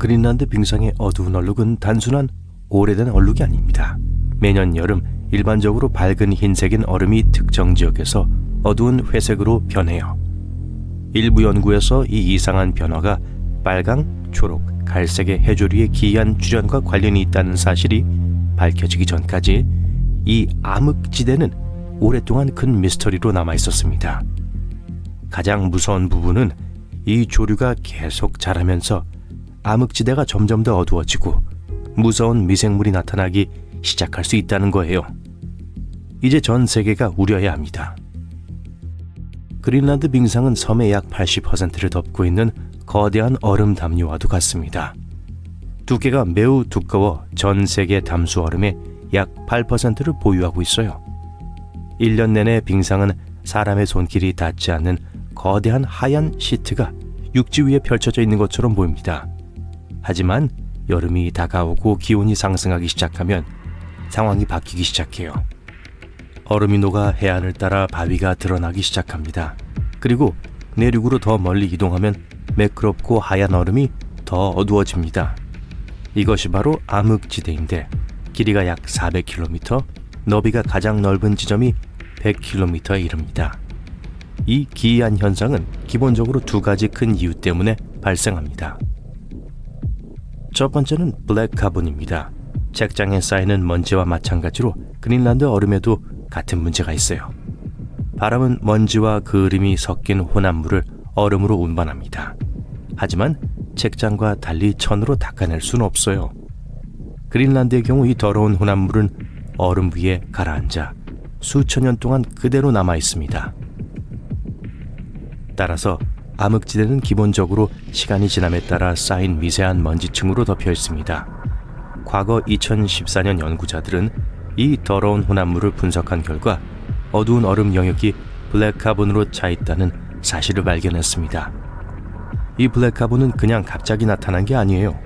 그린란드 빙상의 어두운 얼룩은 단순한 오래된 얼룩이 아닙니다. 매년 여름 일반적으로 밝은 흰색인 얼음이 특정 지역에서 어두운 회색으로 변해요. 일부 연구에서 이 이상한 변화가 빨강, 초록, 갈색의 해조류의 기이한 출현과 관련이 있다는 사실이 밝혀지기 전까지 이 암흑지대는 오랫동안 큰 미스터리로 남아 있었습니다. 가장 무서운 부분은 이 조류가 계속 자라면서 암흑지대가 점점 더 어두워지고 무서운 미생물이 나타나기 시작할 수 있다는 거예요. 이제 전 세계가 우려해야 합니다. 그린란드 빙상은 섬의 약 80%를 덮고 있는 거대한 얼음 담요와도 같습니다. 두께가 매우 두꺼워 전 세계 담수 얼음의 약 8%를 보유하고 있어요. 1년 내내 빙상은 사람의 손길이 닿지 않는 거대한 하얀 시트가 육지 위에 펼쳐져 있는 것처럼 보입니다. 하지만 여름이 다가오고 기온이 상승하기 시작하면 상황이 바뀌기 시작해요. 얼음이 녹아 해안을 따라 바위가 드러나기 시작합니다. 그리고 내륙으로 더 멀리 이동하면 매끄럽고 하얀 얼음이 더 어두워집니다. 이것이 바로 암흑지대인데 길이가 약 400km, 너비가 가장 넓은 지점이 100km에 이릅니다. 이 기이한 현상은 기본적으로 두 가지 큰 이유 때문에 발생합니다. 첫 번째는 블랙 카본입니다. 책장에 쌓이는 먼지와 마찬가지로 그린란드 얼음에도 같은 문제가 있어요. 바람은 먼지와 그을음이 섞인 혼합물을 얼음으로 운반합니다. 하지만 책장과 달리 천으로 닦아낼 수는 없어요. 그린란드의 경우 이 더러운 혼합물은 얼음 위에 가라앉아 수천 년 동안 그대로 남아 있습니다. 따라서 암흑지대는 기본적으로 시간이 지남에 따라 쌓인 미세한 먼지층으로 덮여 있습니다. 과거 2014년 연구자들은 이 더러운 혼합물을 분석한 결과 어두운 얼음 영역이 블랙카본으로 차 있다는 사실을 발견했습니다. 이 블랙카본은 그냥 갑자기 나타난 게 아니에요.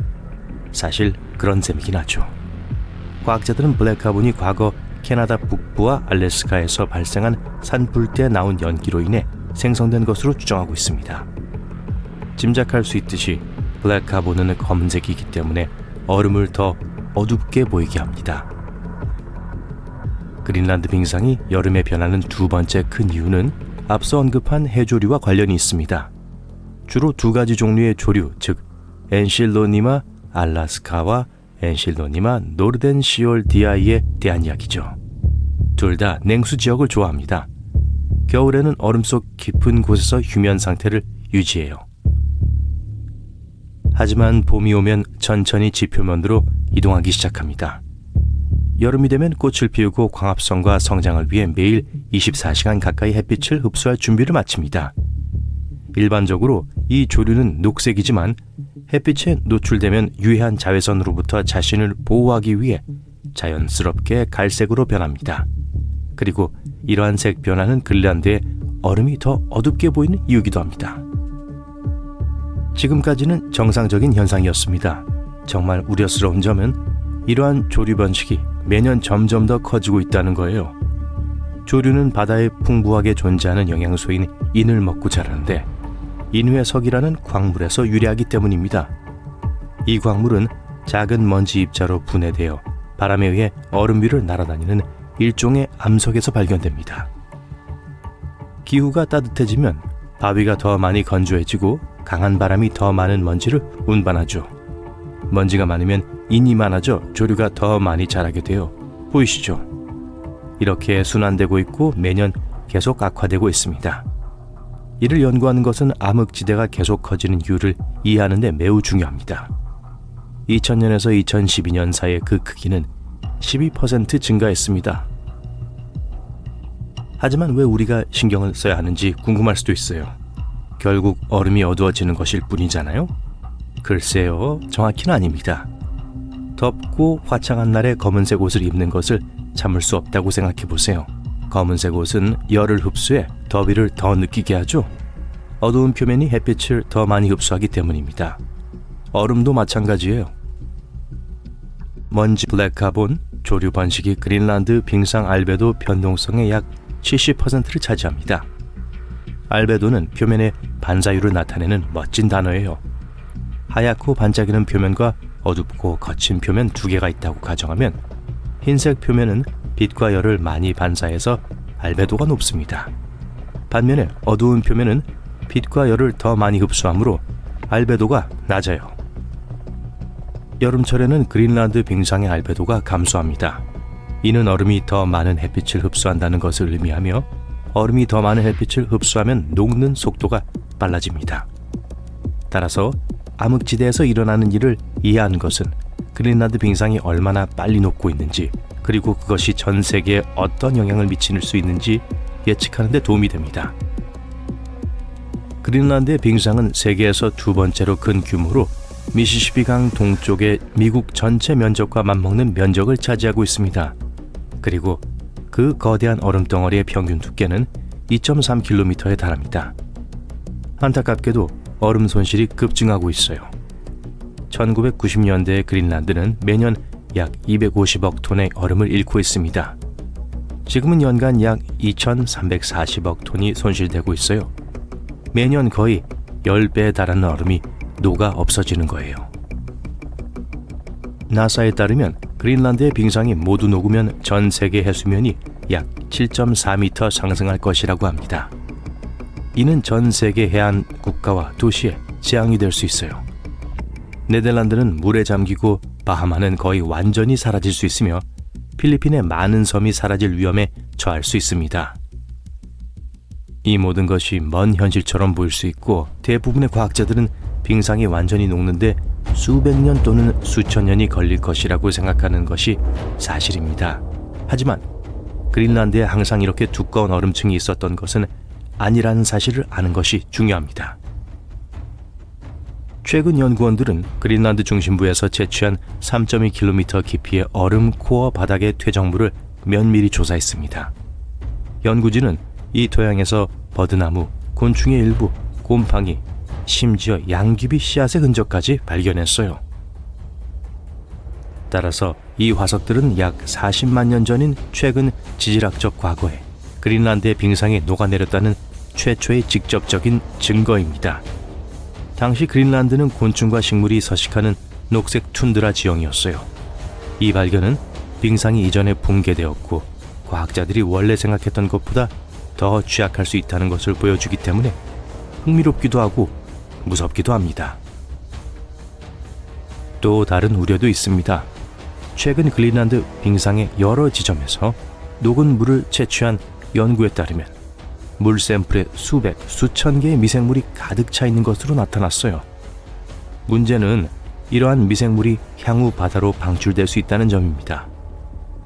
사실 그런 셈이긴 하죠. 과학자들은 블랙카본이 과거 캐나다 북부와 알래스카에서 발생한 산불 때 나온 연기로 인해 생성된 것으로 추정하고 있습니다. 짐작할 수 있듯이 블랙카본은 검은색이기 때문에 얼음을 더 어둡게 보이게 합니다. 그린란드 빙상이 여름에 변하는 두 번째 큰 이유는 앞서 언급한 해조류와 관련이 있습니다. 주로 두 가지 종류의 조류, 즉 엔실로니마 알라스카와 엔실로니마 노르덴시올디아이에 대한 이야기죠. 둘 다 냉수 지역을 좋아합니다. 겨울에는 얼음 속 깊은 곳에서 휴면 상태를 유지해요. 하지만 봄이 오면 천천히 지표면으로 이동하기 시작합니다. 여름이 되면 꽃을 피우고 광합성과 성장을 위해 매일 24시간 가까이 햇빛을 흡수할 준비를 마칩니다. 일반적으로 이 조류는 녹색이지만 햇빛에 노출되면 유해한 자외선으로부터 자신을 보호하기 위해 자연스럽게 갈색으로 변합니다. 그리고 이러한 색 변화는 그린란드의 얼음이 더 어둡게 보이는 이유기도 합니다. 지금까지는 정상적인 현상이었습니다. 정말 우려스러운 점은 이러한 조류 번식이 매년 점점 더 커지고 있다는 거예요. 조류는 바다에 풍부하게 존재하는 영양소인 인을 먹고 자라는데 인회석이라는 광물에서 유래하기 때문입니다. 이 광물은 작은 먼지 입자로 분해되어 바람에 의해 얼음 위를 날아다니는 일종의 암석에서 발견됩니다. 기후가 따뜻해지면 바위가 더 많이 건조해지고 강한 바람이 더 많은 먼지를 운반하죠. 먼지가 많으면 인이 많아져 조류가 더 많이 자라게 돼요. 보이시죠? 이렇게 순환되고 있고 매년 계속 악화되고 있습니다. 이를 연구하는 것은 암흑지대가 계속 커지는 이유를 이해하는 데 매우 중요합니다. 2000년에서 2012년 사이의 그 크기는 12% 증가했습니다. 하지만 왜 우리가 신경을 써야 하는지 궁금할 수도 있어요. 결국 얼음이 어두워지는 것일 뿐이잖아요. 글쎄요, 정확히는 아닙니다. 덥고 화창한 날에 검은색 옷을 입는 것을 참을 수 없다고 생각해 보세요. 검은색 옷은 열을 흡수해 더위를 더 느끼게 하죠. 어두운 표면이 햇빛을 더 많이 흡수하기 때문입니다. 얼음도 마찬가지예요. 먼지 블랙카본, 조류 번식이 그린란드 빙상 알베도 변동성의 약 70%를 차지합니다. 알베도는 표면의 반사율을 나타내는 멋진 단어예요. 하얗고 반짝이는 표면과 어둡고 거친 표면 두 개가 있다고 가정하면 흰색 표면은 빛과 열을 많이 반사해서 알베도가 높습니다. 반면에 어두운 표면은 빛과 열을 더 많이 흡수하므로 알베도가 낮아요. 여름철에는 그린란드 빙상의 알베도가 감소합니다. 이는 얼음이 더 많은 햇빛을 흡수한다는 것을 의미하며 얼음이 더 많은 햇빛을 흡수하면 녹는 속도가 빨라집니다. 따라서 암흑지대에서 일어나는 일을 이해하는 것은 그린란드 빙상이 얼마나 빨리 녹고 있는지 그리고 그것이 전 세계에 어떤 영향을 미칠 수 있는지 예측하는 데 도움이 됩니다. 그린란드의 빙상은 세계에서 두 번째로 큰 규모로 미시시피강 동쪽의 미국 전체 면적과 맞먹는 면적을 차지하고 있습니다. 그리고 그 거대한 얼음덩어리의 평균 두께는 2.3km에 달합니다. 안타깝게도 얼음 손실이 급증하고 있어요. 1990년대의 그린란드는 매년 약 250억 톤의 얼음을 잃고 있습니다. 지금은 연간 약 2,340억 톤이 손실되고 있어요. 매년 거의 10배에 달하는 얼음이 녹아 없어지는 거예요. 나사에 따르면 그린란드의 빙상이 모두 녹으면 전 세계 해수면이 약 7.4m 상승할 것이라고 합니다. 이는 전 세계 해안 국가와 도시에 재앙이 될 수 있어요. 네덜란드는 물에 잠기고 바하마는 거의 완전히 사라질 수 있으며 필리핀의 많은 섬이 사라질 위험에 처할 수 있습니다. 이 모든 것이 먼 현실처럼 보일 수 있고 대부분의 과학자들은 빙상이 완전히 녹는데 수백 년 또는 수천 년이 걸릴 것이라고 생각하는 것이 사실입니다. 하지만 그린란드에 항상 이렇게 두꺼운 얼음층이 있었던 것은 아니라는 사실을 아는 것이 중요합니다. 최근 연구원들은 그린란드 중심부에서 채취한 3.2km 깊이의 얼음 코어 바닥의 퇴적물을 면밀히 조사했습니다. 연구진은 이 토양에서 버드나무, 곤충의 일부, 곰팡이, 심지어 양귀비 씨앗의 흔적까지 발견했어요. 따라서 이 화석들은 약 40만 년 전인 최근 지질학적 과거에 그린란드의 빙상이 녹아내렸다는 최초의 직접적인 증거입니다. 당시 그린란드는 곤충과 식물이 서식하는 녹색 툰드라 지형이었어요. 이 발견은 빙상이 이전에 붕괴되었고 과학자들이 원래 생각했던 것보다 더 취약할 수 있다는 것을 보여주기 때문에 흥미롭기도 하고 무섭기도 합니다. 또 다른 우려도 있습니다. 최근 그린란드 빙상의 여러 지점에서 녹은 물을 채취한 연구에 따르면 물 샘플에 수백, 수천 개의 미생물이 가득 차 있는 것으로 나타났어요. 문제는 이러한 미생물이 향후 바다로 방출될 수 있다는 점입니다.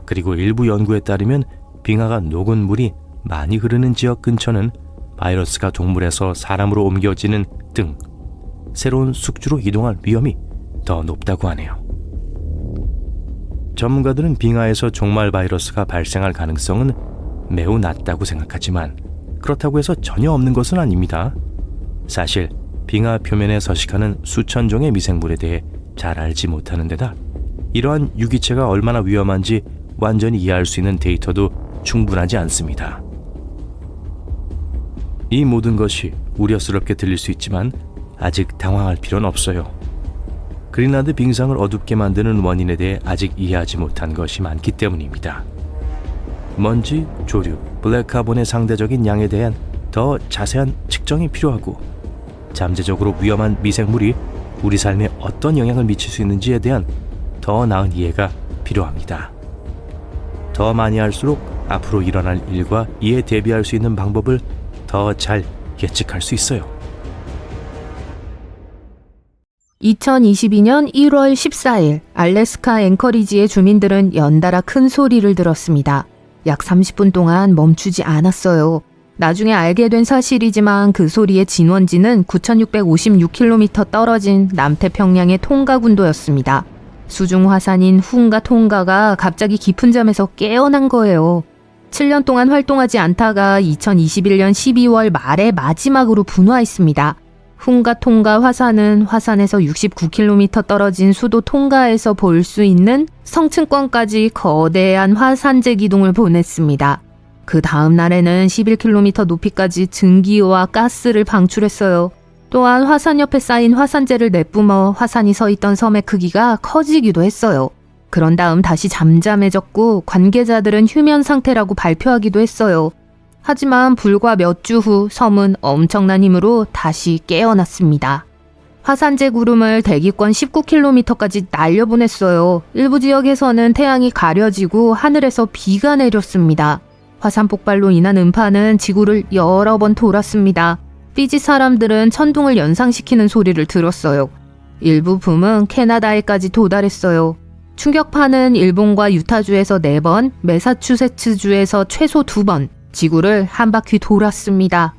그리고 일부 연구에 따르면 빙하가 녹은 물이 많이 흐르는 지역 근처는 바이러스가 동물에서 사람으로 옮겨지는 등 새로운 숙주로 이동할 위험이 더 높다고 하네요. 전문가들은 빙하에서 종말 바이러스가 발생할 가능성은 매우 낮다고 생각하지만 그렇다고 해서 전혀 없는 것은 아닙니다. 사실 빙하 표면에 서식하는 수천 종의 미생물에 대해 잘 알지 못하는 데다 이러한 유기체가 얼마나 위험한지 완전히 이해할 수 있는 데이터도 충분하지 않습니다. 이 모든 것이 우려스럽게 들릴 수 있지만 아직 당황할 필요는 없어요. 그린란드 빙상을 어둡게 만드는 원인에 대해 아직 이해하지 못한 것이 많기 때문입니다. 먼지, 조류, 블랙카본의 상대적인 양에 대한 더 자세한 측정이 필요하고 잠재적으로 위험한 미생물이 우리 삶에 어떤 영향을 미칠 수 있는지에 대한 더 나은 이해가 필요합니다. 더 많이 할수록 앞으로 일어날 일과 이에 대비할 수 있는 방법을 더 잘 예측할 수 있어요. 2022년 1월 14일 알래스카 앵커리지의 주민들은 연달아 큰 소리를 들었습니다. 약 30분 동안 멈추지 않았어요. 나중에 알게 된 사실이지만 그 소리의 진원지는 9,656km 떨어진 남태평양의 통가 군도였습니다. 수중 화산인 훈가 통가가 갑자기 깊은 잠에서 깨어난 거예요. 7년 동안 활동하지 않다가 2021년 12월 말에 마지막으로 분화했습니다. 훈가 통가 화산은 화산에서 69km 떨어진 수도 통가에서 볼 수 있는 성층권까지 거대한 화산재 기둥을 보냈습니다. 그 다음 날에는 11km 높이까지 증기와 가스를 방출했어요. 또한 화산 옆에 쌓인 화산재를 내뿜어 화산이 서 있던 섬의 크기가 커지기도 했어요. 그런 다음 다시 잠잠해졌고 관계자들은 휴면 상태라고 발표하기도 했어요. 하지만 불과 몇 주 후 섬은 엄청난 힘으로 다시 깨어났습니다. 화산재 구름을 대기권 19km까지 날려보냈어요. 일부 지역에서는 태양이 가려지고 하늘에서 비가 내렸습니다. 화산 폭발로 인한 음파는 지구를 여러 번 돌았습니다. 피지 사람들은 천둥을 연상시키는 소리를 들었어요. 일부 붐은 캐나다에까지 도달했어요. 충격파는 일본과 유타주에서 4번, 매사추세츠주에서 최소 2번, 지구를 한 바퀴 돌았습니다.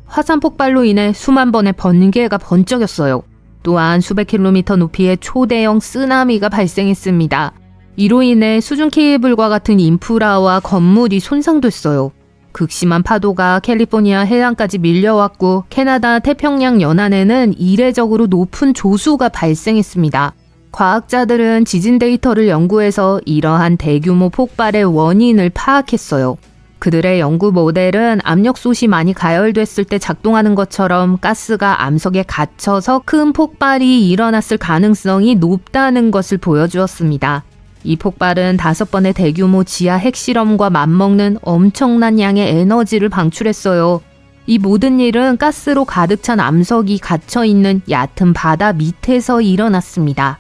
화산 폭발로 인해 수만 번의 번개가 번쩍였어요. 또한 수백 킬로미터 높이의 초대형 쓰나미가 발생했습니다. 이로 인해 수중 케이블과 같은 인프라와 건물이 손상됐어요. 극심한 파도가 캘리포니아 해안까지 밀려왔고 캐나다 태평양 연안에는 이례적으로 높은 조수가 발생했습니다. 과학자들은 지진 데이터를 연구해서 이러한 대규모 폭발의 원인을 파악했어요. 그들의 연구 모델은 압력솥이 많이 가열됐을 때 작동하는 것처럼 가스가 암석에 갇혀서 큰 폭발이 일어났을 가능성이 높다는 것을 보여주었습니다. 이 폭발은 5번의 대규모 지하 핵실험과 맞먹는 엄청난 양의 에너지를 방출했어요. 이 모든 일은 가스로 가득 찬 암석이 갇혀있는 얕은 바다 밑에서 일어났습니다.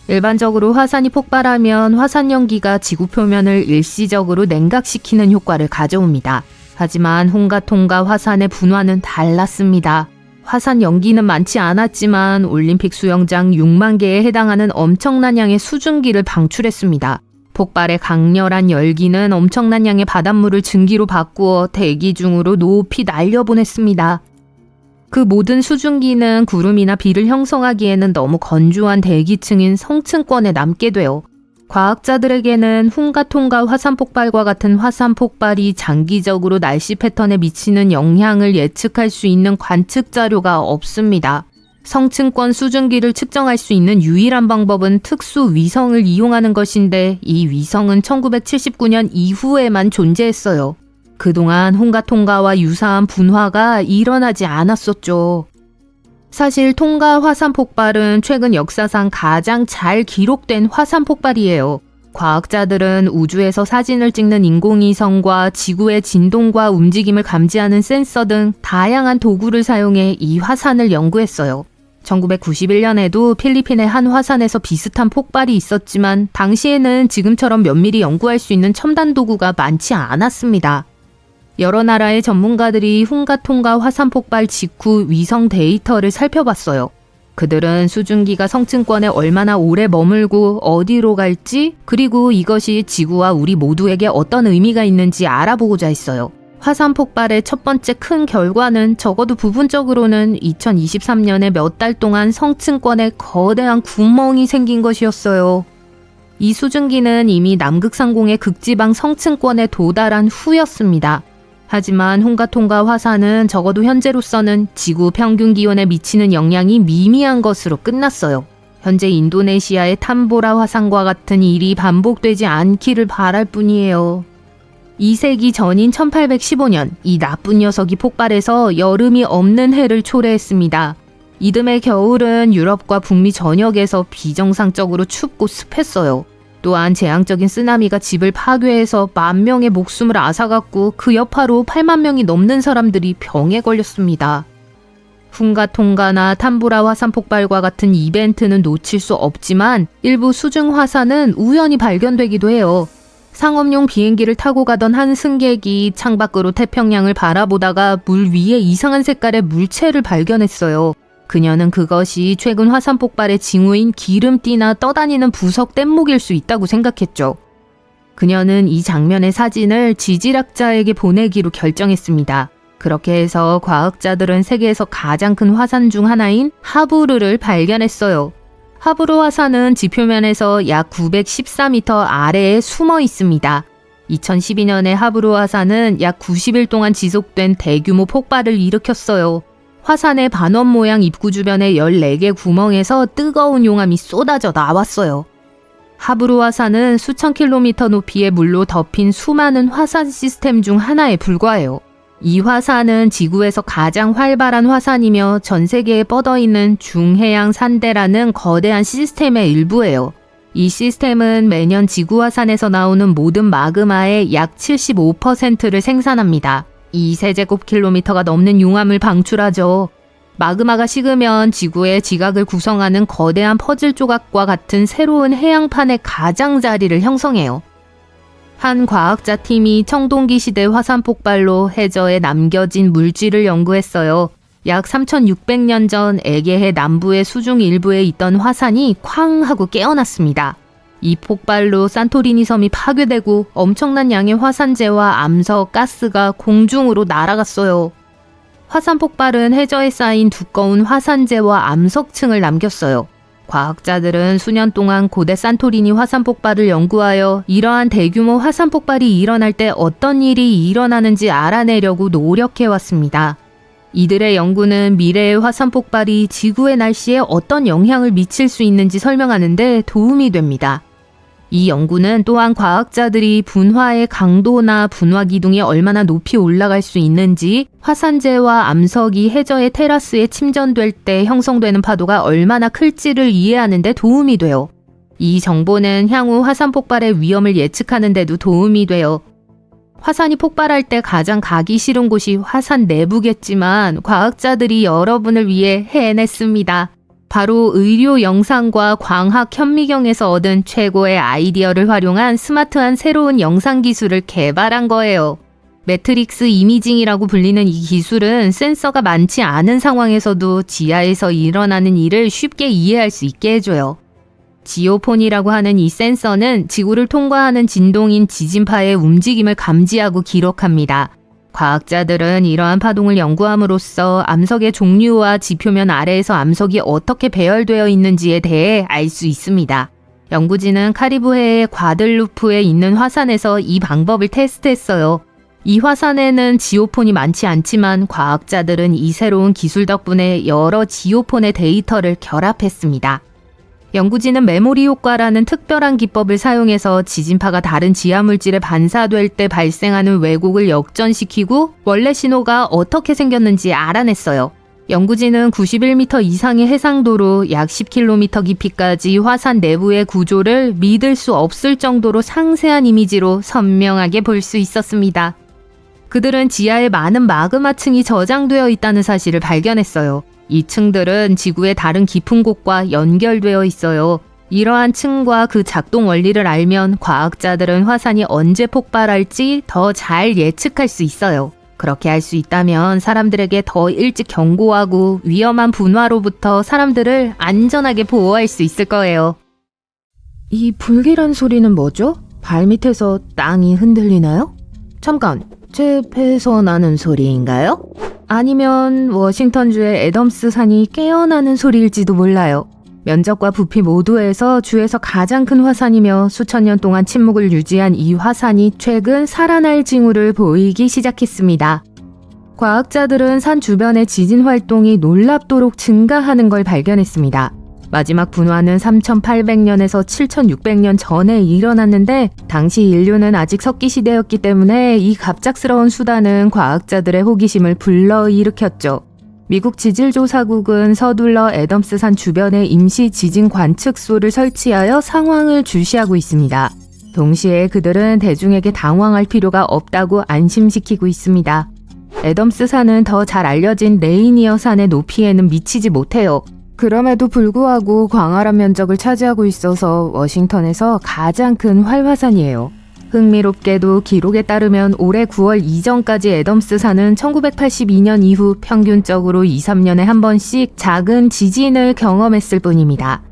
일반적으로 화산이 폭발하면 화산 연기가 지구 표면을 일시적으로 냉각시키는 효과를 가져옵니다. 하지만 홍가통가 화산의 분화는 달랐습니다. 화산 연기는 많지 않았지만 올림픽 수영장 6만 개에 해당하는 엄청난 양의 수증기를 방출했습니다. 폭발의 강렬한 열기는 엄청난 양의 바닷물을 증기로 바꾸어 대기 중으로 높이 날려보냈습니다. 그 모든 수증기는 구름이나 비를 형성하기에는 너무 건조한 대기층인 성층권에 남게 돼요. 과학자들에게는 훈가통가 화산 폭발과 같은 화산 폭발이 장기적으로 날씨 패턴에 미치는 영향을 예측할 수 있는 관측 자료가 없습니다. 성층권 수증기를 측정할 수 있는 유일한 방법은 특수 위성을 이용하는 것인데 이 위성은 1979년 이후에만 존재했어요. 그동안 홍가통가와 유사한 분화가 일어나지 않았었죠. 사실 통가 화산 폭발은 최근 역사상 가장 잘 기록된 화산 폭발이에요. 과학자들은 우주에서 사진을 찍는 인공위성과 지구의 진동과 움직임을 감지하는 센서 등 다양한 도구를 사용해 이 화산을 연구했어요. 1991년에도 필리핀의 한 화산에서 비슷한 폭발이 있었지만 당시에는 지금처럼 면밀히 연구할 수 있는 첨단 도구가 많지 않았습니다. 여러 나라의 전문가들이 훈가통가 화산 폭발 직후 위성 데이터를 살펴봤어요. 그들은 수증기가 성층권에 얼마나 오래 머물고 어디로 갈지, 그리고 이것이 지구와 우리 모두에게 어떤 의미가 있는지 알아보고자 했어요. 화산 폭발의 첫 번째 큰 결과는 적어도 부분적으로는 2023년에 몇 달 동안 성층권에 거대한 구멍이 생긴 것이었어요. 이 수증기는 이미 남극상공의 극지방 성층권에 도달한 후였습니다. 하지만 훈가통가 화산은 적어도 현재로서는 지구 평균 기온에 미치는 영향이 미미한 것으로 끝났어요. 현재 인도네시아의 탐보라 화산과 같은 일이 반복되지 않기를 바랄 뿐이에요. 2세기 전인 1815년 이 나쁜 녀석이 폭발해서 여름이 없는 해를 초래했습니다. 이듬해 겨울은 유럽과 북미 전역에서 비정상적으로 춥고 습했어요. 또한 재앙적인 쓰나미가 집을 파괴해서 10,000명의 목숨을 앗아갔고 그 여파로 8만 명이 넘는 사람들이 병에 걸렸습니다. 훈가통가나 탐보라 화산 폭발과 같은 이벤트는 놓칠 수 없지만 일부 수중 화산은 우연히 발견되기도 해요. 상업용 비행기를 타고 가던 한 승객이 창밖으로 태평양을 바라보다가 물 위에 이상한 색깔의 물체를 발견했어요. 그녀는 그것이 최근 화산 폭발의 징후인 기름띠나 떠다니는 부석 뗏목일 수 있다고 생각했죠. 그녀는 이 장면의 사진을 지질학자에게 보내기로 결정했습니다. 그렇게 해서 과학자들은 세계에서 가장 큰 화산 중 하나인 하부르를 발견했어요. 하부르 화산은 지표면에서 약 914m 아래에 숨어 있습니다. 2012년에 하부르 화산은 약 90일 동안 지속된 대규모 폭발을 일으켰어요. 화산의 반원 모양 입구 주변의 14개 구멍에서 뜨거운 용암이 쏟아져 나왔어요. 하부르 화산은 수천 킬로미터 높이의 물로 덮인 수많은 화산 시스템 중 하나에 불과해요. 이 화산은 지구에서 가장 활발한 화산이며 전 세계에 뻗어있는 중해양 산대라는 거대한 시스템의 일부예요. 이 시스템은 매년 지구 화산에서 나오는 모든 마그마의 약 75%를 생산합니다. 2세제곱킬로미터가 넘는 용암을 방출하죠. 마그마가 식으면 지구의 지각을 구성하는 거대한 퍼즐 조각과 같은 새로운 해양판의 가장자리를 형성해요. 한 과학자 팀이 청동기 시대 화산 폭발로 해저에 남겨진 물질을 연구했어요. 약 3600년 전 에게해 남부의 수중 일부에 있던 화산이 쾅 하고 깨어났습니다. 이 폭발로 산토리니 섬이 파괴되고 엄청난 양의 화산재와 암석, 가스가 공중으로 날아갔어요. 화산 폭발은 해저에 쌓인 두꺼운 화산재와 암석층을 남겼어요. 과학자들은 수년 동안 고대 산토리니 화산 폭발을 연구하여 이러한 대규모 화산 폭발이 일어날 때 어떤 일이 일어나는지 알아내려고 노력해왔습니다. 이들의 연구는 미래의 화산 폭발이 지구의 날씨에 어떤 영향을 미칠 수 있는지 설명하는 데 도움이 됩니다. 이 연구는 또한 과학자들이 분화의 강도나 분화 기둥이 얼마나 높이 올라갈 수 있는지, 화산재와 암석이 해저의 테라스에 침전될 때 형성되는 파도가 얼마나 클지를 이해하는 데 도움이 돼요. 이 정보는 향후 화산 폭발의 위험을 예측하는 데도 도움이 돼요. 화산이 폭발할 때 가장 가기 싫은 곳이 화산 내부겠지만 과학자들이 여러분을 위해 해냈습니다. 바로 의료 영상과 광학 현미경에서 얻은 최고의 아이디어를 활용한 스마트한 새로운 영상 기술을 개발한 거예요. 매트릭스 이미징이라고 불리는 이 기술은 센서가 많지 않은 상황에서도 지하에서 일어나는 일을 쉽게 이해할 수 있게 해줘요. 지오폰이라고 하는 이 센서는 지구를 통과하는 진동인 지진파의 움직임을 감지하고 기록합니다. 과학자들은 이러한 파동을 연구함으로써 암석의 종류와 지표면 아래에서 암석이 어떻게 배열되어 있는지에 대해 알 수 있습니다. 연구진은 카리브해의 과들루프에 있는 화산에서 이 방법을 테스트했어요. 이 화산에는 지오폰이 많지 않지만 과학자들은 이 새로운 기술 덕분에 여러 지오폰의 데이터를 결합했습니다. 연구진은 메모리 효과라는 특별한 기법을 사용해서 지진파가 다른 지하물질에 반사될 때 발생하는 왜곡을 역전시키고 원래 신호가 어떻게 생겼는지 알아냈어요. 연구진은 91m 이상의 해상도로 약 10km 깊이까지 화산 내부의 구조를 믿을 수 없을 정도로 상세한 이미지로 선명하게 볼 수 있었습니다. 그들은 지하에 많은 마그마층이 저장되어 있다는 사실을 발견했어요. 이 층들은 지구의 다른 깊은 곳과 연결되어 있어요. 이러한 층과 그 작동 원리를 알면 과학자들은 화산이 언제 폭발할지 더 잘 예측할 수 있어요. 그렇게 할 수 있다면 사람들에게 더 일찍 경고하고 위험한 분화로부터 사람들을 안전하게 보호할 수 있을 거예요. 이 불길한 소리는 뭐죠? 발밑에서 땅이 흔들리나요? 잠깐, 제 배에서 나는 소리인가요? 아니면 워싱턴주의 애덤스 산이 깨어나는 소리일지도 몰라요. 면적과 부피 모두에서 주에서 가장 큰 화산이며 수천 년 동안 침묵을 유지한 이 화산이 최근 살아날 징후를 보이기 시작했습니다. 과학자들은 산 주변의 지진 활동이 놀랍도록 증가하는 걸 발견했습니다. 마지막 분화는 3800년에서 7600년 전에 일어났는데 당시 인류는 아직 석기 시대였기 때문에 이 갑작스러운 수단은 과학자들의 호기심을 불러일으켰죠. 미국 지질조사국은 서둘러 애덤스 산 주변에 임시 지진 관측소를 설치하여 상황을 주시하고 있습니다. 동시에 그들은 대중에게 당황할 필요가 없다고 안심시키고 있습니다. 애덤스 산은 더 잘 알려진 레이니어 산의 높이에는 미치지 못해요. 그럼에도 불구하고 광활한 면적을 차지하고 있어서 워싱턴에서 가장 큰 활화산이에요. 흥미롭게도 기록에 따르면 올해 9월 이전까지 애덤스 산은 1982년 이후 평균적으로 2-3년에 한 번씩 작은 지진을 경험했을 뿐입니다.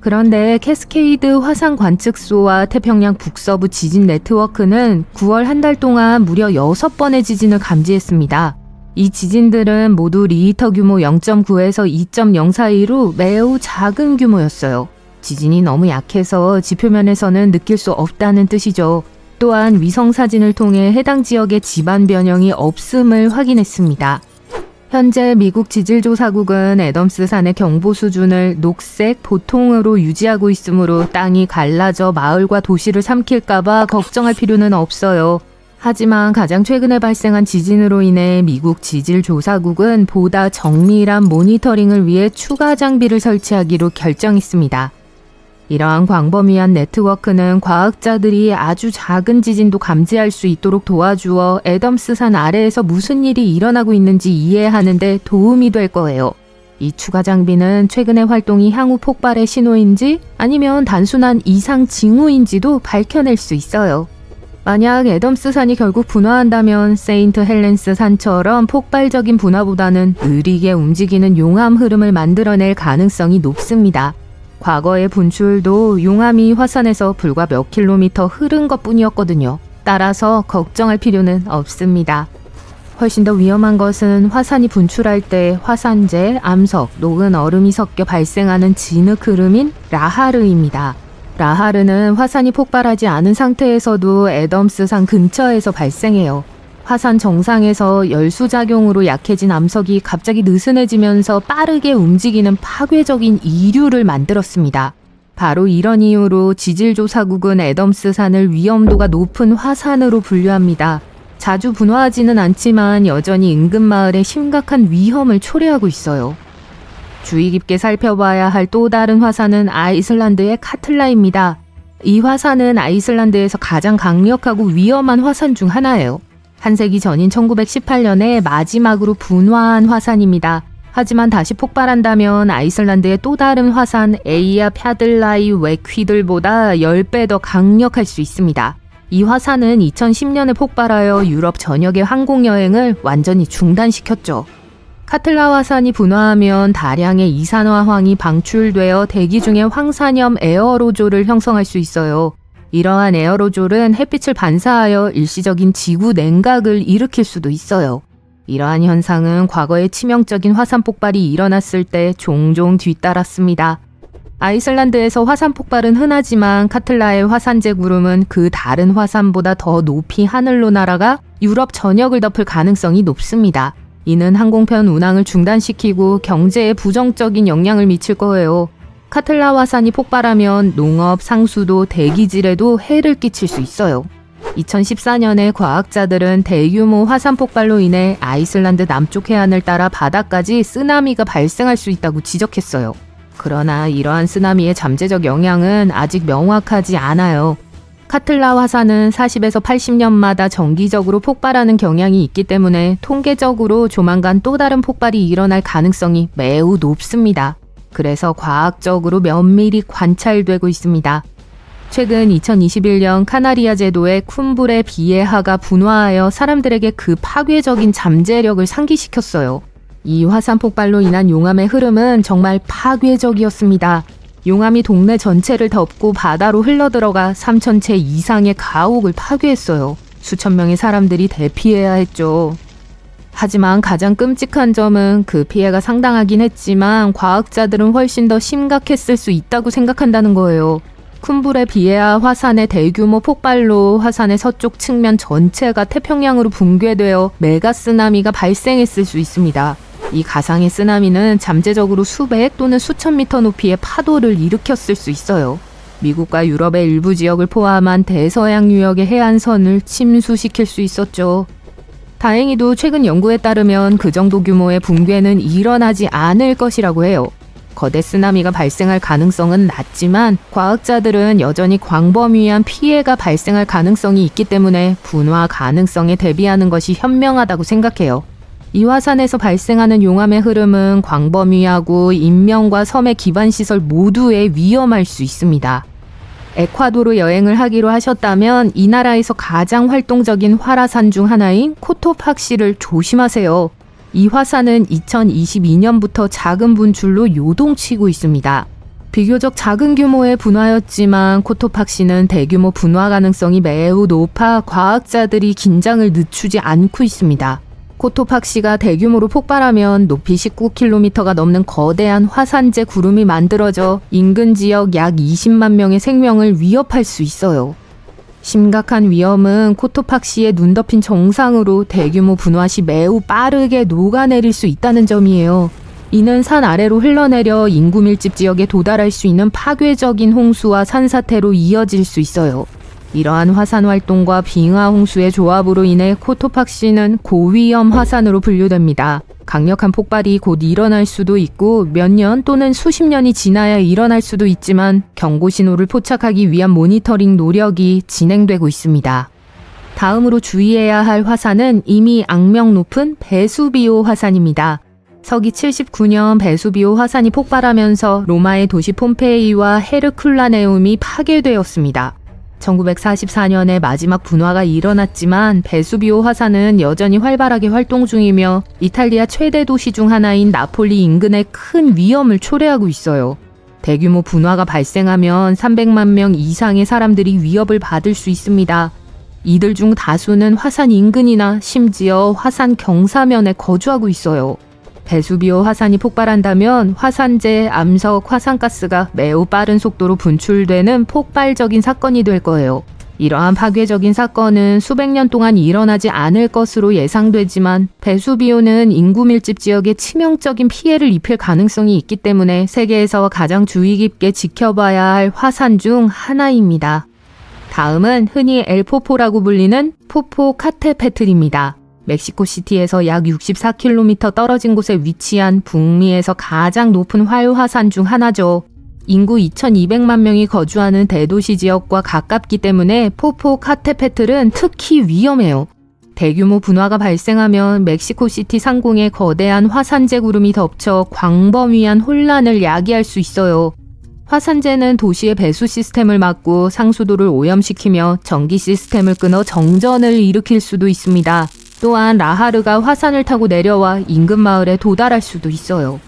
그런데 캐스케이드 화산 관측소와 태평양 북서부 지진 네트워크는 9월 한 달 동안 무려 6번의 지진을 감지했습니다. 이 지진들은 모두 리히터 규모 0.9에서 2.0 사이로 매우 작은 규모였어요. 지진이 너무 약해서 지표면에서는 느낄 수 없다는 뜻이죠. 또한 위성사진을 통해 해당 지역의 지반 변형이 없음을 확인했습니다. 현재 미국 지질조사국은 애덤스 산의 경보 수준을 녹색, 보통으로 유지하고 있으므로 땅이 갈라져 마을과 도시를 삼킬까봐 걱정할 필요는 없어요. 하지만 가장 최근에 발생한 지진으로 인해 미국 지질조사국은 보다 정밀한 모니터링을 위해 추가 장비를 설치하기로 결정했습니다. 이러한 광범위한 네트워크는 과학자들이 아주 작은 지진도 감지할 수 있도록 도와주어 애덤스산 아래에서 무슨 일이 일어나고 있는지 이해하는 데 도움이 될 거예요. 이 추가 장비는 최근의 활동이 향후 폭발의 신호인지 아니면 단순한 이상 징후인지도 밝혀낼 수 있어요. 만약 애덤스산이 결국 분화한다면 세인트 헬렌스 산처럼 폭발적인 분화보다는 느리게 움직이는 용암 흐름을 만들어낼 가능성이 높습니다. 과거의 분출도 용암이 화산에서 불과 몇 킬로미터 흐른 것뿐이었거든요. 따라서 걱정할 필요는 없습니다. 훨씬 더 위험한 것은 화산이 분출할 때 화산재, 암석, 녹은 얼음이 섞여 발생하는 진흙 흐름인 라하르입니다. 라하르는 화산이 폭발하지 않은 상태에서도 애덤스산 근처에서 발생해요. 화산 정상에서 열수작용으로 약해진 암석이 갑자기 느슨해지면서 빠르게 움직이는 파괴적인 이류를 만들었습니다. 바로 이런 이유로 지질조사국은 애덤스산을 위험도가 높은 화산으로 분류합니다. 자주 분화하지는 않지만 여전히 인근 마을에 심각한 위험을 초래하고 있어요. 주의 깊게 살펴봐야 할 또 다른 화산은 아이슬란드의 카틀라입니다. 이 화산은 아이슬란드에서 가장 강력하고 위험한 화산 중 하나예요. 한 세기 전인 1918년에 마지막으로 분화한 화산입니다. 하지만 다시 폭발한다면 아이슬란드의 또 다른 화산 에이야 펴들라이 웨퀴들보다 10배 더 강력할 수 있습니다. 이 화산은 2010년에 폭발하여 유럽 전역의 항공여행을 완전히 중단시켰죠. 카틀라 화산이 분화하면 다량의 이산화황이 방출되어 대기 중에 황산염 에어로졸을 형성할 수 있어요. 이러한 에어로졸은 햇빛을 반사하여 일시적인 지구 냉각을 일으킬 수도 있어요. 이러한 현상은 과거에 치명적인 화산 폭발이 일어났을 때 종종 뒤따랐습니다. 아이슬란드에서 화산 폭발은 흔하지만 카틀라의 화산재 구름은 그 다른 화산보다 더 높이 하늘로 날아가 유럽 전역을 덮을 가능성이 높습니다. 이는 항공편 운항을 중단시키고 경제에 부정적인 영향을 미칠 거예요. 카틀라 화산이 폭발하면 농업, 상수도, 대기질에도 해를 끼칠 수 있어요. 2014년에 과학자들은 대규모 화산 폭발로 인해 아이슬란드 남쪽 해안을 따라 바다까지 쓰나미가 발생할 수 있다고 지적했어요. 그러나 이러한 쓰나미의 잠재적 영향은 아직 명확하지 않아요. 카틀라 화산은 40에서 80년마다 정기적으로 폭발하는 경향이 있기 때문에 통계적으로 조만간 또 다른 폭발이 일어날 가능성이 매우 높습니다. 그래서 과학적으로 면밀히 관찰되고 있습니다. 최근 2021년 카나리아 제도의 쿰브레 비에하가 분화하여 사람들에게 그 파괴적인 잠재력을 상기시켰어요. 이 화산 폭발로 인한 용암의 흐름은 정말 파괴적이었습니다. 용암이 동네 전체를 덮고 바다로 흘러들어가 3,000채 이상의 가옥을 파괴했어요. 수천 명의 사람들이 대피해야 했죠. 하지만 가장 끔찍한 점은 그 피해가 상당하긴 했지만 과학자들은 훨씬 더 심각했을 수 있다고 생각한다는 거예요. 쿰브레 비에아 화산의 대규모 폭발로 화산의 서쪽 측면 전체가 태평양으로 붕괴되어 메가쓰나미가 발생했을 수 있습니다. 이 가상의 쓰나미는 잠재적으로 수백 또는 수천 미터 높이의 파도를 일으켰을 수 있어요. 미국과 유럽의 일부 지역을 포함한 대서양 유역의 해안선을 침수시킬 수 있었죠. 다행히도 최근 연구에 따르면 그 정도 규모의 붕괴는 일어나지 않을 것이라고 해요. 거대 쓰나미가 발생할 가능성은 낮지만 과학자들은 여전히 광범위한 피해가 발생할 가능성이 있기 때문에 분화 가능성에 대비하는 것이 현명하다고 생각해요. 이 화산에서 발생하는 용암의 흐름은 광범위하고 인명과 섬의 기반시설 모두에 위험할 수 있습니다. 에콰도르 여행을 하기로 하셨다면 이 나라에서 가장 활동적인 활화산 중 하나인 코토팍시를 조심하세요. 이 화산은 2022년부터 작은 분출로 요동치고 있습니다. 비교적 작은 규모의 분화였지만 코토팍시는 대규모 분화 가능성이 매우 높아 과학자들이 긴장을 늦추지 않고 있습니다. 코토팍시가 대규모로 폭발하면 높이 19km가 넘는 거대한 화산재 구름이 만들어져 인근 지역 약 20만 명의 생명을 위협할 수 있어요. 심각한 위험은 코토팍시의 눈 덮인 정상으로 대규모 분화 시 매우 빠르게 녹아내릴 수 있다는 점이에요. 이는 산 아래로 흘러내려 인구 밀집 지역에 도달할 수 있는 파괴적인 홍수와 산사태로 이어질 수 있어요. 이러한 화산 활동과 빙하 홍수의 조합으로 인해 코토팍시는 고위험 화산으로 분류됩니다. 강력한 폭발이 곧 일어날 수도 있고 몇 년 또는 수십 년이 지나야 일어날 수도 있지만 경고 신호를 포착하기 위한 모니터링 노력이 진행되고 있습니다. 다음으로 주의해야 할 화산은 이미 악명 높은 베수비오 화산입니다. 서기 79년 베수비오 화산이 폭발하면서 로마의 도시 폼페이와 헤르쿨라네움이 파괴되었습니다. 1944년에 마지막 분화가 일어났지만 베수비오 화산은 여전히 활발하게 활동 중이며 이탈리아 최대 도시 중 하나인 나폴리 인근에 큰 위험을 초래하고 있어요. 대규모 분화가 발생하면 300만 명 이상의 사람들이 위협을 받을 수 있습니다. 이들 중 다수는 화산 인근이나 심지어 화산 경사면에 거주하고 있어요. 베수비오 화산이 폭발한다면 화산재, 암석, 화산가스가 매우 빠른 속도로 분출되는 폭발적인 사건이 될 거예요. 이러한 파괴적인 사건은 수백 년 동안 일어나지 않을 것으로 예상되지만 베수비오는 인구 밀집 지역에 치명적인 피해를 입힐 가능성이 있기 때문에 세계에서 가장 주의 깊게 지켜봐야 할 화산 중 하나입니다. 다음은 흔히 엘포포라고 불리는 포포카테페틀입니다. 멕시코시티에서 약 64km 떨어진 곳에 위치한 북미에서 가장 높은 활화산 중 하나죠. 인구 2200만 명이 거주하는 대도시 지역과 가깝기 때문에 포포카테페틀은 특히 위험해요. 대규모 분화가 발생하면 멕시코시티 상공에 거대한 화산재 구름이 덮쳐 광범위한 혼란을 야기할 수 있어요. 화산재는 도시의 배수 시스템을 막고 상수도를 오염시키며 전기 시스템을 끊어 정전을 일으킬 수도 있습니다. 또한 라하르가 화산을 타고 내려와 인근 마을에 도달할 수도 있어요.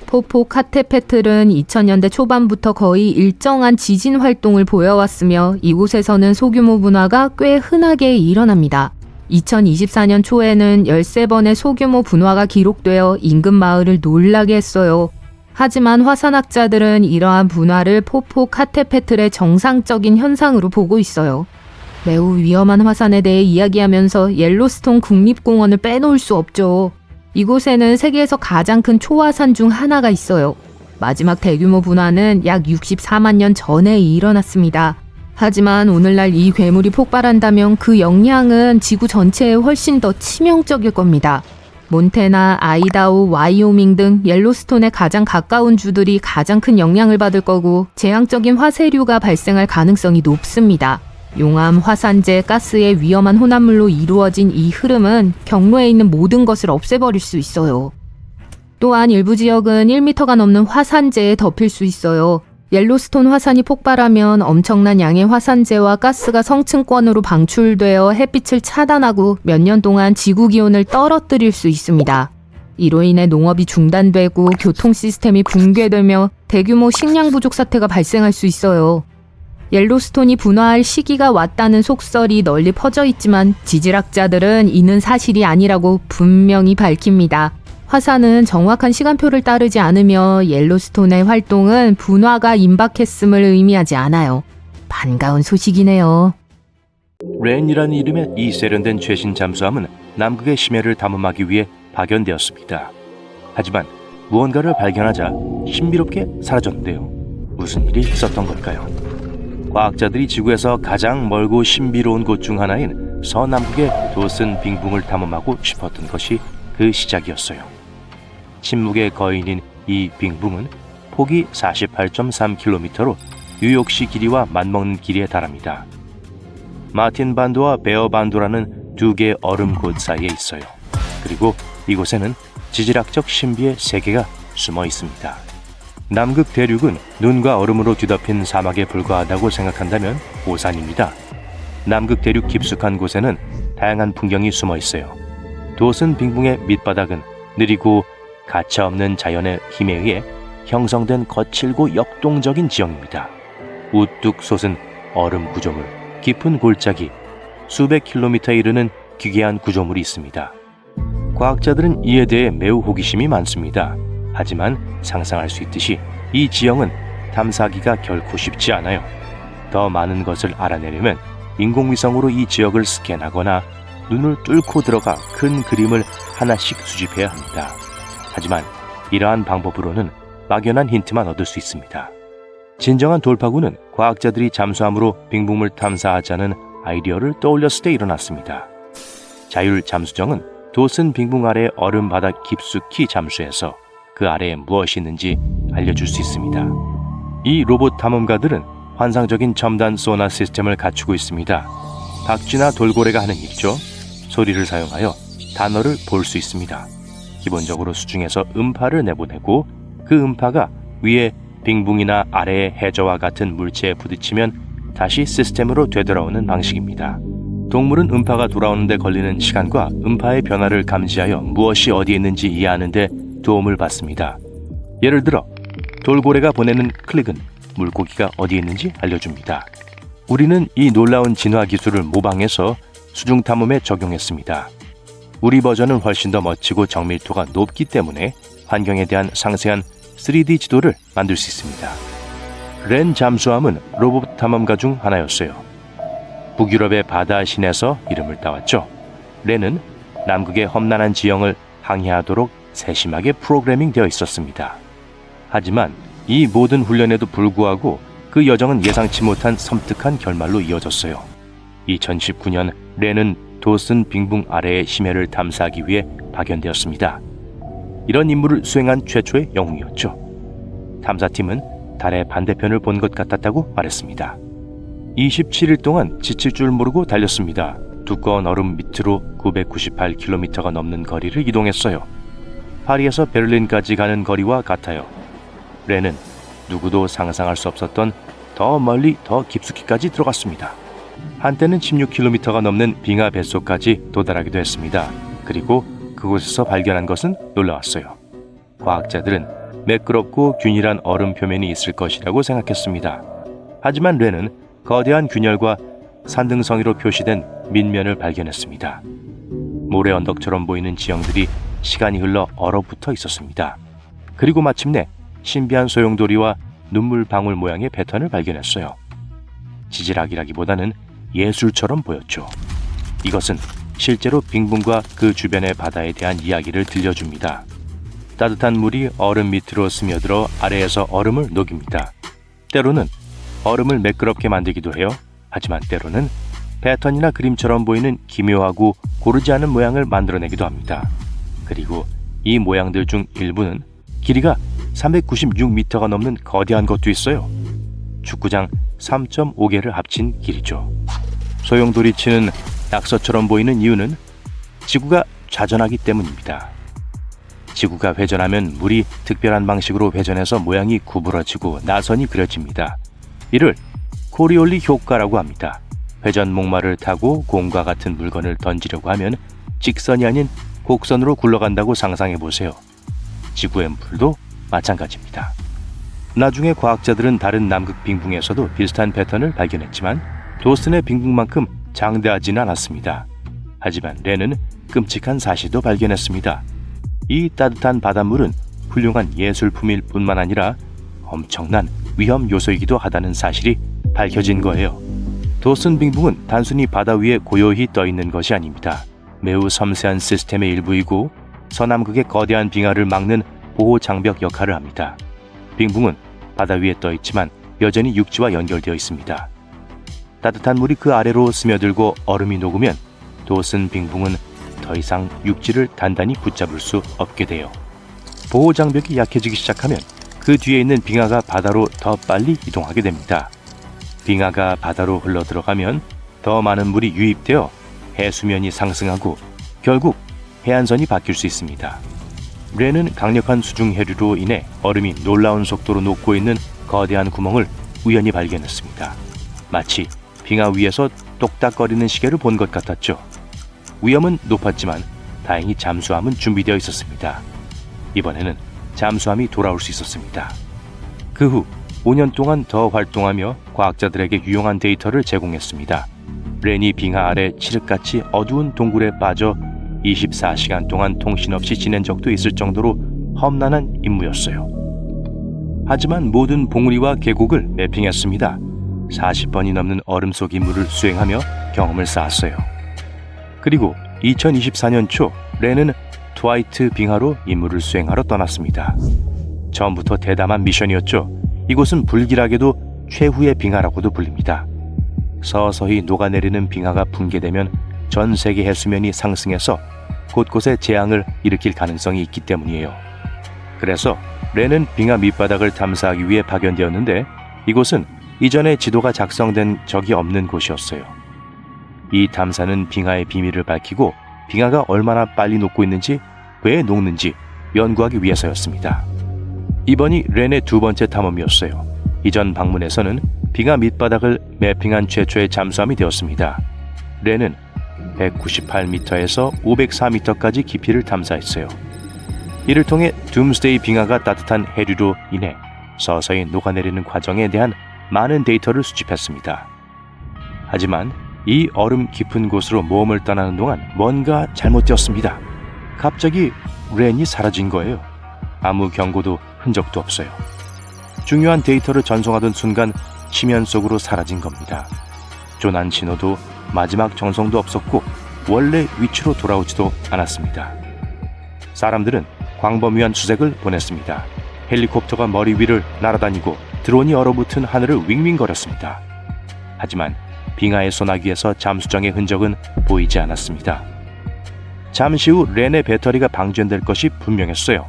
포포카테페틀은 2000년대 초반부터 거의 일정한 지진 활동을 보여왔으며 이곳에서는 소규모 분화가 꽤 흔하게 일어납니다. 2024년 초에는 13번의 소규모 분화가 기록되어 인근 마을을 놀라게 했어요. 하지만 화산학자들은 이러한 분화를 포포카테페틀의 정상적인 현상으로 보고 있어요. 매우 위험한 화산에 대해 이야기하면서 옐로스톤 국립공원을 빼놓을 수 없죠. 이곳에는 세계에서 가장 큰 초화산 중 하나가 있어요. 마지막 대규모 분화는 약 64만 년 전에 일어났습니다. 하지만 오늘날 이 괴물이 폭발한다면 그 영향은 지구 전체에 훨씬 더 치명적일 겁니다. 몬태나, 아이다호, 와이오밍 등 옐로스톤에 가장 가까운 주들이 가장 큰 영향을 받을 거고 재앙적인 화쇄류가 발생할 가능성이 높습니다. 용암, 화산재, 가스의 위험한 혼합물로 이루어진 이 흐름은 경로에 있는 모든 것을 없애버릴 수 있어요. 또한 일부 지역은 1m가 넘는 화산재에 덮일 수 있어요. 옐로스톤 화산이 폭발하면 엄청난 양의 화산재와 가스가 성층권으로 방출되어 햇빛을 차단하고 몇 년 동안 지구 기온을 떨어뜨릴 수 있습니다. 이로 인해 농업이 중단되고 교통 시스템이 붕괴되며 대규모 식량 부족 사태가 발생할 수 있어요. 옐로스톤이 분화할 시기가 왔다는 속설이 널리 퍼져 있지만 지질학자들은 이는 사실이 아니라고 분명히 밝힙니다. 화산은 정확한 시간표를 따르지 않으며 옐로스톤의 활동은 분화가 임박했음을 의미하지 않아요. 반가운 소식이네요. 렌이라는 이름의 이 세련된 최신 잠수함은 남극의 심해를 탐험하기 위해 파견되었습니다. 하지만 무언가를 발견하자 신비롭게 사라졌는데요. 무슨 일이 있었던 걸까요? 과학자들이 지구에서 가장 멀고 신비로운 곳 중 하나인 서남극의 도슨 빙붕을 탐험하고 싶었던 것이 그 시작이었어요. 침묵의 거인인 이 빙붕은 폭이 48.3km로 뉴욕시 길이와 맞먹는 길이에 달합니다. 마틴 반도와 베어 반도라는 두 개의 얼음 곳 사이에 있어요. 그리고 이곳에는 지질학적 신비의 세계가 숨어 있습니다. 남극 대륙은 눈과 얼음으로 뒤덮인 사막에 불과하다고 생각한다면 오산입니다. 남극 대륙 깊숙한 곳에는 다양한 풍경이 숨어 있어요. 도슨 빙붕의 밑바닥은 느리고 가차없는 자연의 힘에 의해 형성된 거칠고 역동적인 지형입니다. 우뚝 솟은 얼음 구조물, 깊은 골짜기, 수백 킬로미터에 이르는 기괴한 구조물이 있습니다. 과학자들은 이에 대해 매우 호기심이 많습니다. 하지만 상상할 수 있듯이 이 지형은 탐사하기가 결코 쉽지 않아요. 더 많은 것을 알아내려면 인공위성으로 이 지역을 스캔하거나 눈을 뚫고 들어가 큰 그림을 하나씩 수집해야 합니다. 하지만 이러한 방법으로는 막연한 힌트만 얻을 수 있습니다. 진정한 돌파구는 과학자들이 잠수함으로 빙봉을 탐사하자는 아이디어를 떠올렸을 때 일어났습니다. 자율 잠수정은 도슨 빙봉 아래 얼음 바닥 깊숙이 잠수해서 그 아래에 무엇이 있는지 알려줄 수 있습니다. 이 로봇 탐험가들은 환상적인 첨단 소나 시스템을 갖추고 있습니다. 박쥐나 돌고래가 하는 일이죠. 소리를 사용하여 단어를 볼 수 있습니다. 기본적으로 수중에서 음파를 내보내고 그 음파가 위에 빙봉이나 아래의 해저와 같은 물체에 부딪히면 다시 시스템으로 되돌아오는 방식입니다. 동물은 음파가 돌아오는 데 걸리는 시간과 음파의 변화를 감지하여 무엇이 어디에 있는지 이해하는 데 도움을 받습니다. 예를 들어 돌고래가 보내는 클릭은 물고기가 어디에 있는지 알려줍니다. 우리는 이 놀라운 진화 기술을 모방해서 수중 탐험에 적용했습니다. 우리 버전은 훨씬 더 멋지고 정밀도가 높기 때문에 환경에 대한 상세한 3D 지도를 만들 수 있습니다. 렌 잠수함은 로봇 탐험가 중 하나였어요. 북유럽의 바다 신에서 이름을 따왔죠. 렌은 남극의 험난한 지형을 항해하도록 세심하게 프로그래밍 되어 있었습니다. 하지만 이 모든 훈련에도 불구하고 그 여정은 예상치 못한 섬뜩한 결말로 이어졌어요. 2019년 렌은 도슨 빙봉 아래의 심해를 탐사하기 위해 파견되었습니다. 이런 임무를 수행한 최초의 영웅이었죠. 탐사팀은 달의 반대편을 본 것 같았다고 말했습니다. 27일 동안 지칠 줄 모르고 달렸습니다. 두꺼운 얼음 밑으로 998km가 넘는 거리를 이동했어요. 파리에서 베를린까지 가는 거리와 같아요. 렌은 누구도 상상할 수 없었던 더 멀리 더 깊숙이까지 들어갔습니다. 한때는 16km가 넘는 빙하 뱃속까지 도달하기도 했습니다. 그리고 그곳에서 발견한 것은 놀라웠어요. 과학자들은 매끄럽고 균일한 얼음 표면이 있을 것이라고 생각했습니다. 하지만 렌은 거대한 균열과 산등성이로 표시된 밑면을 발견했습니다. 모래 언덕처럼 보이는 지형들이 시간이 흘러 얼어붙어 있었습니다. 그리고 마침내 신비한 소용돌이와 눈물 방울 모양의 패턴을 발견했어요. 지질학이라기보다는 예술처럼 보였죠. 이것은 실제로 빙봉과 그 주변의 바다에 대한 이야기를 들려줍니다. 따뜻한 물이 얼음 밑으로 스며들어 아래에서 얼음을 녹입니다. 때로는 얼음을 매끄럽게 만들기도 해요. 하지만 때로는 패턴이나 그림처럼 보이는 기묘하고 고르지 않은 모양을 만들어내기도 합니다. 그리고 이 모양들 중 일부는 길이가 396m가 넘는 거대한 것도 있어요. 축구장 3.5개를 합친 길이죠. 소용돌이 치는 낙서처럼 보이는 이유는 지구가 좌전하기 때문입니다. 지구가 회전하면 물이 특별한 방식으로 회전해서 모양이 구부러지고 나선이 그려집니다. 이를 코리올리 효과라고 합니다. 회전 목마를 타고 공과 같은 물건을 던지려고 하면 직선이 아닌 곡선으로 굴러간다고 상상해 보세요. 지구의 물도 마찬가지입니다. 나중에 과학자들은 다른 남극 빙봉에서도 비슷한 패턴을 발견했지만 도슨의 빙봉만큼 장대하지는 않았습니다. 하지만 렌은 끔찍한 사실도 발견했습니다. 이 따뜻한 바닷물은 훌륭한 예술품일 뿐만 아니라 엄청난 위험 요소이기도 하다는 사실이 밝혀진 거예요. 도슨 빙봉은 단순히 바다 위에 고요히 떠 있는 것이 아닙니다. 매우 섬세한 시스템의 일부이고 서남극의 거대한 빙하를 막는 보호 장벽 역할을 합니다. 빙봉은 바다 위에 떠 있지만 여전히 육지와 연결되어 있습니다. 따뜻한 물이 그 아래로 스며들고 얼음이 녹으면 도슨 빙봉은 더 이상 육지를 단단히 붙잡을 수 없게 돼요. 보호 장벽이 약해지기 시작하면 그 뒤에 있는 빙하가 바다로 더 빨리 이동하게 됩니다. 빙하가 바다로 흘러 들어가면 더 많은 물이 유입되어 해수면이 상승하고 결국 해안선이 바뀔 수 있습니다. 렌은 강력한 수중 해류로 인해 얼음이 놀라운 속도로 녹고 있는 거대한 구멍을 우연히 발견했습니다. 마치 빙하 위에서 똑딱거리는 시계를 본 것 같았죠. 위험은 높았지만 다행히 잠수함은 준비되어 있었습니다. 이번에는 잠수함이 돌아올 수 있었습니다. 그 후 5년 동안 더 활동하며 과학자들에게 유용한 데이터를 제공했습니다. 렌이 빙하 아래 칠흑같이 어두운 동굴에 빠져 24시간 동안 통신 없이 지낸 적도 있을 정도로 험난한 임무였어요. 하지만 모든 봉우리와 계곡을 매핑했습니다. 40번이 넘는 얼음 속 임무를 수행하며 경험을 쌓았어요. 그리고 2024년 초 렌은 트와이트 빙하로 임무를 수행하러 떠났습니다. 처음부터 대담한 미션이었죠. 이곳은 불길하게도 최후의 빙하라고도 불립니다. 서서히 녹아내리는 빙하가 붕괴되면 전 세계 해수면이 상승해서 곳곳에 재앙을 일으킬 가능성이 있기 때문이에요. 그래서 렌은 빙하 밑바닥을 탐사하기 위해 파견되었는데 이곳은 이전에 지도가 작성된 적이 없는 곳이었어요. 이 탐사는 빙하의 비밀을 밝히고 빙하가 얼마나 빨리 녹고 있는지, 왜 녹는지 연구하기 위해서였습니다. 이번이 렌의 두 번째 탐험이었어요. 이전 방문에서는 빙하 밑바닥을 매핑한 최초의 잠수함이 되었습니다. 렌은 198m에서 504m까지 깊이를 탐사했어요. 이를 통해 둠스데이 빙하가 따뜻한 해류로 인해 서서히 녹아내리는 과정에 대한 많은 데이터를 수집했습니다. 하지만 이 얼음 깊은 곳으로 모험을 떠나는 동안 뭔가 잘못되었습니다. 갑자기 렌이 사라진 거예요. 아무 경고도 흔적도 없어요. 중요한 데이터를 전송하던 순간 심연 속으로 사라진 겁니다. 조난 신호도 마지막 전송도 없었고 원래 위치로 돌아오지도 않았습니다. 사람들은 광범위한 수색을 보냈습니다. 헬리콥터가 머리 위를 날아다니고 드론이 얼어붙은 하늘을 윙윙거렸습니다. 하지만 빙하의 소나기에서 잠수정의 흔적은 보이지 않았습니다. 잠시 후 렌의 배터리가 방전될 것이 분명했어요.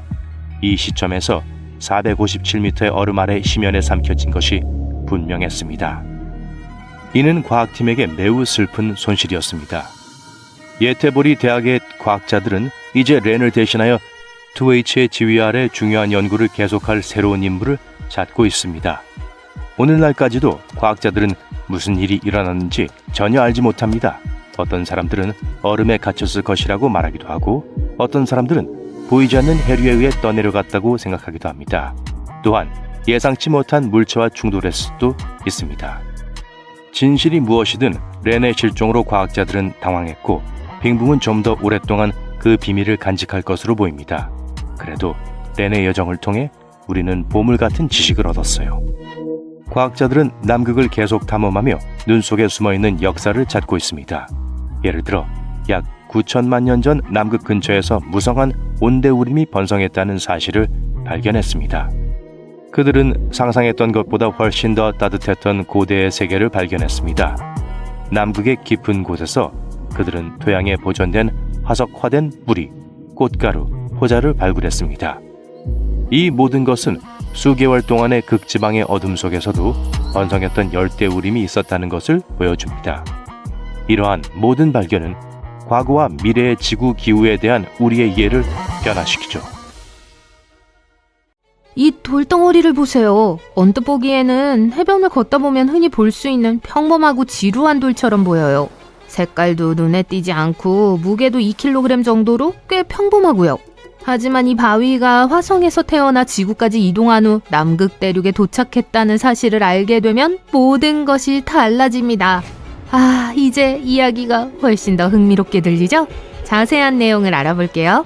이 시점에서 457m의 얼음 아래 심연에 삼켜진 것이 분명했습니다. 이는 과학팀에게 매우 슬픈 손실이었습니다. 예테보리 대학의 과학자들은 이제 렌을 대신하여 2H의 지휘 아래 중요한 연구를 계속할 새로운 인물을 찾고 있습니다. 오늘날까지도 과학자들은 무슨 일이 일어났는지 전혀 알지 못합니다. 어떤 사람들은 얼음에 갇혔을 것이라고 말하기도 하고 어떤 사람들은 보이지 않는 해류에 의해 떠내려갔다고 생각하기도 합니다. 또한 예상치 못한 물체와 충돌했을 수도 있습니다. 진실이 무엇이든 렌의 실종으로 과학자들은 당황했고 빙붕은 좀 더 오랫동안 그 비밀을 간직할 것으로 보입니다. 그래도 렌의 여정을 통해 우리는 보물 같은 지식을 얻었어요. 과학자들은 남극을 계속 탐험하며 눈 속에 숨어있는 역사를 찾고 있습니다. 예를 들어 약 9천만 년 전 남극 근처에서 무성한 온대우림이 번성했다는 사실을 발견했습니다. 그들은 상상했던 것보다 훨씬 더 따뜻했던 고대의 세계를 발견했습니다. 남극의 깊은 곳에서 그들은 토양에 보존된 화석화된 뿌리, 꽃가루, 호자를 발굴했습니다. 이 모든 것은 수개월 동안의 극지방의 어둠 속에서도 번성했던 열대우림이 있었다는 것을 보여줍니다. 이러한 모든 발견은 과거와 미래의 지구 기후에 대한 우리의 이해를 변화시키죠. 이 돌덩어리를 보세요. 언뜻 보기에는 해변을 걷다 보면 흔히 볼 수 있는 평범하고 지루한 돌처럼 보여요. 색깔도 눈에 띄지 않고 무게도 2kg 정도로 꽤 평범하고요. 하지만 이 바위가 화성에서 태어나 지구까지 이동한 후 남극 대륙에 도착했다는 사실을 알게 되면 모든 것이 달라집니다. 아, 이제 이야기가 훨씬 더 흥미롭게 들리죠? 자세한 내용을 알아볼게요.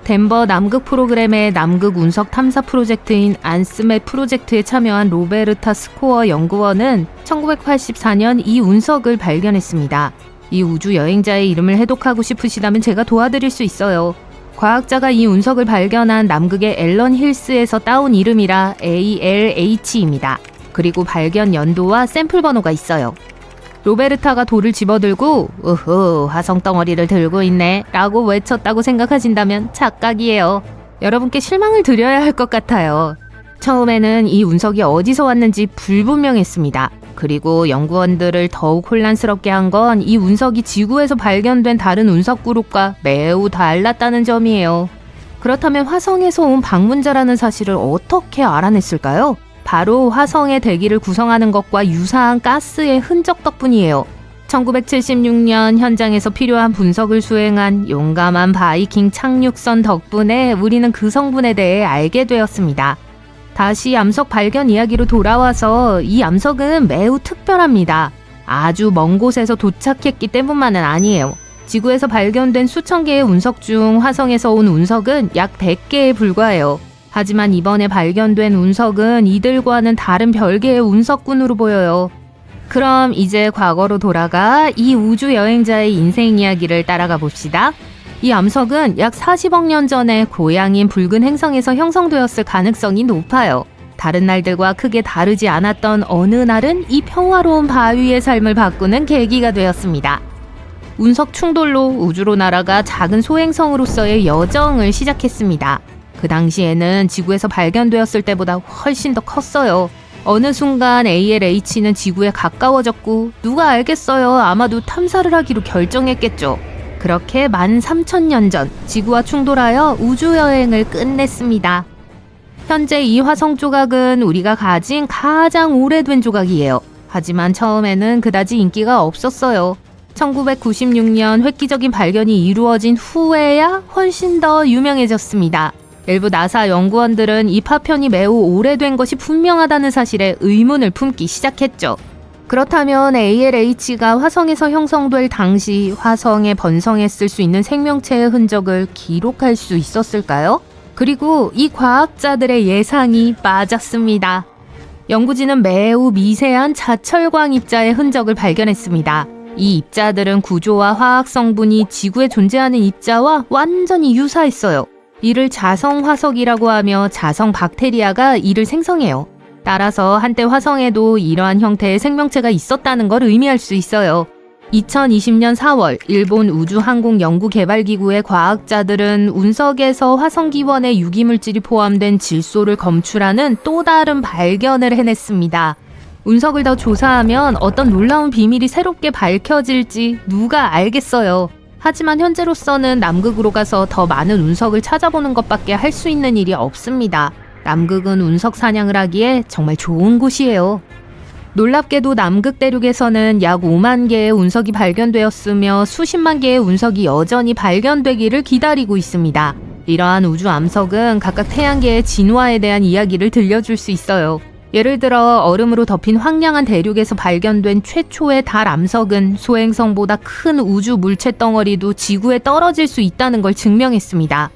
덴버 남극 프로그램의 남극 운석 탐사 프로젝트인 안스맵 프로젝트에 참여한 로베르타 스코어 연구원은 1984년 이 운석을 발견했습니다. 이 우주 여행자의 이름을 해독하고 싶으시다면 제가 도와드릴 수 있어요. 과학자가 이 운석을 발견한 남극의 앨런 힐스에서 따온 이름이라 ALH입니다. 그리고 발견 연도와 샘플 번호가 있어요. 로베르타가 돌을 집어들고 우후 화성 덩어리를 들고 있네 라고 외쳤다고 생각하신다면 착각이에요. 여러분께 실망을 드려야 할 것 같아요. 처음에는 이 운석이 어디서 왔는지 불분명했습니다. 그리고 연구원들을 더욱 혼란스럽게 한 건 이 운석이 지구에서 발견된 다른 운석 그룹과 매우 달랐다는 점이에요. 그렇다면 화성에서 온 방문자라는 사실을 어떻게 알아냈을까요? 바로 화성의 대기를 구성하는 것과 유사한 가스의 흔적 덕분이에요. 1976년 현장에서 필요한 분석을 수행한 용감한 바이킹 착륙선 덕분에 우리는 그 성분에 대해 알게 되었습니다. 다시 암석 발견 이야기로 돌아와서 이 암석은 매우 특별합니다. 아주 먼 곳에서 도착했기 때문만은 아니에요. 지구에서 발견된 수천 개의 운석 중 화성에서 온 운석은 약 100개에 불과해요. 하지만 이번에 발견된 운석은 이들과는 다른 별개의 운석군으로 보여요. 그럼 이제 과거로 돌아가 이 우주 여행자의 인생 이야기를 따라가 봅시다. 이 암석은 약 40억 년 전에 고향인 붉은 행성에서 형성되었을 가능성이 높아요. 다른 날들과 크게 다르지 않았던 어느 날은 이 평화로운 바위의 삶을 바꾸는 계기가 되었습니다. 운석 충돌로 우주로 날아가 작은 소행성으로서의 여정을 시작했습니다. 그 당시에는 지구에서 발견되었을 때보다 훨씬 더 컸어요. 어느 순간 ALH는 지구에 가까워졌고 누가 알겠어요. 아마도 탐사를 하기로 결정했겠죠. 그렇게 13,000년 전 지구와 충돌하여 우주여행을 끝냈습니다. 현재 이 화성 조각은 우리가 가진 가장 오래된 조각이에요. 하지만 처음에는 그다지 인기가 없었어요. 1996년 획기적인 발견이 이루어진 후에야 훨씬 더 유명해졌습니다. 일부 나사 연구원들은 이 파편이 매우 오래된 것이 분명하다는 사실에 의문을 품기 시작했죠. 그렇다면 ALH가 화성에서 형성될 당시 화성에 번성했을 수 있는 생명체의 흔적을 기록할 수 있었을까요? 그리고 이 과학자들의 예상이 맞았습니다. 연구진은 매우 미세한 자철광 입자의 흔적을 발견했습니다. 이 입자들은 구조와 화학 성분이 지구에 존재하는 입자와 완전히 유사했어요. 이를 자성화석이라고 하며 자성 박테리아가 이를 생성해요. 따라서 한때 화성에도 이러한 형태의 생명체가 있었다는 걸 의미할 수 있어요. 2020년 4월 일본 우주항공연구개발기구의 과학자들은 운석에서 화성기원의 유기물질이 포함된 질소를 검출하는 또 다른 발견을 해냈습니다. 운석을 더 조사하면 어떤 놀라운 비밀이 새롭게 밝혀질지 누가 알겠어요. 하지만 현재로서는 남극으로 가서 더 많은 운석을 찾아보는 것밖에 할 수 있는 일이 없습니다. 남극은 운석 사냥을 하기에 정말 좋은 곳이에요. 놀랍게도 남극 대륙에서는 약 5만 개의 운석이 발견되었으며 수십만 개의 운석이 여전히 발견되기를 기다리고 있습니다. 이러한 우주 암석은 각각 태양계의 진화에 대한 이야기를 들려줄 수 있어요. 예를 들어 얼음으로 덮인 황량한 대륙에서 발견된 최초의 달 암석은 소행성보다 큰 우주 물체 덩어리도 지구에 떨어질 수 있다는 걸 증명했습니다.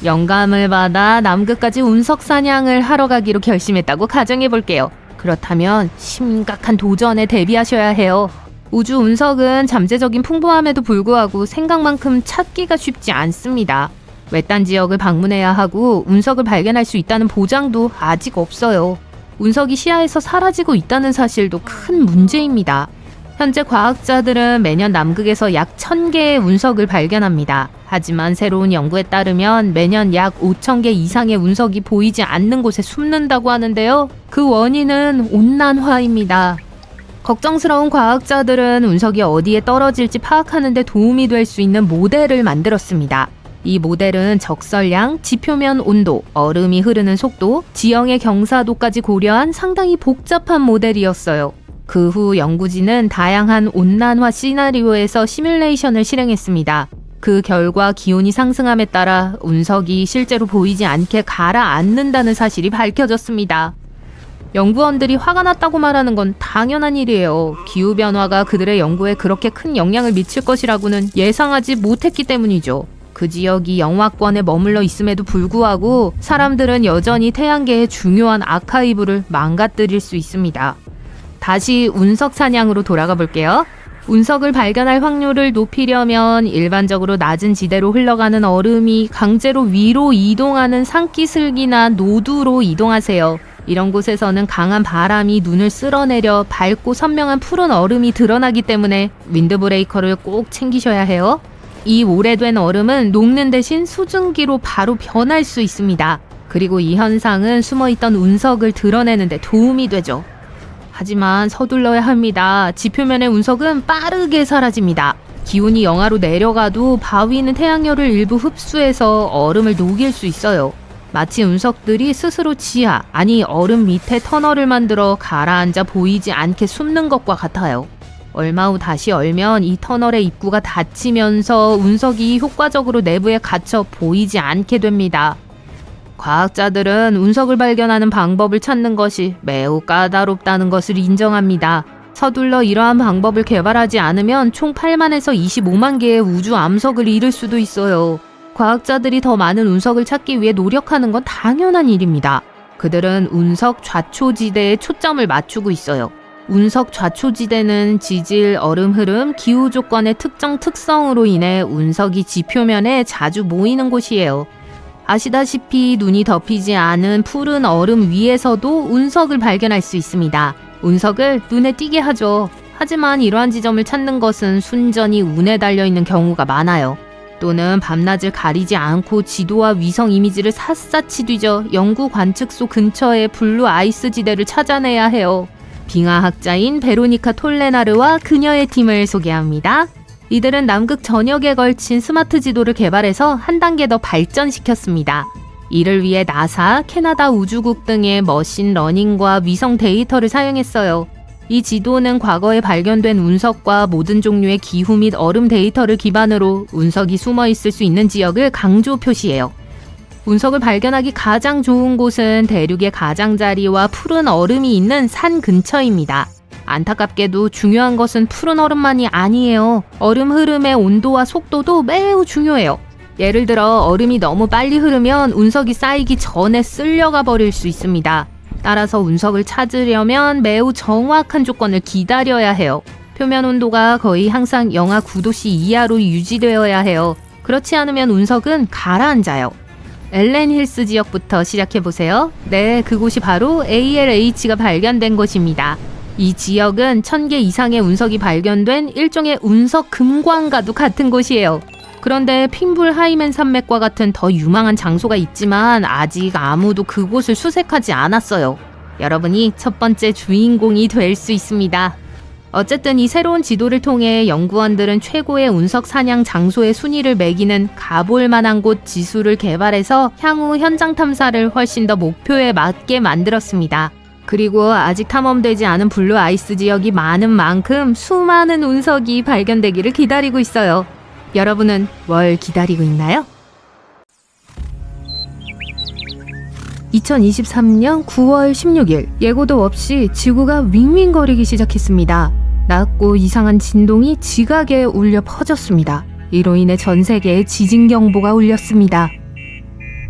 영감을 받아 남극까지 운석 사냥을 하러 가기로 결심했다고 가정해볼게요. 그렇다면 심각한 도전에 대비하셔야 해요. 우주 운석은 잠재적인 풍부함에도 불구하고 생각만큼 찾기가 쉽지 않습니다. 외딴 지역을 방문해야 하고 운석을 발견할 수 있다는 보장도 아직 없어요. 운석이 시야에서 사라지고 있다는 사실도 큰 문제입니다. 현재 과학자들은 매년 남극에서 약 1,000개의 운석을 발견합니다. 하지만 새로운 연구에 따르면 매년 약 5,000개 이상의 운석이 보이지 않는 곳에 숨는다고 하는데요. 그 원인은 온난화입니다. 걱정스러운 과학자들은 운석이 어디에 떨어질지 파악하는 데 도움이 될 수 있는 모델을 만들었습니다. 이 모델은 적설량, 지표면 온도, 얼음이 흐르는 속도, 지형의 경사도까지 고려한 상당히 복잡한 모델이었어요. 그 후 연구진은 다양한 온난화 시나리오에서 시뮬레이션을 실행했습니다. 그 결과 기온이 상승함에 따라 운석이 실제로 보이지 않게 가라앉는다는 사실이 밝혀졌습니다. 연구원들이 화가 났다고 말하는 건 당연한 일이에요. 기후변화가 그들의 연구에 그렇게 큰 영향을 미칠 것이라고는 예상하지 못했기 때문이죠. 그 지역이 영하권에 머물러 있음에도 불구하고 사람들은 여전히 태양계의 중요한 아카이브를 망가뜨릴 수 있습니다. 다시 운석 사냥으로 돌아가 볼게요. 운석을 발견할 확률을 높이려면 일반적으로 낮은 지대로 흘러가는 얼음이 강제로 위로 이동하는 산기슭이나 노두로 이동하세요. 이런 곳에서는 강한 바람이 눈을 쓸어내려 밝고 선명한 푸른 얼음이 드러나기 때문에 윈드브레이커를 꼭 챙기셔야 해요. 이 오래된 얼음은 녹는 대신 수증기로 바로 변할 수 있습니다. 그리고 이 현상은 숨어있던 운석을 드러내는 데 도움이 되죠. 하지만 서둘러야 합니다. 지표면의 운석은 빠르게 사라집니다. 기온이 영하로 내려가도 바위는 태양열을 일부 흡수해서 얼음을 녹일 수 있어요. 마치 운석들이 스스로 지하, 아니 얼음 밑에 터널을 만들어 가라앉아 보이지 않게 숨는 것과 같아요. 얼마 후 다시 열면 이 터널의 입구가 닫히면서 운석이 효과적으로 내부에 갇혀 보이지 않게 됩니다. 과학자들은 운석을 발견하는 방법을 찾는 것이 매우 까다롭다는 것을 인정합니다. 서둘러 이러한 방법을 개발하지 않으면 총 8만에서 25만 개의 우주 암석을 잃을 수도 있어요. 과학자들이 더 많은 운석을 찾기 위해 노력하는 건 당연한 일입니다. 그들은 운석 좌초지대에 초점을 맞추고 있어요. 운석 좌초지대는 지질, 얼음 흐름, 기후 조건의 특정 특성으로 인해 운석이 지표면에 자주 모이는 곳이에요. 아시다시피 눈이 덮이지 않은 푸른 얼음 위에서도 운석을 발견할 수 있습니다. 운석을 눈에 띄게 하죠. 하지만 이러한 지점을 찾는 것은 순전히 운에 달려있는 경우가 많아요. 또는 밤낮을 가리지 않고 지도와 위성 이미지를 샅샅이 뒤져 영구 관측소 근처의 블루 아이스 지대를 찾아내야 해요. 빙하학자인 베로니카 톨레나르와 그녀의 팀을 소개합니다. 이들은 남극 전역에 걸친 스마트 지도를 개발해서 한 단계 더 발전시켰습니다. 이를 위해 나사, 캐나다 우주국 등의 머신러닝과 위성 데이터를 사용했어요. 이 지도는 과거에 발견된 운석과 모든 종류의 기후 및 얼음 데이터를 기반으로 운석이 숨어 있을 수 있는 지역을 강조 표시해요. 운석을 발견하기 가장 좋은 곳은 대륙의 가장자리와 푸른 얼음이 있는 산 근처입니다. 안타깝게도 중요한 것은 푸른 얼음만이 아니에요. 얼음 흐름의 온도와 속도도 매우 중요해요. 예를 들어 얼음이 너무 빨리 흐르면 운석이 쌓이기 전에 쓸려가 버릴 수 있습니다. 따라서 운석을 찾으려면 매우 정확한 조건을 기다려야 해요. 표면 온도가 거의 항상 영하 9도씨 이하로 유지되어야 해요. 그렇지 않으면 운석은 가라앉아요. 엘렌 힐스 지역부터 시작해보세요. 네, 그곳이 바로 ALH가 발견된 곳입니다. 이 지역은 1000개 이상의 운석이 발견된 일종의 운석 금광과도 같은 곳이에요. 그런데 핀불 하이맨 산맥과 같은 더 유망한 장소가 있지만 아직 아무도 그곳을 수색하지 않았어요. 여러분이 첫 번째 주인공이 될 수 있습니다. 어쨌든 이 새로운 지도를 통해 연구원들은 최고의 운석 사냥 장소의 순위를 매기는 가볼 만한 곳 지수를 개발해서 향후 현장 탐사를 훨씬 더 목표에 맞게 만들었습니다. 그리고 아직 탐험되지 않은 블루 아이스 지역이 많은 만큼 수많은 운석이 발견되기를 기다리고 있어요. 여러분은 뭘 기다리고 있나요? 2023년 9월 16일 예고도 없이 지구가 윙윙거리기 시작했습니다. 낮고 이상한 진동이 지각에 울려 퍼졌습니다. 이로 인해 전 세계에 지진 경보가 울렸습니다.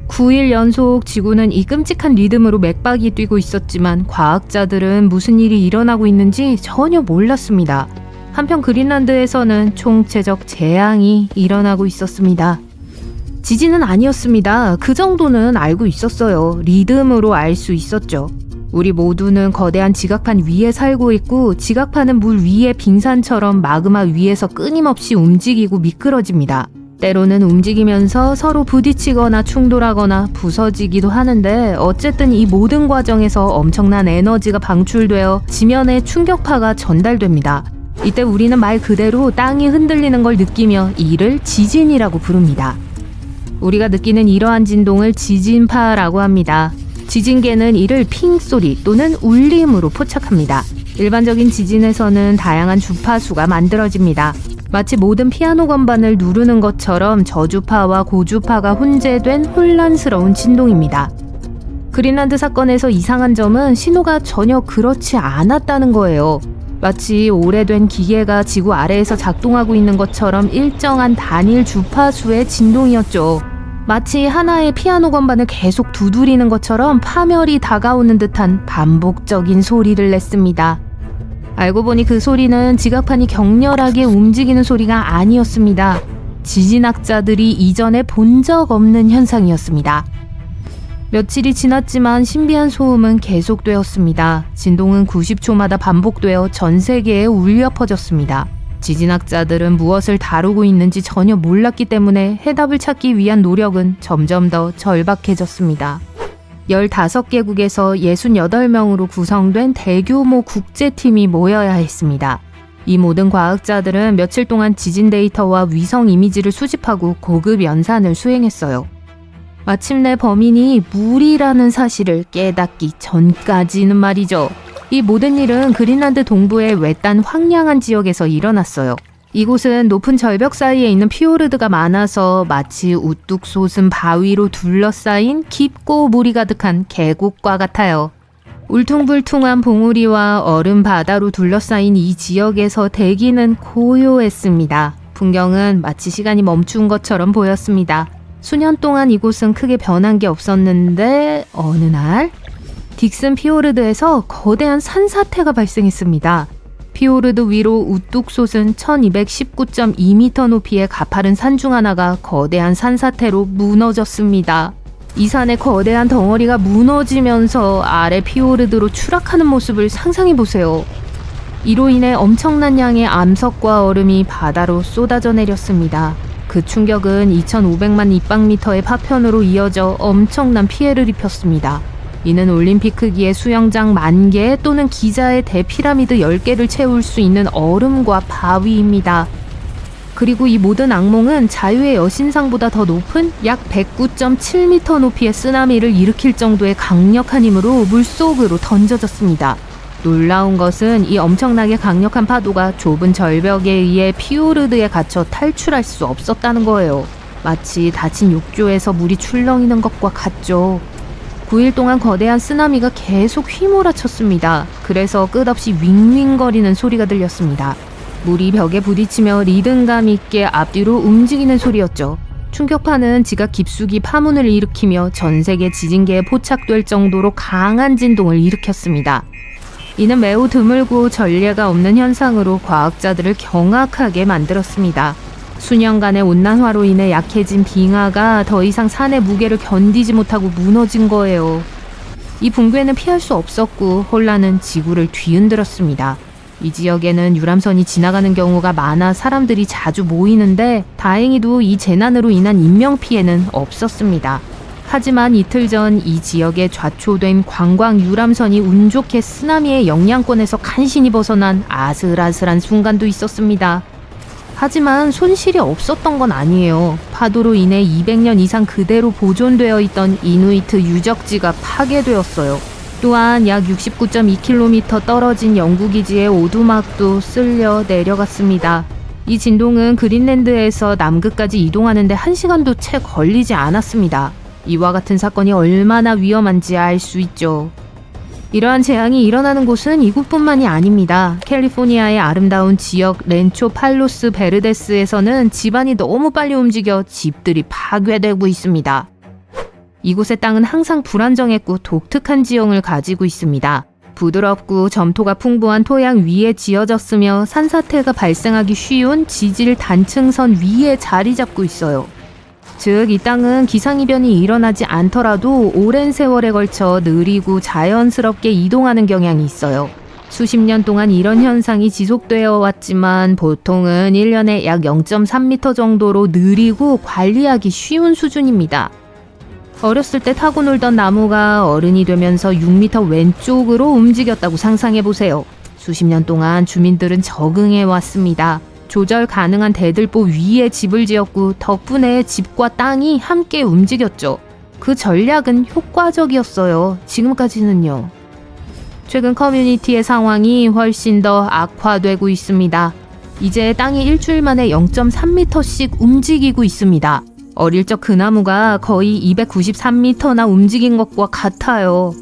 9일 연속 지구는 이 끔찍한 리듬으로 맥박이 뛰고 있었지만 과학자들은 무슨 일이 일어나고 있는지 전혀 몰랐습니다. 한편 그린란드에서는 총체적 재앙이 일어나고 있었습니다. 지진은 아니었습니다. 그 정도는 알고 있었어요. 리듬으로 알 수 있었죠. 우리 모두는 거대한 지각판 위에 살고 있고 지각판은 물 위의 빙산처럼 마그마 위에서 끊임없이 움직이고 미끄러집니다. 때로는 움직이면서 서로 부딪히거나 충돌하거나 부서지기도 하는데 어쨌든 이 모든 과정에서 엄청난 에너지가 방출되어 지면에 충격파가 전달됩니다. 이때 우리는 말 그대로 땅이 흔들리는 걸 느끼며 이를 지진이라고 부릅니다. 우리가 느끼는 이러한 진동을 지진파라고 합니다. 지진계는 이를 핑 소리 또는 울림으로 포착합니다. 일반적인 지진에서는 다양한 주파수가 만들어집니다. 마치 모든 피아노 건반을 누르는 것처럼 저주파와 고주파가 혼재된 혼란스러운 진동입니다. 그린란드 사건에서 이상한 점은 신호가 전혀 그렇지 않았다는 거예요. 마치 오래된 기계가 지구 아래에서 작동하고 있는 것처럼 일정한 단일 주파수의 진동이었죠. 마치 하나의 피아노 건반을 계속 두드리는 것처럼 파멸이 다가오는 듯한 반복적인 소리를 냈습니다. 알고 보니 그 소리는 지각판이 격렬하게 움직이는 소리가 아니었습니다. 지진학자들이 이전에 본 적 없는 현상이었습니다. 며칠이 지났지만 신비한 소음은 계속되었습니다. 진동은 90초마다 반복되어 전 세계에 울려 퍼졌습니다. 지진학자들은 무엇을 다루고 있는지 전혀 몰랐기 때문에 해답을 찾기 위한 노력은 점점 더 절박해졌습니다. 15개국에서 68명으로 구성된 대규모 국제팀이 모여야 했습니다. 이 모든 과학자들은 며칠 동안 지진 데이터와 위성 이미지를 수집하고 고급 연산을 수행했어요. 마침내 범인이 물이라는 사실을 깨닫기 전까지는 말이죠. 이 모든 일은 그린란드 동부의 외딴 황량한 지역에서 일어났어요. 이곳은 높은 절벽 사이에 있는 피오르드가 많아서 마치 우뚝 솟은 바위로 둘러싸인 깊고 물이 가득한 계곡과 같아요. 울퉁불퉁한 봉우리와 얼음 바다로 둘러싸인 이 지역에서 대기는 고요했습니다. 풍경은 마치 시간이 멈춘 것처럼 보였습니다. 수년 동안 이곳은 크게 변한 게 없었는데 어느 날 딕슨 피오르드에서 거대한 산사태가 발생했습니다. 피오르드 위로 우뚝 솟은 1219.2m 높이의 가파른 산 중 하나가 거대한 산사태로 무너졌습니다. 이 산의 거대한 덩어리가 무너지면서 아래 피오르드로 추락하는 모습을 상상해 보세요. 이로 인해 엄청난 양의 암석과 얼음이 바다로 쏟아져 내렸습니다. 그 충격은 2,500만 입방미터의 파편으로 이어져 엄청난 피해를 입혔습니다. 이는 올림픽 크기의 수영장 10,000개 또는 기자의 대피라미드 10개를 채울 수 있는 얼음과 바위입니다. 그리고 이 모든 악몽은 자유의 여신상보다 더 높은 약 109.7m 높이의 쓰나미를 일으킬 정도의 강력한 힘으로 물속으로 던져졌습니다. 놀라운 것은 이 엄청나게 강력한 파도가 좁은 절벽에 의해 피오르드에 갇혀 탈출할 수 없었다는 거예요. 마치 닫힌 욕조에서 물이 출렁이는 것과 같죠. 9일 동안 거대한 쓰나미가 계속 휘몰아쳤습니다. 그래서 끝없이 윙윙거리는 소리가 들렸습니다. 물이 벽에 부딪히며 리듬감 있게 앞뒤로 움직이는 소리였죠. 충격파는 지각 깊숙이 파문을 일으키며 전 세계 지진계에 포착될 정도로 강한 진동을 일으켰습니다. 이는 매우 드물고 전례가 없는 현상으로 과학자들을 경악하게 만들었습니다. 수년간의 온난화로 인해 약해진 빙하가 더 이상 산의 무게를 견디지 못하고 무너진 거예요. 이 붕괴는 피할 수 없었고 혼란은 지구를 뒤흔들었습니다. 이 지역에는 유람선이 지나가는 경우가 많아 사람들이 자주 모이는데 다행히도 이 재난으로 인한 인명피해는 없었습니다. 하지만 이틀 전 이 지역에 좌초된 관광 유람선이 운 좋게 쓰나미의 영향권에서 간신히 벗어난 아슬아슬한 순간도 있었습니다. 하지만 손실이 없었던 건 아니에요. 파도로 인해 200년 이상 그대로 보존되어 있던 이누이트 유적지가 파괴되었어요. 또한 약 69.2km 떨어진 영구기지의 오두막도 쓸려 내려갔습니다. 이 진동은 그린랜드에서 남극까지 이동하는데 1시간도 채 걸리지 않았습니다. 이와 같은 사건이 얼마나 위험한지 알 수 있죠. 이러한 재앙이 일어나는 곳은 이곳뿐만이 아닙니다. 캘리포니아의 아름다운 지역 렌초 팔로스 베르데스에서는 지반이 너무 빨리 움직여 집들이 파괴되고 있습니다. 이곳의 땅은 항상 불안정했고 독특한 지형을 가지고 있습니다. 부드럽고 점토가 풍부한 토양 위에 지어졌으며 산사태가 발생하기 쉬운 지질 단층선 위에 자리 잡고 있어요. 즉, 이 땅은 기상이변이 일어나지 않더라도 오랜 세월에 걸쳐 느리고 자연스럽게 이동하는 경향이 있어요. 수십 년 동안 이런 현상이 지속되어 왔지만 보통은 1년에 약 0.3m 정도로 느리고 관리하기 쉬운 수준입니다. 어렸을 때 타고 놀던 나무가 어른이 되면서 6m 왼쪽으로 움직였다고 상상해보세요. 수십 년 동안 주민들은 적응해 왔습니다. 조절 가능한 대들보 위에 집을 지었고 덕분에 집과 땅이 함께 움직였죠. 그 전략은 효과적이었어요. 지금까지는요. 최근 커뮤니티의 상황이 훨씬 더 악화되고 있습니다. 이제 땅이 일주일 만에 0.3m씩 움직이고 있습니다. 어릴 적 그 나무가 거의 293m나 움직인 것과 같아요.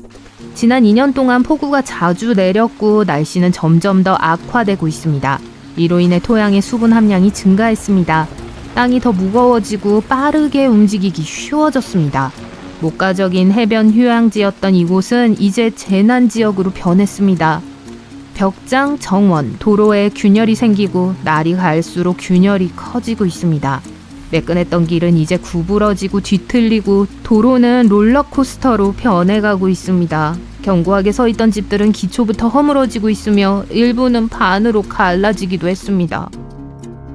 지난 2년 동안 폭우가 자주 내렸고 날씨는 점점 더 악화되고 있습니다. 이로 인해 토양의 수분 함량이 증가했습니다. 땅이 더 무거워지고 빠르게 움직이기 쉬워졌습니다. 목가적인 해변 휴양지였던 이곳은 이제 재난지역으로 변했습니다. 벽장, 정원, 도로에 균열이 생기고 날이 갈수록 균열이 커지고 있습니다. 매끈했던 길은 이제 구부러지고 뒤틀리고 도로는 롤러코스터로 변해가고 있습니다. 견고하게 서 있던 집들은 기초부터 허물어지고 있으며 일부는 반으로 갈라지기도 했습니다.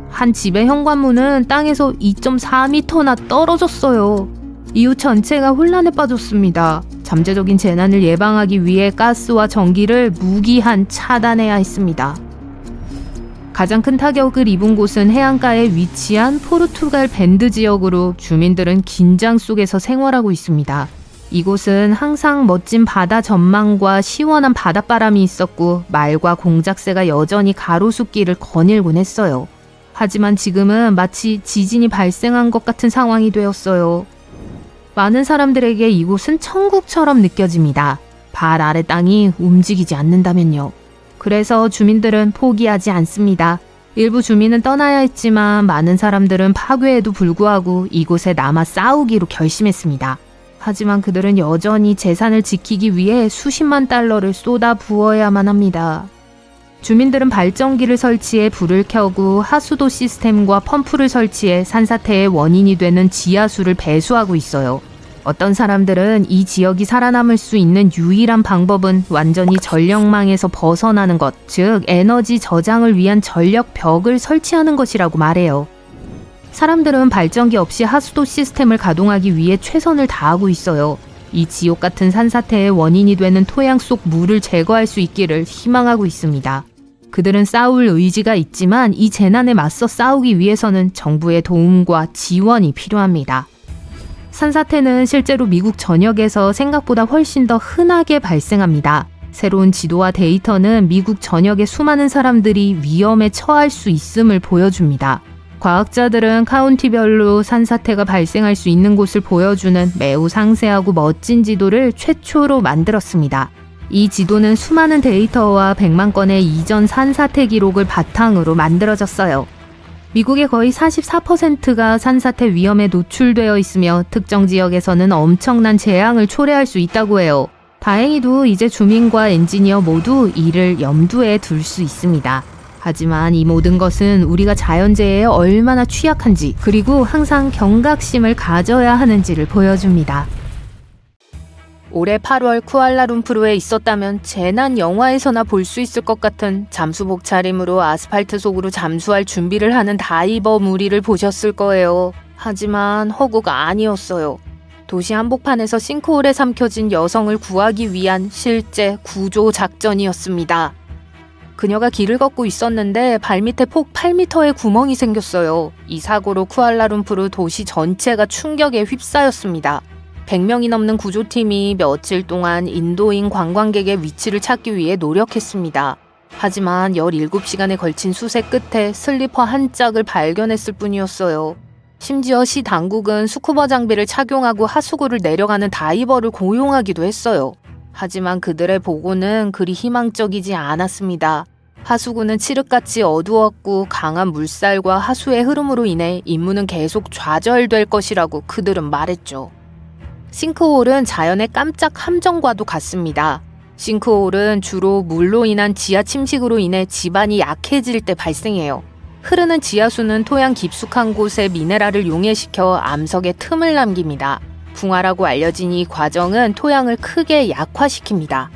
한 집의 현관문은 땅에서 2.4m나 떨어졌어요. 이웃 전체가 혼란에 빠졌습니다. 잠재적인 재난을 예방하기 위해 가스와 전기를 무기한 차단해야 했습니다. 가장 큰 타격을 입은 곳은 해안가에 위치한 포르투갈 밴드 지역으로 주민들은 긴장 속에서 생활하고 있습니다. 이곳은 항상 멋진 바다 전망과 시원한 바닷바람이 있었고 말과 공작새가 여전히 가로수길을 거닐곤 했어요. 하지만 지금은 마치 지진이 발생한 것 같은 상황이 되었어요. 많은 사람들에게 이곳은 천국처럼 느껴집니다. 발 아래 땅이 움직이지 않는다면요. 그래서 주민들은 포기하지 않습니다. 일부 주민은 떠나야 했지만 많은 사람들은 파괴에도 불구하고 이곳에 남아 싸우기로 결심했습니다. 하지만 그들은 여전히 재산을 지키기 위해 수십만 달러를 쏟아 부어야만 합니다. 주민들은 발전기를 설치해 불을 켜고 하수도 시스템과 펌프를 설치해 산사태의 원인이 되는 지하수를 배수하고 있어요. 어떤 사람들은 이 지역이 살아남을 수 있는 유일한 방법은 완전히 전력망에서 벗어나는 것, 즉 에너지 저장을 위한 전력벽을 설치하는 것이라고 말해요. 사람들은 발전기 없이 하수도 시스템을 가동하기 위해 최선을 다하고 있어요. 이 지옥 같은 산사태의 원인이 되는 토양 속 물을 제거할 수 있기를 희망하고 있습니다. 그들은 싸울 의지가 있지만 이 재난에 맞서 싸우기 위해서는 정부의 도움과 지원이 필요합니다. 산사태는 실제로 미국 전역에서 생각보다 훨씬 더 흔하게 발생합니다. 새로운 지도와 데이터는 미국 전역의 수많은 사람들이 위험에 처할 수 있음을 보여줍니다. 과학자들은 카운티별로 산사태가 발생할 수 있는 곳을 보여주는 매우 상세하고 멋진 지도를 최초로 만들었습니다. 이 지도는 수많은 데이터와 100만 건의 이전 산사태 기록을 바탕으로 만들어졌어요. 미국의 거의 44%가 산사태 위험에 노출되어 있으며 특정 지역에서는 엄청난 재앙을 초래할 수 있다고 해요. 다행히도 이제 주민과 엔지니어 모두 이를 염두에 둘 수 있습니다. 하지만 이 모든 것은 우리가 자연재해에 얼마나 취약한지, 그리고 항상 경각심을 가져야 하는지를 보여줍니다. 올해 8월 쿠알라룸푸르에 있었다면 재난 영화에서나 볼 수 있을 것 같은 잠수복 차림으로 아스팔트 속으로 잠수할 준비를 하는 다이버 무리를 보셨을 거예요. 하지만 허구가 아니었어요. 도시 한복판에서 싱크홀에 삼켜진 여성을 구하기 위한 실제 구조 작전이었습니다. 그녀가 길을 걷고 있었는데 발밑에 폭 8m의 구멍이 생겼어요. 이 사고로 쿠알라룸푸르 도시 전체가 충격에 휩싸였습니다. 100명이 넘는 구조팀이 며칠 동안 인도인 관광객의 위치를 찾기 위해 노력했습니다. 하지만 17시간에 걸친 수색 끝에 슬리퍼 한 짝을 발견했을 뿐이었어요. 심지어 시 당국은 스쿠버 장비를 착용하고 하수구를 내려가는 다이버를 고용하기도 했어요. 하지만 그들의 보고는 그리 희망적이지 않았습니다. 하수구는 칠흑같이 어두웠고 강한 물살과 하수의 흐름으로 인해 임무는 계속 좌절될 것이라고 그들은 말했죠. 싱크홀은 자연의 깜짝 함정과도 같습니다. 싱크홀은 주로 물로 인한 지하 침식으로 인해 지반이 약해질 때 발생해요. 흐르는 지하수는 토양 깊숙한 곳에 미네랄을 용해시켜 암석에 틈을 남깁니다. 붕화라고 알려진 이 과정은 토양을 크게 약화시킵니다.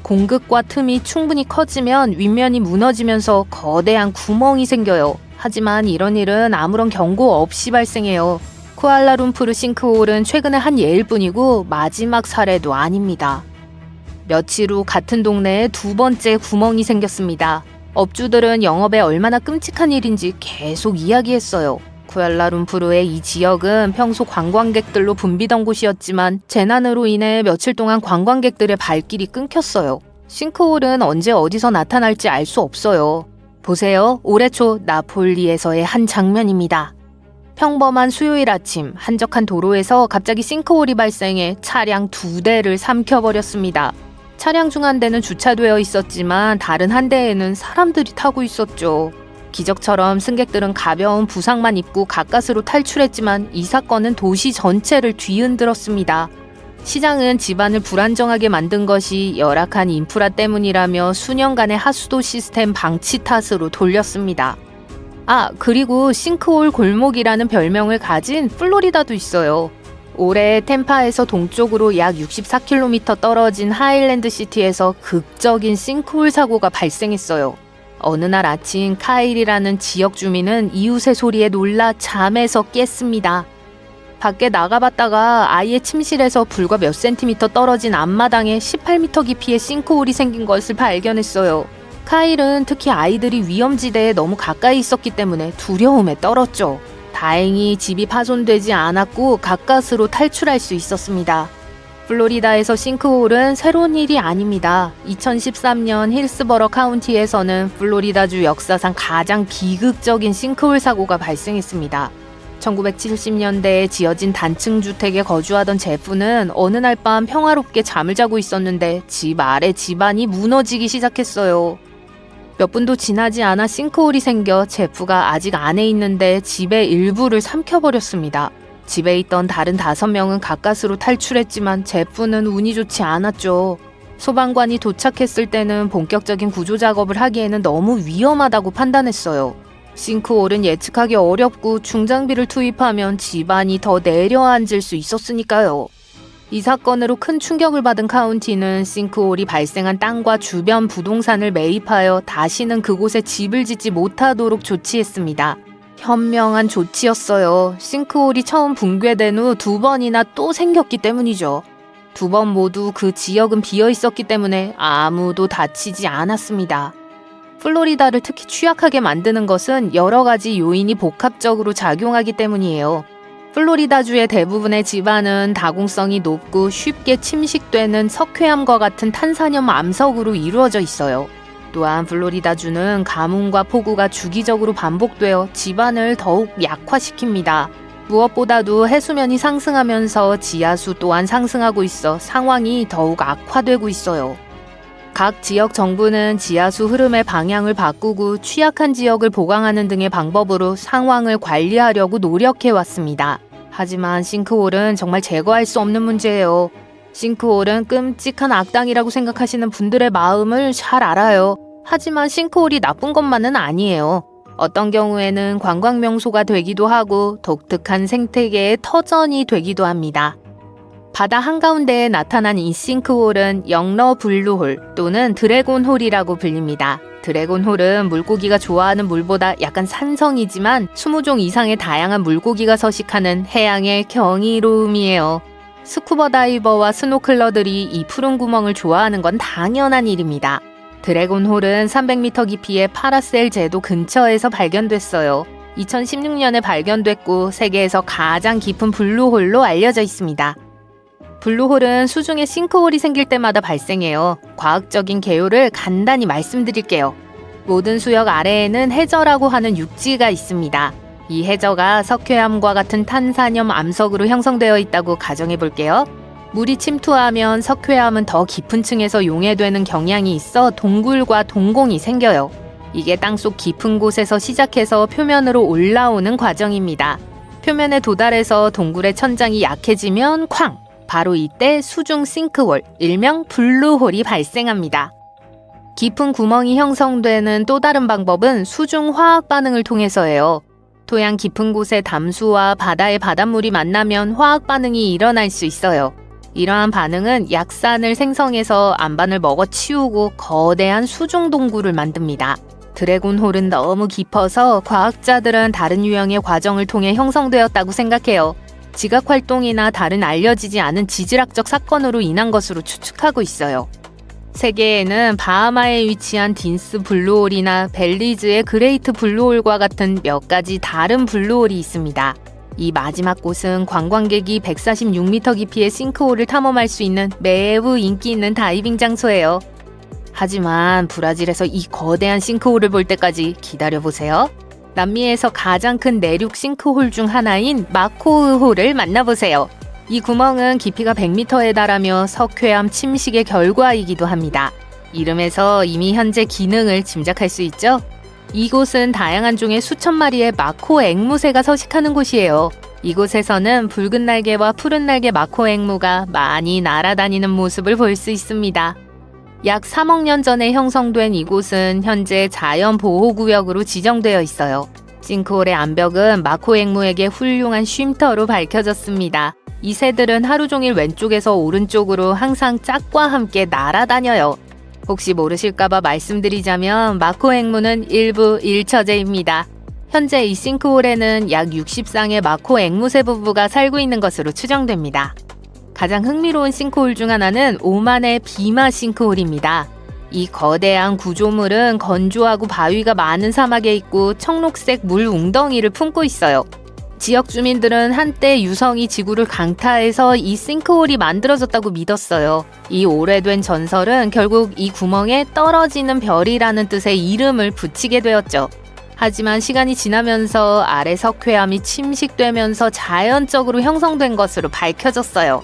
공급과 틈이 충분히 커지면 윗면이 무너지면서 거대한 구멍이 생겨요. 하지만 이런 일은 아무런 경고 없이 발생해요. 쿠알라룸푸르 싱크홀은 최근의 한 예일 뿐이고 마지막 사례도 아닙니다. 며칠 후 같은 동네에 두 번째 구멍이 생겼습니다. 업주들은 영업에 얼마나 끔찍한 일인지 계속 이야기했어요. 쿠알라룸푸르의 이 지역은 평소 관광객들로 붐비던 곳이었지만 재난으로 인해 며칠 동안 관광객들의 발길이 끊겼어요. 싱크홀은 언제 어디서 나타날지 알 수 없어요. 보세요. 올해 초 나폴리에서의 한 장면입니다. 평범한 수요일 아침, 한적한 도로에서 갑자기 싱크홀이 발생해 차량 2대를 삼켜버렸습니다. 차량 중 한 대는 주차되어 있었지만 다른 한 대에는 사람들이 타고 있었죠. 기적처럼 승객들은 가벼운 부상만 입고 가까스로 탈출했지만 이 사건은 도시 전체를 뒤흔들었습니다. 시장은 집안을 불안정하게 만든 것이 열악한 인프라 때문이라며 수년간의 하수도 시스템 방치 탓으로 돌렸습니다. 그리고 싱크홀 골목이라는 별명을 가진 플로리다도 있어요. 올해 템파에서 동쪽으로 약 64km 떨어진 하일랜드 시티에서 극적인 싱크홀 사고가 발생했어요. 어느 날 아침 카일이라는 지역 주민은 이웃의 소리에 놀라 잠에서 깼습니다. 밖에 나가봤다가 아이의 침실에서 불과 몇 센티미터 떨어진 앞마당에 18m 깊이의 싱크홀이 생긴 것을 발견했어요. 카일은 특히 아이들이 위험지대에 너무 가까이 있었기 때문에 두려움에 떨었죠. 다행히 집이 파손되지 않았고 가까스로 탈출할 수 있었습니다. 플로리다에서 싱크홀은 새로운 일이 아닙니다. 2013년 힐스버러 카운티에서는 플로리다주 역사상 가장 비극적인 싱크홀 사고가 발생했습니다. 1970년대에 지어진 단층 주택에 거주하던 제프는 어느 날 밤 평화롭게 잠을 자고 있었는데 집 아래 집안이 무너지기 시작했어요. 몇 분도 지나지 않아 싱크홀이 생겨 제프가 아직 안에 있는데 집의 일부를 삼켜버렸습니다. 집에 있던 다른 5명은 가까스로 탈출했지만 제프는 운이 좋지 않았죠. 소방관이 도착했을 때는 본격적인 구조 작업을 하기에는 너무 위험하다고 판단했어요. 싱크홀은 예측하기 어렵고 중장비를 투입하면 집안이 더 내려앉을 수 있었으니까요. 이 사건으로 큰 충격을 받은 카운티는 싱크홀이 발생한 땅과 주변 부동산을 매입하여 다시는 그곳에 집을 짓지 못하도록 조치했습니다. 현명한 조치였어요. 싱크홀이 처음 붕괴된 후 2번이나 또 생겼기 때문이죠. 2번 모두 그 지역은 비어 있었기 때문에 아무도 다치지 않았습니다. 플로리다를 특히 취약하게 만드는 것은 여러 가지 요인이 복합적으로 작용하기 때문이에요. 플로리다주의 대부분의 지반은 다공성이 높고 쉽게 침식되는 석회암과 같은 탄산염 암석으로 이루어져 있어요. 또한 플로리다주는 가뭄과 폭우가 주기적으로 반복되어 지반을 더욱 약화시킵니다. 무엇보다도 해수면이 상승하면서 지하수 또한 상승하고 있어 상황이 더욱 악화되고 있어요. 각 지역 정부는 지하수 흐름의 방향을 바꾸고 취약한 지역을 보강하는 등의 방법으로 상황을 관리하려고 노력해왔습니다. 하지만 싱크홀은 정말 제거할 수 없는 문제예요. 싱크홀은 끔찍한 악당이라고 생각하시는 분들의 마음을 잘 알아요. 하지만 싱크홀이 나쁜 것만은 아니에요. 어떤 경우에는 관광명소가 되기도 하고 독특한 생태계의 터전이 되기도 합니다. 바다 한가운데에 나타난 이 싱크홀은 영러 블루홀 또는 드래곤홀이라고 불립니다. 드래곤홀은 물고기가 좋아하는 물보다 약간 산성이지만 20종 이상의 다양한 물고기가 서식하는 해양의 경이로움이에요. 스쿠버 다이버와 스노클러들이 이 푸른 구멍을 좋아하는 건 당연한 일입니다. 드래곤홀은 300m 깊이의 파라셀 제도 근처에서 발견됐어요. 2016년에 발견됐고 세계에서 가장 깊은 블루홀로 알려져 있습니다. 블루홀은 수중에 싱크홀이 생길 때마다 발생해요. 과학적인 개요를 간단히 말씀드릴게요. 모든 수역 아래에는 해저라고 하는 육지가 있습니다. 이 해저가 석회암과 같은 탄산염 암석으로 형성되어 있다고 가정해 볼게요. 물이 침투하면 석회암은 더 깊은 층에서 용해되는 경향이 있어 동굴과 동공이 생겨요. 이게 땅속 깊은 곳에서 시작해서 표면으로 올라오는 과정입니다. 표면에 도달해서 동굴의 천장이 약해지면 쾅! 바로 이때 수중 싱크홀, 일명 블루홀이 발생합니다. 깊은 구멍이 형성되는 또 다른 방법은 수중 화학 반응을 통해서예요. 토양 깊은 곳의 담수와 바다의 바닷물이 만나면 화학 반응이 일어날 수 있어요. 이러한 반응은 약산을 생성해서 안반을 먹어치우고 거대한 수중 동굴을 만듭니다. 드래곤홀은 너무 깊어서 과학자들은 다른 유형의 과정을 통해 형성되었다고 생각해요. 지각활동이나 다른 알려지지 않은 지질학적 사건으로 인한 것으로 추측하고 있어요. 세계에는 바하마에 위치한 딘스 블루홀이나 벨리즈의 그레이트 블루홀과 같은 몇 가지 다른 블루홀이 있습니다. 이 마지막 곳은 관광객이 146m 깊이의 싱크홀을 탐험할 수 있는 매우 인기 있는 다이빙 장소예요. 하지만 브라질에서 이 거대한 싱크홀을 볼 때까지 기다려보세요. 남미에서 가장 큰 내륙 싱크홀 중 하나인 마코으홀을 만나보세요. 이 구멍은 깊이가 100m에 달하며 석회암 침식의 결과이기도 합니다. 이름에서 이미 현재 기능을 짐작할 수 있죠? 이곳은 다양한 종의 수천 마리의 마코 앵무새가 서식하는 곳이에요. 이곳에서는 붉은 날개와 푸른 날개 마코 앵무가 많이 날아다니는 모습을 볼 수 있습니다. 약 3억 년 전에 형성된 이곳은 현재 자연보호구역으로 지정되어 있어요. 싱크홀의 암벽은 마코 앵무에게 훌륭한 쉼터로 밝혀졌습니다. 이 새들은 하루 종일 왼쪽에서 오른쪽으로 항상 짝과 함께 날아다녀요. 혹시 모르실까봐 말씀드리자면 마코 앵무는 일부 일처제입니다. 현재 이 싱크홀에는 약 60쌍의 마코 앵무새 부부가 살고 있는 것으로 추정됩니다. 가장 흥미로운 싱크홀 중 하나는 오만의 비마 싱크홀입니다. 이 거대한 구조물은 건조하고 바위가 많은 사막에 있고 청록색 물 웅덩이를 품고 있어요. 지역 주민들은 한때 유성이 지구를 강타해서 이 싱크홀이 만들어졌다고 믿었어요. 이 오래된 전설은 결국 이 구멍에 떨어지는 별이라는 뜻의 이름을 붙이게 되었죠. 하지만 시간이 지나면서 아래 석회암이 침식되면서 자연적으로 형성된 것으로 밝혀졌어요.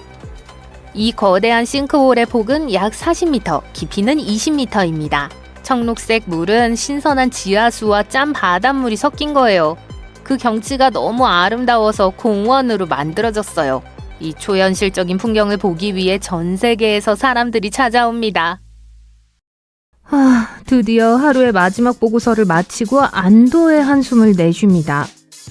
이 거대한 싱크홀의 폭은 약 40m, 깊이는 20m입니다. 청록색 물은 신선한 지하수와 짠 바닷물이 섞인 거예요. 그 경치가 너무 아름다워서 공원으로 만들어졌어요. 이 초현실적인 풍경을 보기 위해 전 세계에서 사람들이 찾아옵니다. 드디어 하루의 마지막 보고서를 마치고 안도의 한숨을 내쉽니다.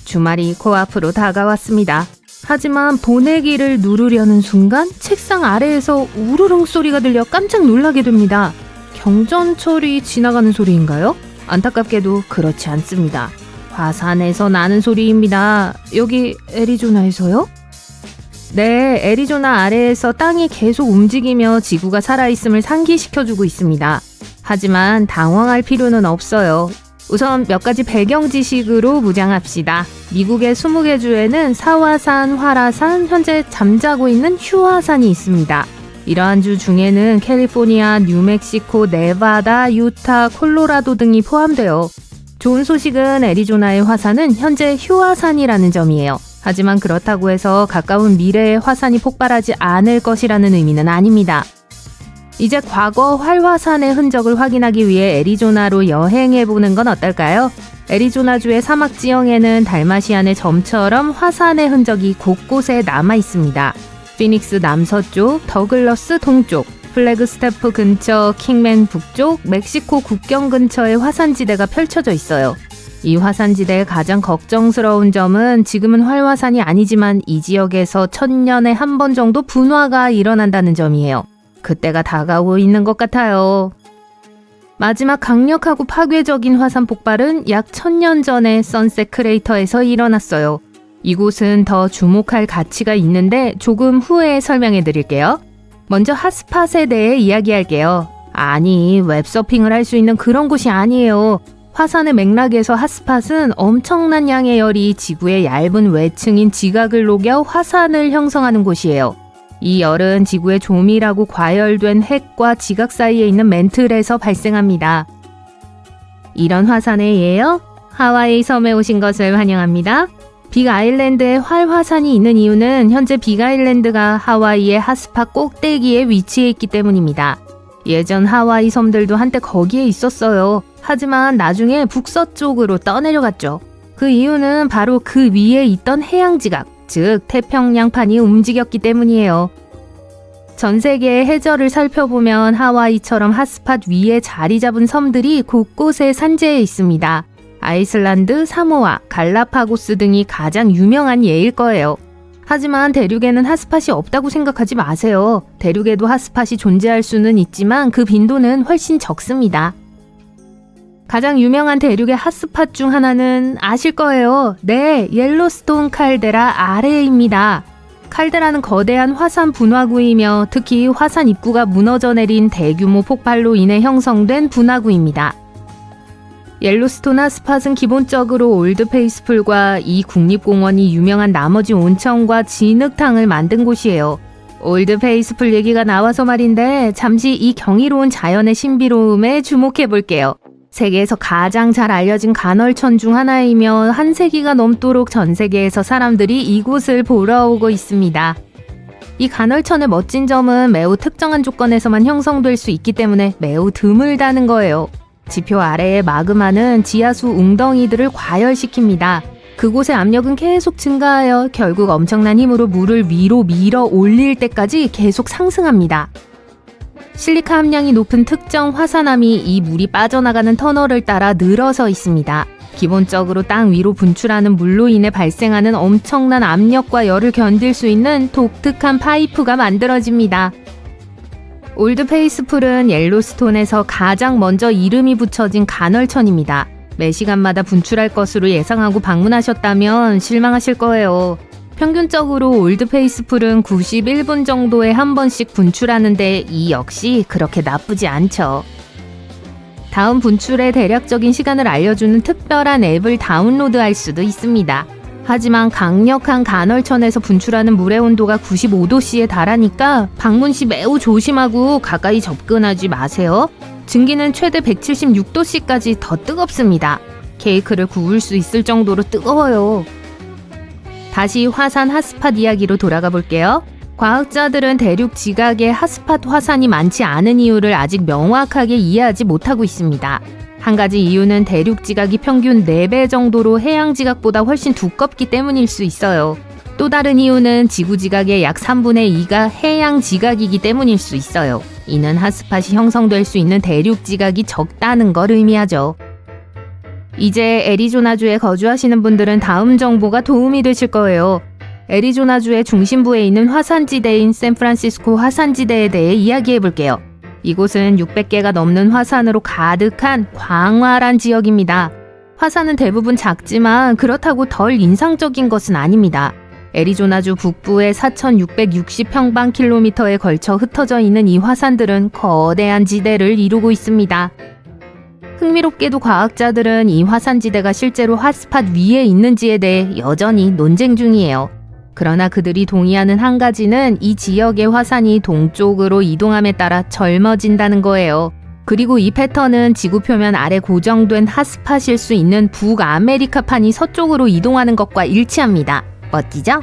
주말이 코앞으로 다가왔습니다. 하지만 보내기를 누르려는 순간 책상 아래에서 우르릉 소리가 들려 깜짝 놀라게 됩니다. 경전철이 지나가는 소리인가요? 안타깝게도 그렇지 않습니다. 화산에서 나는 소리입니다. 여기 애리조나에서요? 네, 애리조나 아래에서 땅이 계속 움직이며 지구가 살아있음을 상기시켜주고 있습니다. 하지만 당황할 필요는 없어요. 우선 몇 가지 배경 지식으로 무장합시다. 미국의 20개 주에는 사화산, 활화산, 현재 잠자고 있는 휴화산이 있습니다. 이러한 주 중에는 캘리포니아, 뉴멕시코, 네바다, 유타, 콜로라도 등이 포함돼요. 좋은 소식은 애리조나의 화산은 현재 휴화산이라는 점이에요. 하지만 그렇다고 해서 가까운 미래에 화산이 폭발하지 않을 것이라는 의미는 아닙니다. 이제 과거 활화산의 흔적을 확인하기 위해 애리조나로 여행해보는 건 어떨까요? 애리조나주의 사막 지형에는 달마시안의 점처럼 화산의 흔적이 곳곳에 남아 있습니다. 피닉스 남서쪽, 더글러스 동쪽, 플래그스태프 근처, 킹맨 북쪽, 멕시코 국경 근처의 화산지대가 펼쳐져 있어요. 이 화산지대의 가장 걱정스러운 점은 지금은 활화산이 아니지만 이 지역에서 1000년에 한 번 정도 분화가 일어난다는 점이에요. 그때가 다가오고 있는 것 같아요. 마지막 강력하고 파괴적인 화산 폭발은 약 1000년 전에 선셋 크레이터에서 일어났어요. 이곳은 더 주목할 가치가 있는데 조금 후에 설명해 드릴게요. 먼저 핫스팟에 대해 이야기할게요. 아니, 웹서핑을 할 수 있는 그런 곳이 아니에요. 화산의 맥락에서 핫스팟은 엄청난 양의 열이 지구의 얇은 외층인 지각을 녹여 화산을 형성하는 곳이에요. 이 열은 지구의 조밀하고 과열된 핵과 지각 사이에 있는 멘틀에서 발생합니다. 이런 화산의 예요? 하와이 섬에 오신 것을 환영합니다. 빅 아일랜드에 활화산이 있는 이유는 현재 빅 아일랜드가 하와이의 핫스팟 꼭대기에 위치해 있기 때문입니다. 예전 하와이 섬들도 한때 거기에 있었어요. 하지만 나중에 북서쪽으로 떠내려갔죠. 그 이유는 바로 그 위에 있던 해양지각, 즉 태평양판이 움직였기 때문이에요. 전 세계의 해저를 살펴보면 하와이처럼 핫스팟 위에 자리 잡은 섬들이 곳곳에 산재해 있습니다. 아이슬란드, 사모아, 갈라파고스 등이 가장 유명한 예일 거예요. 하지만 대륙에는 핫스팟이 없다고 생각하지 마세요. 대륙에도 핫스팟이 존재할 수는 있지만 그 빈도는 훨씬 적습니다. 가장 유명한 대륙의 핫스팟 중 하나는 아실 거예요. 네, 옐로스톤 칼데라 아래입니다. 칼데라는 거대한 화산 분화구이며 특히 화산 입구가 무너져 내린 대규모 폭발로 인해 형성된 분화구입니다. 옐로스톤 핫스팟은 기본적으로 올드 페이스풀과 이 국립공원이 유명한 나머지 온천과 진흙탕을 만든 곳이에요. 올드 페이스풀 얘기가 나와서 말인데 잠시 이 경이로운 자연의 신비로움에 주목해 볼게요. 세계에서 가장 잘 알려진 간헐천 중 하나이며 한 세기가 넘도록 전 세계에서 사람들이 이곳을 보러 오고 있습니다. 이 간헐천의 멋진 점은 매우 특정한 조건에서만 형성될 수 있기 때문에 매우 드물다는 거예요. 지표 아래의 마그마는 지하수 웅덩이들을 과열시킵니다. 그곳의 압력은 계속 증가하여 결국 엄청난 힘으로 물을 위로 밀어 올릴 때까지 계속 상승합니다. 실리카 함량이 높은 특정 화산암이 이 물이 빠져나가는 터널을 따라 늘어서 있습니다. 기본적으로 땅 위로 분출하는 물로 인해 발생하는 엄청난 압력과 열을 견딜 수 있는 독특한 파이프가 만들어집니다. 올드 페이스풀은 옐로스톤에서 가장 먼저 이름이 붙여진 간헐천입니다. 매 시간마다 분출할 것으로 예상하고 방문하셨다면 실망하실 거예요. 평균적으로 올드 페이스풀은 91분 정도에 한 번씩 분출하는데 이 역시 그렇게 나쁘지 않죠. 다음 분출의 대략적인 시간을 알려주는 특별한 앱을 다운로드할 수도 있습니다. 하지만 강력한 간헐천에서 분출하는 물의 온도가 95도씨에 달하니까 방문 시 매우 조심하고 가까이 접근하지 마세요. 증기는 최대 176도씨까지 더 뜨겁습니다. 케이크를 구울 수 있을 정도로 뜨거워요. 다시 화산 핫스팟 이야기로 돌아가 볼게요. 과학자들은 대륙 지각에 핫스팟 화산이 많지 않은 이유를 아직 명확하게 이해하지 못하고 있습니다. 한 가지 이유는 대륙 지각이 평균 4배 정도로 해양 지각보다 훨씬 두껍기 때문일 수 있어요. 또 다른 이유는 지구 지각의 약 3분의 2가 해양 지각이기 때문일 수 있어요. 이는 핫스팟이 형성될 수 있는 대륙 지각이 적다는 걸 의미하죠. 이제 애리조나주에 거주하시는 분들은 다음 정보가 도움이 되실 거예요. 애리조나주의 중심부에 있는 화산지대인 샌프란시스코 화산지대에 대해 이야기해 볼게요. 이곳은 600개가 넘는 화산으로 가득한 광활한 지역입니다. 화산은 대부분 작지만 그렇다고 덜 인상적인 것은 아닙니다. 애리조나주 북부의 4,660평방킬로미터에 걸쳐 흩어져 있는 이 화산들은 거대한 지대를 이루고 있습니다. 흥미롭게도 과학자들은 이 화산지대가 실제로 핫스팟 위에 있는지에 대해 여전히 논쟁 중이에요. 그러나 그들이 동의하는 한 가지는 이 지역의 화산이 동쪽으로 이동함에 따라 젊어진다는 거예요. 그리고 이 패턴은 지구 표면 아래 고정된 핫스팟일 수 있는 북아메리카판이 서쪽으로 이동하는 것과 일치합니다. 멋지죠?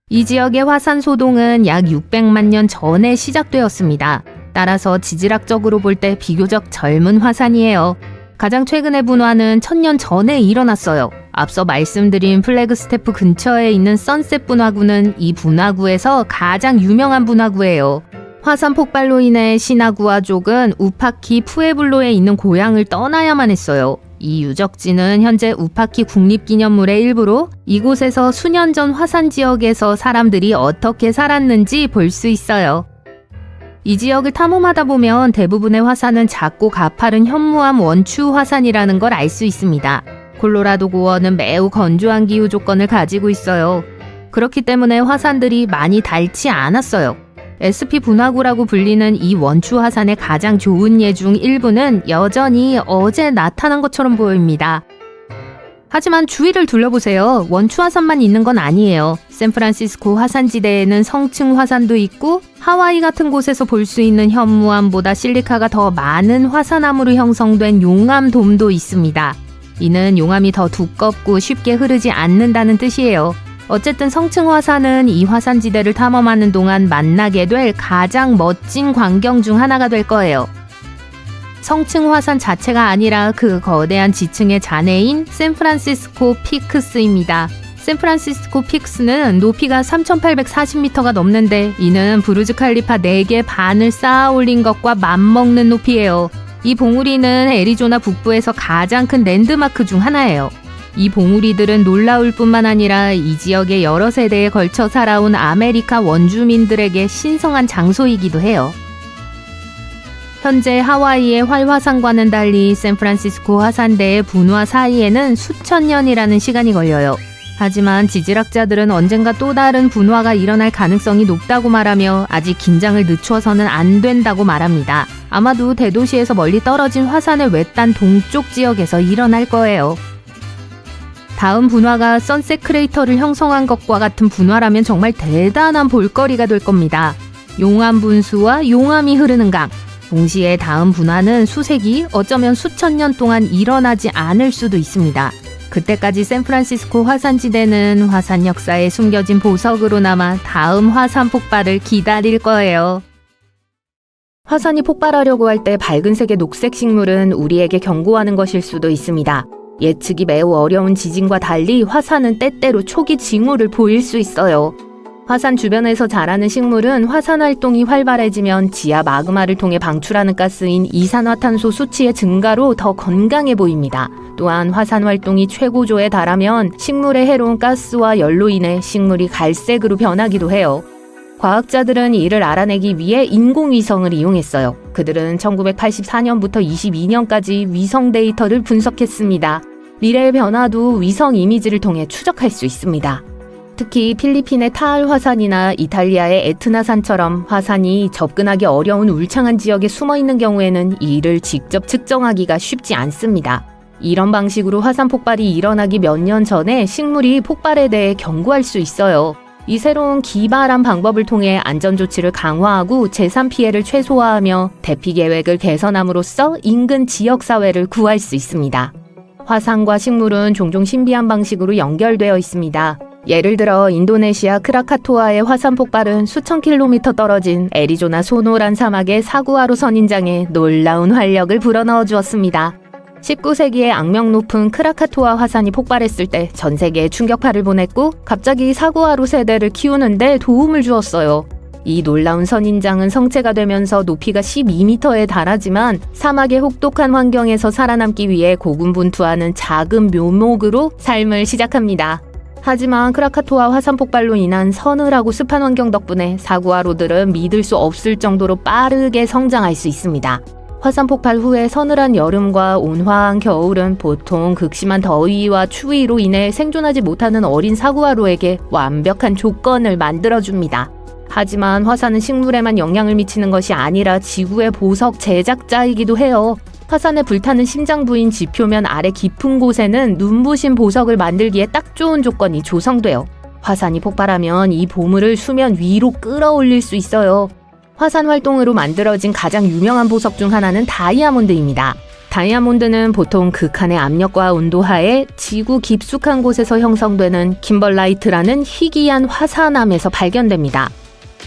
이 지역의 화산 소동은 약 600만 년 전에 시작되었습니다. 따라서 지질학적으로 볼 때 비교적 젊은 화산이에요. 가장 최근의 분화는 1000년 전에 일어났어요. 앞서 말씀드린 플래그스태프 근처에 있는 선셋 분화구는 이 분화구에서 가장 유명한 분화구예요. 화산 폭발로 인해 시나구아족은 우파키 푸에블로에 있는 고향을 떠나야만 했어요. 이 유적지는 현재 우파키 국립기념물의 일부로 이곳에서 수년 전 화산 지역에서 사람들이 어떻게 살았는지 볼 수 있어요. 이 지역을 탐험하다 보면 대부분의 화산은 작고 가파른 현무암 원추 화산이라는 걸 알 수 있습니다. 콜로라도 고원은 매우 건조한 기후 조건을 가지고 있어요. 그렇기 때문에 화산들이 많이 닳지 않았어요. SP 분화구라고 불리는 이 원추 화산의 가장 좋은 예 중 일부는 여전히 어제 나타난 것처럼 보입니다. 하지만 주위를 둘러보세요. 원추 화산만 있는 건 아니에요. 샌프란시스코 화산지대에는 성층 화산도 있고 하와이 같은 곳에서 볼 수 있는 현무암보다 실리카가 더 많은 화산암으로 형성된 용암돔도 있습니다. 이는 용암이 더 두껍고 쉽게 흐르지 않는다는 뜻이에요. 어쨌든 성층 화산은 이 화산지대를 탐험하는 동안 만나게 될 가장 멋진 광경 중 하나가 될 거예요. 성층 화산 자체가 아니라 그 거대한 지층의 잔해인 샌프란시스코 피크스입니다. 샌프란시스코 피크스는 높이가 3,840m가 넘는데 이는 부르즈 칼리파 4개 반을 쌓아 올린 것과 맞먹는 높이예요. 이 봉우리는 애리조나 북부에서 가장 큰 랜드마크 중 하나예요. 이 봉우리들은 놀라울 뿐만 아니라 이 지역의 여러 세대에 걸쳐 살아온 아메리카 원주민들에게 신성한 장소이기도 해요. 현재 하와이의 활화산과는 달리 샌프란시스코 화산대의 분화 사이에는 수천 년이라는 시간이 걸려요. 하지만 지질학자들은 언젠가 또 다른 분화가 일어날 가능성이 높다고 말하며 아직 긴장을 늦춰서는 안 된다고 말합니다. 아마도 대도시에서 멀리 떨어진 화산의 외딴 동쪽 지역에서 일어날 거예요. 다음 분화가 선셋 크레이터를 형성한 것과 같은 분화라면 정말 대단한 볼거리가 될 겁니다. 용암 분수와 용암이 흐르는 강. 동시에 다음 분화는 수세기, 어쩌면 수천 년 동안 일어나지 않을 수도 있습니다. 그때까지 샌프란시스코 화산지대는 화산 역사에 숨겨진 보석으로 남아 다음 화산 폭발을 기다릴 거예요. 화산이 폭발하려고 할 때 밝은색의 녹색 식물은 우리에게 경고하는 것일 수도 있습니다. 예측이 매우 어려운 지진과 달리 화산은 때때로 초기 징후를 보일 수 있어요. 화산 주변에서 자라는 식물은 화산 활동이 활발해지면 지하 마그마를 통해 방출하는 가스인 이산화탄소 수치의 증가로 더 건강해 보입니다. 또한 화산 활동이 최고조에 달하면 식물의 해로운 가스와 열로 인해 식물이 갈색으로 변하기도 해요. 과학자들은 이를 알아내기 위해 인공위성을 이용했어요. 그들은 1984년부터 22년까지 위성 데이터를 분석했습니다. 미래의 변화도 위성 이미지를 통해 추적할 수 있습니다. 특히 필리핀의 타알 화산이나 이탈리아의 에트나산처럼 화산이 접근하기 어려운 울창한 지역에 숨어있는 경우에는 이를 직접 측정하기가 쉽지 않습니다. 이런 방식으로 화산 폭발이 일어나기 몇 년 전에 식물이 폭발에 대해 경고할 수 있어요. 이 새로운 기발한 방법을 통해 안전조치를 강화하고 재산 피해를 최소화하며 대피 계획을 개선함으로써 인근 지역사회를 구할 수 있습니다. 화산과 식물은 종종 신비한 방식으로 연결되어 있습니다. 예를 들어 인도네시아 크라카토아의 화산 폭발은 수천 킬로미터 떨어진 애리조나 소노란 사막의 사구아로 선인장에 놀라운 활력을 불어넣어 주었습니다. 19세기에 악명 높은 크라카토아 화산이 폭발했을 때 전 세계에 충격파를 보냈고 갑자기 사구아로 세대를 키우는데 도움을 주었어요. 이 놀라운 선인장은 성체가 되면서 높이가 12m에 달하지만 사막의 혹독한 환경에서 살아남기 위해 고군분투하는 작은 묘목으로 삶을 시작합니다. 하지만 크라카토아 화산 폭발로 인한 서늘하고 습한 환경 덕분에 사구아로들은 믿을 수 없을 정도로 빠르게 성장할 수 있습니다. 화산 폭발 후에 서늘한 여름과 온화한 겨울은 보통 극심한 더위와 추위로 인해 생존하지 못하는 어린 사구아로에게 완벽한 조건을 만들어줍니다. 하지만 화산은 식물에만 영향을 미치는 것이 아니라 지구의 보석 제작자이기도 해요. 화산에 불타는 심장부인 지표면 아래 깊은 곳에는 눈부신 보석을 만들기에 딱 좋은 조건이 조성돼요. 화산이 폭발하면 이 보물을 수면 위로 끌어올릴 수 있어요. 화산 활동으로 만들어진 가장 유명한 보석 중 하나는 다이아몬드입니다. 다이아몬드는 보통 극한의 압력과 온도 하에 지구 깊숙한 곳에서 형성되는 킴벌라이트라는 희귀한 화산암에서 발견됩니다.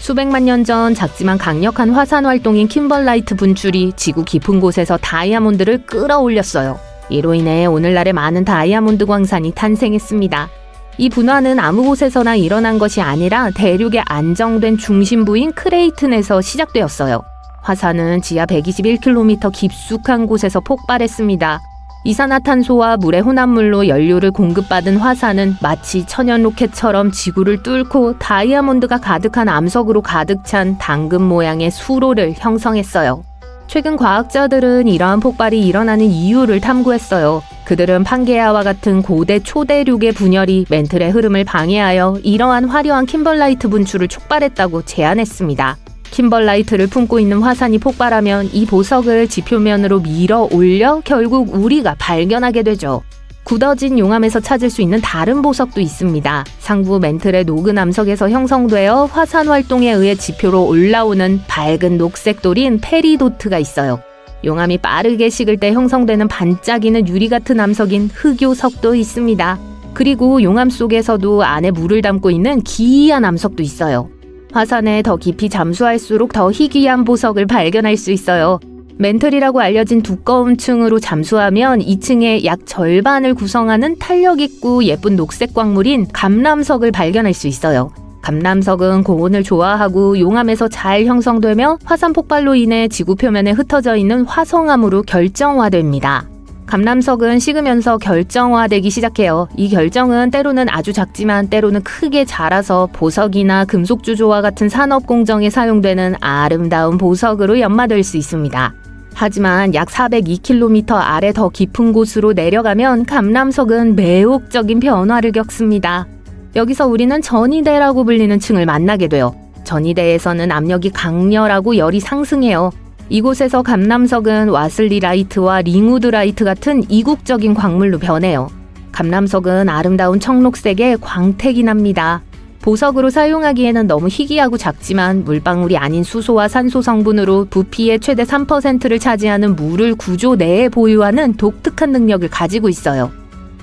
수백만 년 전 작지만 강력한 화산 활동인 킴벌라이트 분출이 지구 깊은 곳에서 다이아몬드를 끌어올렸어요. 이로 인해 오늘날의 많은 다이아몬드 광산이 탄생했습니다. 이 분화는 아무 곳에서나 일어난 것이 아니라 대륙의 안정된 중심부인 크레이튼에서 시작되었어요. 화산은 지하 121km 깊숙한 곳에서 폭발했습니다. 이산화탄소와 물의 혼합물로 연료를 공급받은 화산은 마치 천연 로켓처럼 지구를 뚫고 다이아몬드가 가득한 암석으로 가득 찬 당근 모양의 수로를 형성했어요. 최근 과학자들은 이러한 폭발이 일어나는 이유를 탐구했어요. 그들은 판게아와 같은 고대 초대륙의 분열이 멘틀의 흐름을 방해하여 이러한 화려한 킴벌라이트 분출을 촉발했다고 제안했습니다. 킴벌라이트를 품고 있는 화산이 폭발하면 이 보석을 지표면으로 밀어 올려 결국 우리가 발견하게 되죠. 굳어진 용암에서 찾을 수 있는 다른 보석도 있습니다. 상부 멘틀의 녹은 암석에서 형성되어 화산 활동에 의해 지표로 올라오는 밝은 녹색 돌인 페리도트가 있어요. 용암이 빠르게 식을 때 형성되는 반짝이는 유리 같은 암석인 흑요석도 있습니다. 그리고 용암 속에서도 안에 물을 담고 있는 기이한 암석도 있어요. 화산에 더 깊이 잠수할수록 더 희귀한 보석을 발견할 수 있어요. 멘틀이라고 알려진 두꺼운 층으로 잠수하면 이 층의 약 절반을 구성하는 탄력 있고 예쁜 녹색 광물인 감람석을 발견할 수 있어요. 감람석은 고온을 좋아하고 용암에서 잘 형성되며 화산 폭발로 인해 지구 표면에 흩어져 있는 화성암으로 결정화됩니다. 감람석은 식으면서 결정화되기 시작해요. 이 결정은 때로는 아주 작지만 때로는 크게 자라서 보석이나 금속주조와 같은 산업 공정에 사용되는 아름다운 보석으로 연마될 수 있습니다. 하지만 약 402km 아래 더 깊은 곳으로 내려가면 감람석은 매혹적인 변화를 겪습니다. 여기서 우리는 전이대라고 불리는 층을 만나게 돼요. 전이대에서는 압력이 강렬하고 열이 상승해요. 이곳에서 감람석은 와슬리라이트와 링우드라이트 같은 이국적인 광물로 변해요. 감람석은 아름다운 청록색의 광택이 납니다. 보석으로 사용하기에는 너무 희귀하고 작지만 물방울이 아닌 수소와 산소 성분으로 부피의 최대 3%를 차지하는 물을 구조 내에 보유하는 독특한 능력을 가지고 있어요.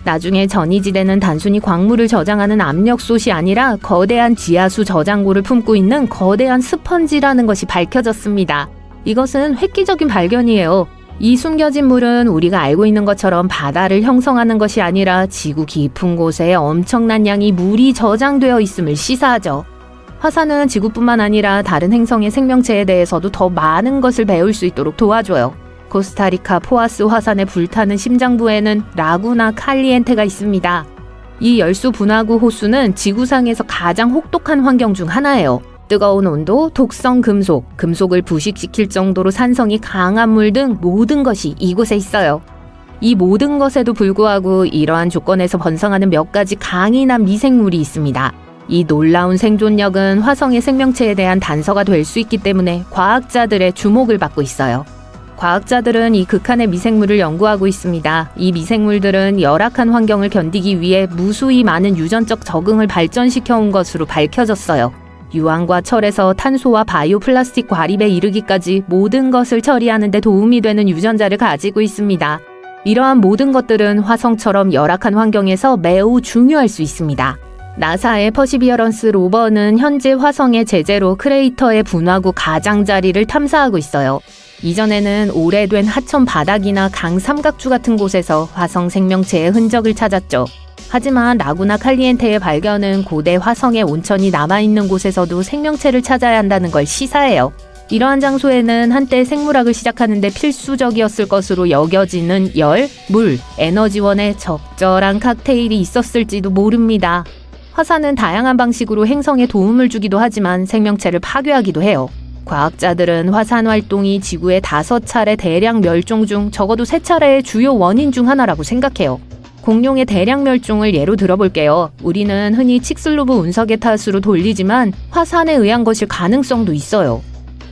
나중에 전이지대는 단순히 광물을 저장하는 압력솥이 아니라 거대한 지하수 저장고를 품고 있는 거대한 스펀지라는 것이 밝혀졌습니다. 이것은 획기적인 발견이에요. 이 숨겨진 물은 우리가 알고 있는 것처럼 바다를 형성하는 것이 아니라 지구 깊은 곳에 엄청난 양의 물이 저장되어 있음을 시사하죠. 화산은 지구뿐만 아니라 다른 행성의 생명체에 대해서도 더 많은 것을 배울 수 있도록 도와줘요. 코스타리카 포아스 화산의 불타는 심장부에는 라구나 칼리엔테가 있습니다. 이 열수 분화구 호수는 지구상에서 가장 혹독한 환경 중 하나예요. 뜨거운 온도, 독성 금속, 금속을 부식시킬 정도로 산성이 강한 물 등 모든 것이 이곳에 있어요. 이 모든 것에도 불구하고 이러한 조건에서 번성하는 몇 가지 강인한 미생물이 있습니다. 이 놀라운 생존력은 화성의 생명체에 대한 단서가 될 수 있기 때문에 과학자들의 주목을 받고 있어요. 과학자들은 이 극한의 미생물을 연구하고 있습니다. 이 미생물들은 열악한 환경을 견디기 위해 무수히 많은 유전적 적응을 발전시켜 온 것으로 밝혀졌어요. 유황과 철에서 탄소와 바이오 플라스틱 과립에 이르기까지 모든 것을 처리하는 데 도움이 되는 유전자를 가지고 있습니다. 이러한 모든 것들은 화성처럼 열악한 환경에서 매우 중요할 수 있습니다. 나사의 퍼시비어런스 로버는 현재 화성의 제재로 크레이터의 분화구 가장자리를 탐사하고 있어요. 이전에는 오래된 하천 바닥이나 강 삼각주 같은 곳에서 화성 생명체의 흔적을 찾았죠. 하지만 라구나 칼리엔테의 발견은 고대 화성의 온천이 남아있는 곳에서도 생명체를 찾아야 한다는 걸 시사해요. 이러한 장소에는 한때 생물학을 시작하는데 필수적이었을 것으로 여겨지는 열, 물, 에너지원의 적절한 칵테일이 있었을지도 모릅니다. 화산은 다양한 방식으로 행성에 도움을 주기도 하지만 생명체를 파괴하기도 해요. 과학자들은 화산 활동이 지구의 5차례 대량 멸종 중 적어도 3차례의 주요 원인 중 하나라고 생각해요. 공룡의 대량 멸종을 예로 들어볼게요. 우리는 흔히 칙슬로브 운석의 탓으로 돌리지만 화산에 의한 것일 가능성도 있어요.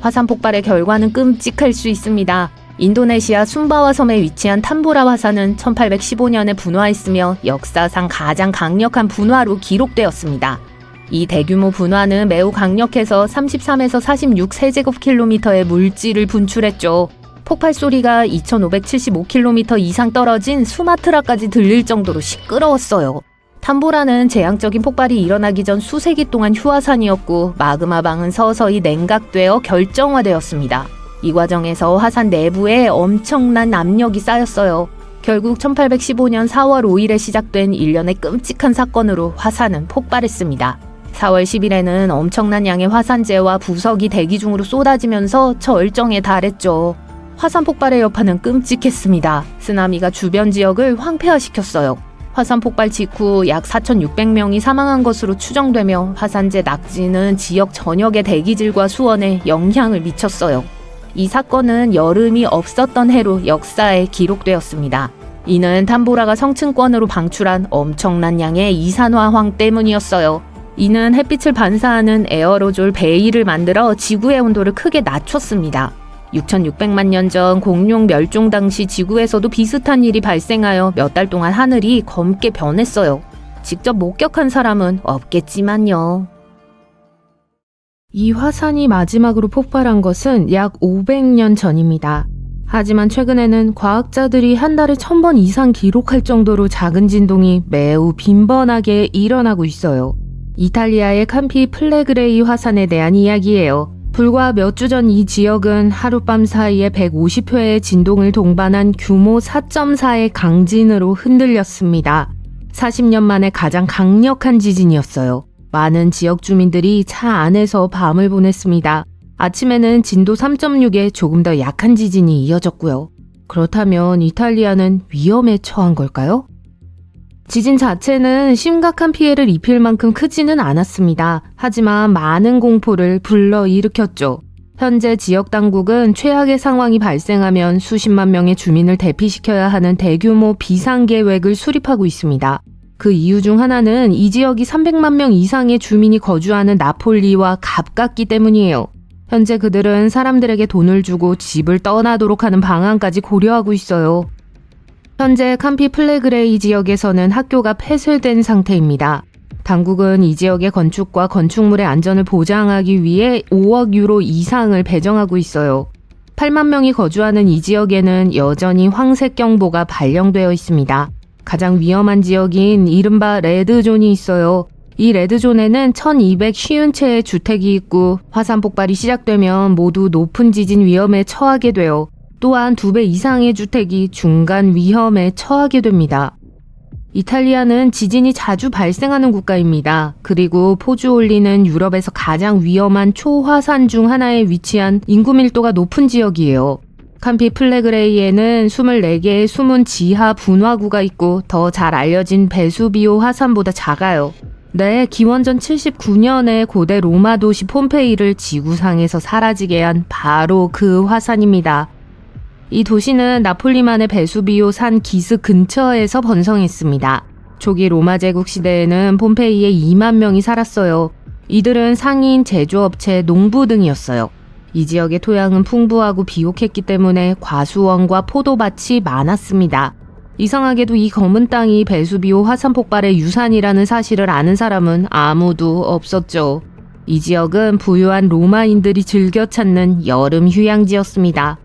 화산 폭발의 결과는 끔찍할 수 있습니다. 인도네시아 숨바와 섬에 위치한 탐보라 화산은 1815년에 분화했으며 역사상 가장 강력한 분화로 기록되었습니다. 이 대규모 분화는 매우 강력해서 33에서 46세제곱킬로미터의 물질을 분출했죠. 폭발 소리가 2575km 이상 떨어진 수마트라까지 들릴 정도로 시끄러웠어요. 탐보라는 재앙적인 폭발이 일어나기 전 수세기 동안 휴화산이었고 마그마방은 서서히 냉각되어 결정화되었습니다. 이 과정에서 화산 내부에 엄청난 압력이 쌓였어요. 결국 1815년 4월 5일에 시작된 일련의 끔찍한 사건으로 화산은 폭발했습니다. 4월 10일에는 엄청난 양의 화산재와 부석이 대기 중으로 쏟아지면서 절정에 달했죠. 화산 폭발의 여파는 끔찍했습니다. 쓰나미가 주변 지역을 황폐화시켰어요. 화산 폭발 직후 약 4,600명이 사망한 것으로 추정되며 화산재 낙지는 지역 전역의 대기질과 수온에 영향을 미쳤어요. 이 사건은 여름이 없었던 해로 역사에 기록되었습니다. 이는 탐보라가 성층권으로 방출한 엄청난 양의 이산화황 때문이었어요. 이는 햇빛을 반사하는 에어로졸 베일을 만들어 지구의 온도를 크게 낮췄습니다. 6,600만 년 전 공룡 멸종 당시 지구에서도 비슷한 일이 발생하여 몇 달 동안 하늘이 검게 변했어요. 직접 목격한 사람은 없겠지만요. 이 화산이 마지막으로 폭발한 것은 약 500년 전입니다. 하지만 최근에는 과학자들이 한 달에 1000번 이상 기록할 정도로 작은 진동이 매우 빈번하게 일어나고 있어요. 이탈리아의 캄피 플레그레이 화산에 대한 이야기예요. 불과 몇 주 전 이 지역은 하룻밤 사이에 150회의 진동을 동반한 규모 4.4의 강진으로 흔들렸습니다. 40년 만에 가장 강력한 지진이었어요. 많은 지역 주민들이 차 안에서 밤을 보냈습니다. 아침에는 진도 3.6의 조금 더 약한 지진이 이어졌고요. 그렇다면 이탈리아는 위험에 처한 걸까요? 지진 자체는 심각한 피해를 입힐 만큼 크지는 않았습니다. 하지만 많은 공포를 불러일으켰죠. 현재 지역 당국은 최악의 상황이 발생하면 수십만 명의 주민을 대피시켜야 하는 대규모 비상계획을 수립하고 있습니다. 그 이유 중 하나는 이 지역이 300만 명 이상의 주민이 거주하는 나폴리와 가깝기 때문이에요. 현재 그들은 사람들에게 돈을 주고 집을 떠나도록 하는 방안까지 고려하고 있어요. 현재 캄피 플레그레이 지역에서는 학교가 폐쇄된 상태입니다. 당국은 이 지역의 건축과 건축물의 안전을 보장하기 위해 5억 유로 이상을 배정하고 있어요. 8만 명이 거주하는 이 지역에는 여전히 황색 경보가 발령되어 있습니다. 가장 위험한 지역인 이른바 레드존이 있어요. 이 레드존에는 1250채의 주택이 있고 화산 폭발이 시작되면 모두 높은 지진 위험에 처하게 돼요. 또한 2배 이상의 주택이 중간 위험에 처하게 됩니다. 이탈리아는 지진이 자주 발생하는 국가입니다. 그리고 포주올리는 유럽에서 가장 위험한 초화산 중 하나에 위치한 인구 밀도가 높은 지역이에요. 캄피 플레그레이에는 24개의 숨은 지하 분화구가 있고 더 잘 알려진 베수비오 화산보다 작아요. 네, 기원전 79년에 고대 로마 도시 폼페이를 지구상에서 사라지게 한 바로 그 화산입니다. 이 도시는 나폴리만의 베수비오 산 기슭 근처에서 번성했습니다. 초기 로마 제국 시대에는 폼페이에 2만 명이 살았어요. 이들은 상인, 제조업체, 농부 등이었어요. 이 지역의 토양은 풍부하고 비옥했기 때문에 과수원과 포도밭이 많았습니다. 이상하게도 이 검은 땅이 베수비오 화산 폭발의 유산이라는 사실을 아는 사람은 아무도 없었죠. 이 지역은 부유한 로마인들이 즐겨 찾는 여름 휴양지였습니다.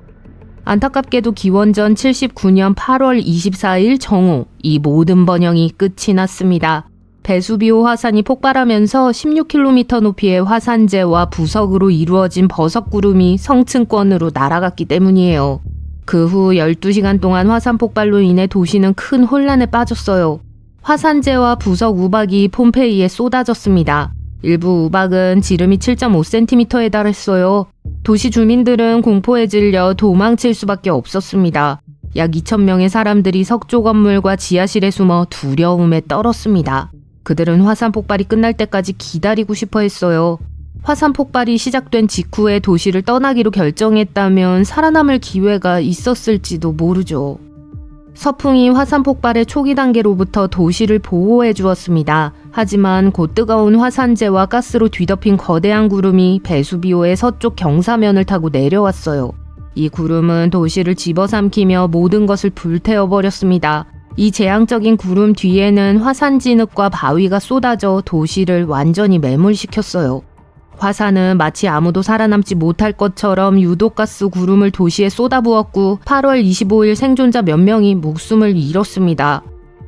안타깝게도 기원전 79년 8월 24일 정오 이 모든 번영이 끝이 났습니다. 베수비오 화산이 폭발하면서 16km 높이의 화산재와 부석으로 이루어진 버석구름이 성층권으로 날아갔기 때문이에요. 그 후 12시간 동안 화산 폭발로 인해 도시는 큰 혼란에 빠졌어요. 화산재와 부석 우박이 폼페이에 쏟아졌습니다. 일부 우박은 지름이 7.5cm에 달했어요. 도시 주민들은 공포에 질려 도망칠 수밖에 없었습니다. 약 2,000명의 사람들이 석조 건물과 지하실에 숨어 두려움에 떨었습니다. 그들은 화산 폭발이 끝날 때까지 기다리고 싶어 했어요. 화산 폭발이 시작된 직후에 도시를 떠나기로 결정했다면 살아남을 기회가 있었을지도 모르죠. 서풍이 화산 폭발의 초기 단계로부터 도시를 보호해 주었습니다. 하지만 곧 뜨거운 화산재와 가스로 뒤덮인 거대한 구름이 베수비오의 서쪽 경사면을 타고 내려왔어요. 이 구름은 도시를 집어삼키며 모든 것을 불태워버렸습니다. 이 재앙적인 구름 뒤에는 화산 진흙과 바위가 쏟아져 도시를 완전히 매몰시켰어요. 화산은 마치 아무도 살아남지 못할 것처럼 유독가스 구름을 도시에 쏟아부었고 8월 25일 생존자 몇 명이 목숨을 잃었습니다.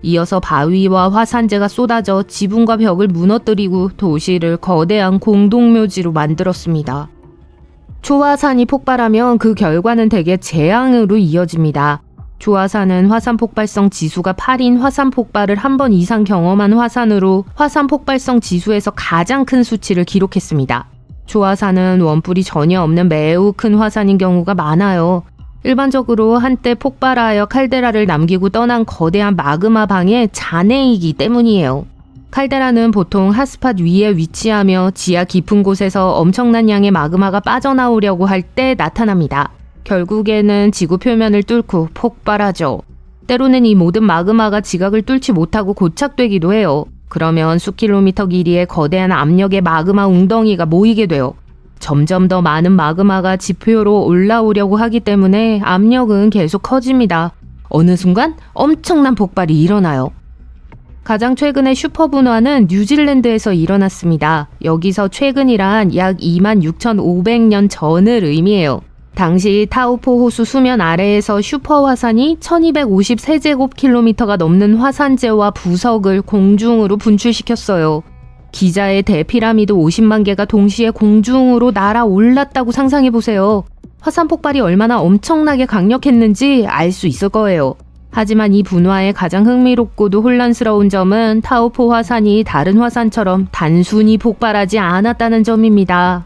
이어서 바위와 화산재가 쏟아져 지붕과 벽을 무너뜨리고 도시를 거대한 공동묘지로 만들었습니다. 초화산이 폭발하면 그 결과는 대개 재앙으로 이어집니다. 초화산은 화산 폭발성 지수가 8인 화산 폭발을 한 번 이상 경험한 화산으로 화산 폭발성 지수에서 가장 큰 수치를 기록했습니다. 초화산은 원뿔이 전혀 없는 매우 큰 화산인 경우가 많아요. 일반적으로 한때 폭발하여 칼데라를 남기고 떠난 거대한 마그마 방의 잔해이기 때문이에요. 칼데라는 보통 핫스팟 위에 위치하며 지하 깊은 곳에서 엄청난 양의 마그마가 빠져나오려고 할 때 나타납니다. 결국에는 지구 표면을 뚫고 폭발하죠. 때로는 이 모든 마그마가 지각을 뚫지 못하고 고착되기도 해요. 그러면 수킬로미터 길이의 거대한 압력의 마그마 웅덩이가 모이게 돼요. 점점 더 많은 마그마가 지표로 올라오려고 하기 때문에 압력은 계속 커집니다. 어느 순간 엄청난 폭발이 일어나요. 가장 최근의 슈퍼분화는 뉴질랜드에서 일어났습니다. 여기서 최근이란 약 26,500년 전을 의미해요. 당시 타우포 호수 수면 아래에서 슈퍼화산이 1253제곱킬로미터가 넘는 화산재와 부석을 공중으로 분출시켰어요. 기자의 대피라미드 50만 개가 동시에 공중으로 날아올랐다고 상상해보세요. 화산 폭발이 얼마나 엄청나게 강력했는지 알 수 있을 거예요. 하지만 이 분화의 가장 흥미롭고도 혼란스러운 점은 타우포 화산이 다른 화산처럼 단순히 폭발하지 않았다는 점입니다.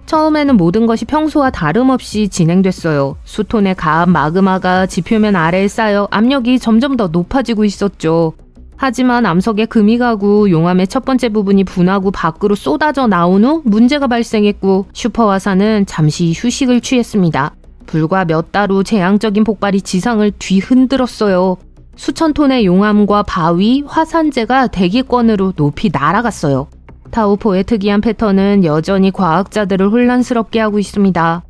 처음에는 모든 것이 평소와 다름없이 진행됐어요. 수톤의 가압 마그마가 지표면 아래에 쌓여 압력이 점점 더 높아지고 있었죠. 하지만 암석에 금이 가고 용암의 첫 번째 부분이 분화구 밖으로 쏟아져 나온 후 문제가 발생했고 슈퍼화산은 잠시 휴식을 취했습니다. 불과 몇 달 후 재앙적인 폭발이 지상을 뒤흔들었어요. 수천 톤의 용암과 바위, 화산재가 대기권으로 높이 날아갔어요. 타우포의 특이한 패턴은 여전히 과학자들을 혼란스럽게 하고 있습니다.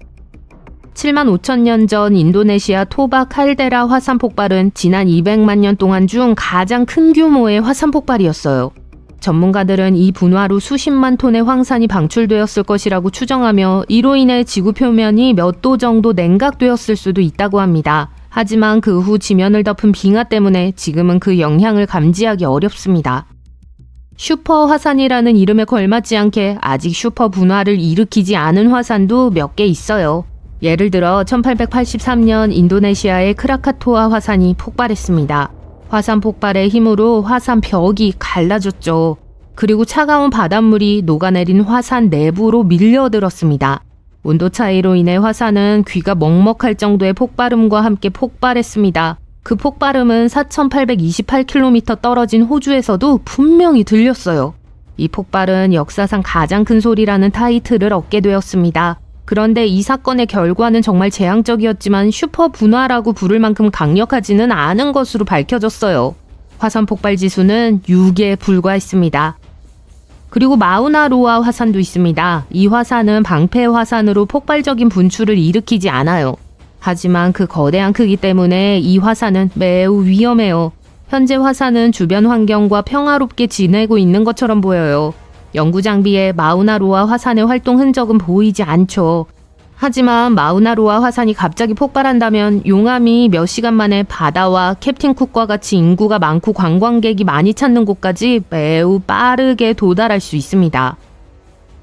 7만 5천 년 전 인도네시아 토바 칼데라 화산 폭발은 지난 200만 년 동안 중 가장 큰 규모의 화산 폭발이었어요. 전문가들은 이 분화로 수십만 톤의 황산이 방출되었을 것이라고 추정하며 이로 인해 지구 표면이 몇 도 정도 냉각되었을 수도 있다고 합니다. 하지만 그 후 지면을 덮은 빙하 때문에 지금은 그 영향을 감지하기 어렵습니다. 슈퍼 화산이라는 이름에 걸맞지 않게 아직 슈퍼 분화를 일으키지 않은 화산도 몇 개 있어요. 예를 들어 1883년 인도네시아의 크라카토아 화산이 폭발했습니다. 화산 폭발의 힘으로 화산 벽이 갈라졌죠. 그리고 차가운 바닷물이 녹아내린 화산 내부로 밀려들었습니다. 온도 차이로 인해 화산은 귀가 먹먹할 정도의 폭발음과 함께 폭발했습니다. 그 폭발음은 4,828km 떨어진 호주에서도 분명히 들렸어요. 이 폭발은 역사상 가장 큰 소리라는 타이틀을 얻게 되었습니다. 그런데 이 사건의 결과는 정말 재앙적이었지만 슈퍼 분화라고 부를 만큼 강력하지는 않은 것으로 밝혀졌어요. 화산 폭발 지수는 6에 불과했습니다. 그리고 마우나로아 화산도 있습니다. 이 화산은 방패 화산으로 폭발적인 분출을 일으키지 않아요. 하지만 그 거대한 크기 때문에 이 화산은 매우 위험해요. 현재 화산은 주변 환경과 평화롭게 지내고 있는 것처럼 보여요. 연구 장비에 마우나로아 화산의 활동 흔적은 보이지 않죠. 하지만 마우나로아 화산이 갑자기 폭발한다면 용암이 몇 시간 만에 바다와 캡틴 쿡과 같이 인구가 많고 관광객이 많이 찾는 곳까지 매우 빠르게 도달할 수 있습니다.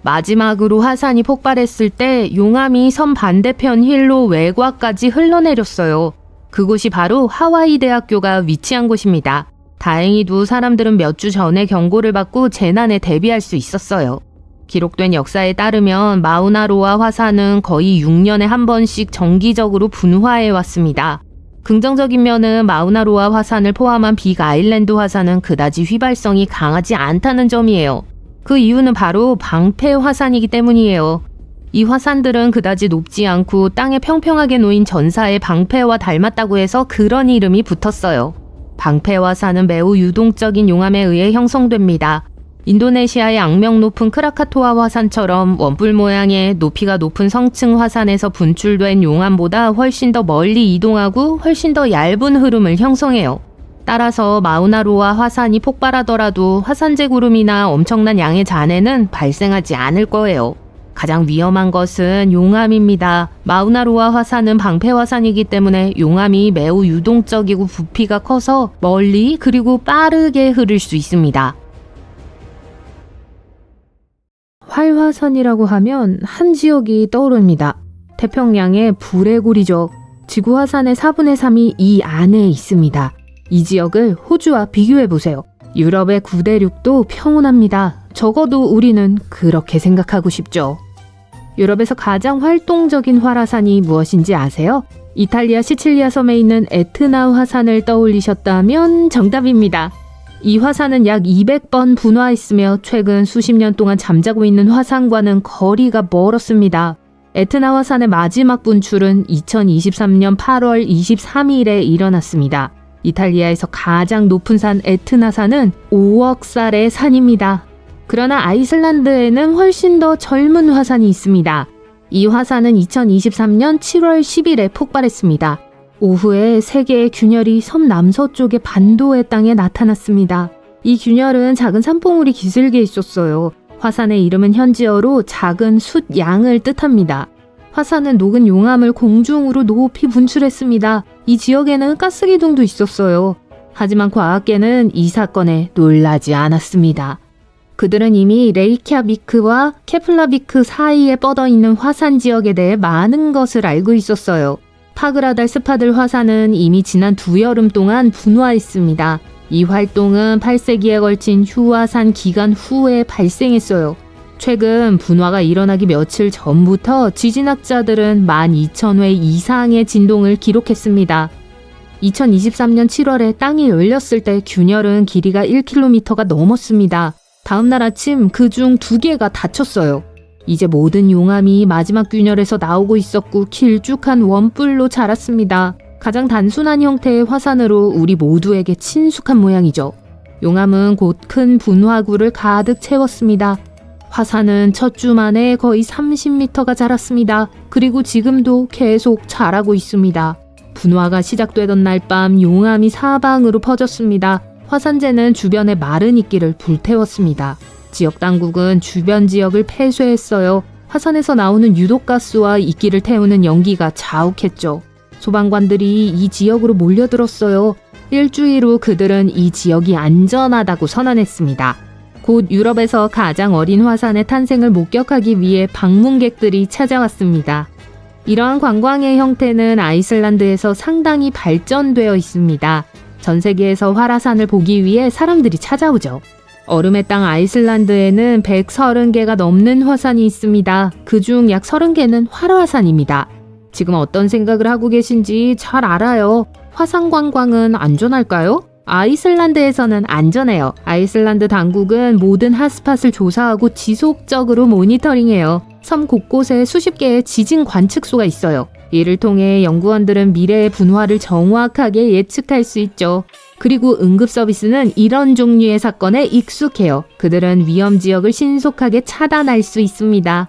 마지막으로 화산이 폭발했을 때 용암이 섬 반대편 힐로 외곽까지 흘러내렸어요. 그곳이 바로 하와이 대학교가 위치한 곳입니다. 다행히도 사람들은 몇 주 전에 경고를 받고 재난에 대비할 수 있었어요. 기록된 역사에 따르면 마우나로아 화산은 거의 6년에 한 번씩 정기적으로 분화해 왔습니다. 긍정적인 면은 마우나로아 화산을 포함한 빅 아일랜드 화산은 그다지 휘발성이 강하지 않다는 점이에요. 그 이유는 바로 방패 화산이기 때문이에요. 이 화산들은 그다지 높지 않고 땅에 평평하게 놓인 전사의 방패와 닮았다고 해서 그런 이름이 붙었어요. 방패 화산은 매우 유동적인 용암에 의해 형성됩니다. 인도네시아의 악명 높은 크라카토아 화산처럼 원뿔 모양의 높이가 높은 성층 화산에서 분출된 용암보다 훨씬 더 멀리 이동하고 훨씬 더 얇은 흐름을 형성해요. 따라서 마우나로아 화산이 폭발하더라도 화산재 구름이나 엄청난 양의 잔해는 발생하지 않을 거예요. 가장 위험한 것은 용암입니다. 마우나로아 화산은 방패 화산이기 때문에 용암이 매우 유동적이고 부피가 커서 멀리 그리고 빠르게 흐를 수 있습니다. 활화산이라고 하면 한 지역이 떠오릅니다. 태평양의 불의 고리죠. 지구 화산의 4분의 3이 이 안에 있습니다. 이 지역을 호주와 비교해보세요. 유럽의 9대륙도 평온합니다. 적어도 우리는 그렇게 생각하고 싶죠. 유럽에서 가장 활동적인 활화산이 무엇인지 아세요? 이탈리아 시칠리아 섬에 있는 에트나 화산을 떠올리셨다면 정답입니다. 이 화산은 약 200번 분화했으며 최근 수십 년 동안 잠자고 있는 화산과는 거리가 멀었습니다. 에트나 화산의 마지막 분출은 2023년 8월 23일에 일어났습니다. 이탈리아에서 가장 높은 산 에트나산은 5억 살의 산입니다. 그러나 아이슬란드에는 훨씬 더 젊은 화산이 있습니다. 이 화산은 2023년 7월 10일에 폭발했습니다. 오후에 세 개의 균열이 섬 남서쪽의 반도의 땅에 나타났습니다. 이 균열은 작은 산봉우리 기슭에 있었어요. 화산의 이름은 현지어로 작은 숫양을 뜻합니다. 화산은 녹은 용암을 공중으로 높이 분출했습니다. 이 지역에는 가스기둥도 있었어요. 하지만 과학계는 이 사건에 놀라지 않았습니다. 그들은 이미 레이캬비크와 케플라비크 사이에 뻗어있는 화산 지역에 대해 많은 것을 알고 있었어요. 파그라달 스파들 화산은 이미 지난 2여름 동안 분화했습니다. 이 활동은 8세기에 걸친 휴화산 기간 후에 발생했어요. 최근 분화가 일어나기 며칠 전부터 지진학자들은 12,000회 이상의 진동을 기록했습니다. 2023년 7월에 땅이 열렸을 때 균열은 길이가 1km가 넘었습니다. 다음날 아침 그중 2개가 닫혔어요. 이제 모든 용암이 마지막 균열에서 나오고 있었고 길쭉한 원뿔로 자랐습니다. 가장 단순한 형태의 화산으로 우리 모두에게 친숙한 모양이죠. 용암은 곧 큰 분화구를 가득 채웠습니다. 화산은 첫 주 만에 거의 30m가 자랐습니다. 그리고 지금도 계속 자라고 있습니다. 분화가 시작되던 날 밤 용암이 사방으로 퍼졌습니다. 화산재는 주변의 마른 이끼를 불태웠습니다. 지역 당국은 주변 지역을 폐쇄했어요. 화산에서 나오는 유독가스와 이끼를 태우는 연기가 자욱했죠. 소방관들이 이 지역으로 몰려들었어요. 일주일 후 그들은 이 지역이 안전하다고 선언했습니다. 곧 유럽에서 가장 어린 화산의 탄생을 목격하기 위해 방문객들이 찾아왔습니다. 이러한 관광의 형태는 아이슬란드에서 상당히 발전되어 있습니다. 전 세계에서 활화산을 보기 위해 사람들이 찾아오죠. 얼음의 땅 아이슬란드에는 130개가 넘는 화산이 있습니다. 그중 약 30개는 활화산입니다. 지금 어떤 생각을 하고 계신지 잘 알아요. 화산 관광은 안전할까요? 아이슬란드에서는 안전해요. 아이슬란드 당국은 모든 핫스팟을 조사하고 지속적으로 모니터링해요. 섬 곳곳에 수십 개의 지진 관측소가 있어요. 이를 통해 연구원들은 미래의 분화를 정확하게 예측할 수 있죠. 그리고 응급 서비스는 이런 종류의 사건에 익숙해요. 그들은 위험 지역을 신속하게 차단할 수 있습니다.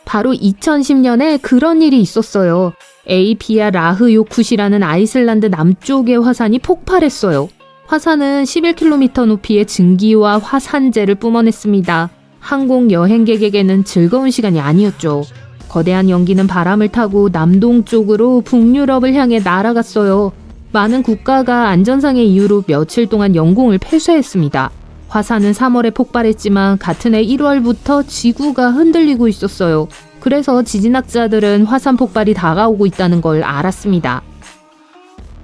바로 2010년에 그런 일이 있었어요. 에이피아 라흐요쿠시라는 아이슬란드 남쪽의 화산이 폭발했어요. 화산은 11km 높이의 증기와 화산재를 뿜어냈습니다. 항공 여행객에게는 즐거운 시간이 아니었죠. 거대한 연기는 바람을 타고 남동쪽으로 북유럽을 향해 날아갔어요. 많은 국가가 안전상의 이유로 며칠 동안 영공을 폐쇄했습니다. 화산은 3월에 폭발했지만 같은 해 1월부터 지구가 흔들리고 있었어요. 그래서 지진학자들은 화산 폭발이 다가오고 있다는 걸 알았습니다.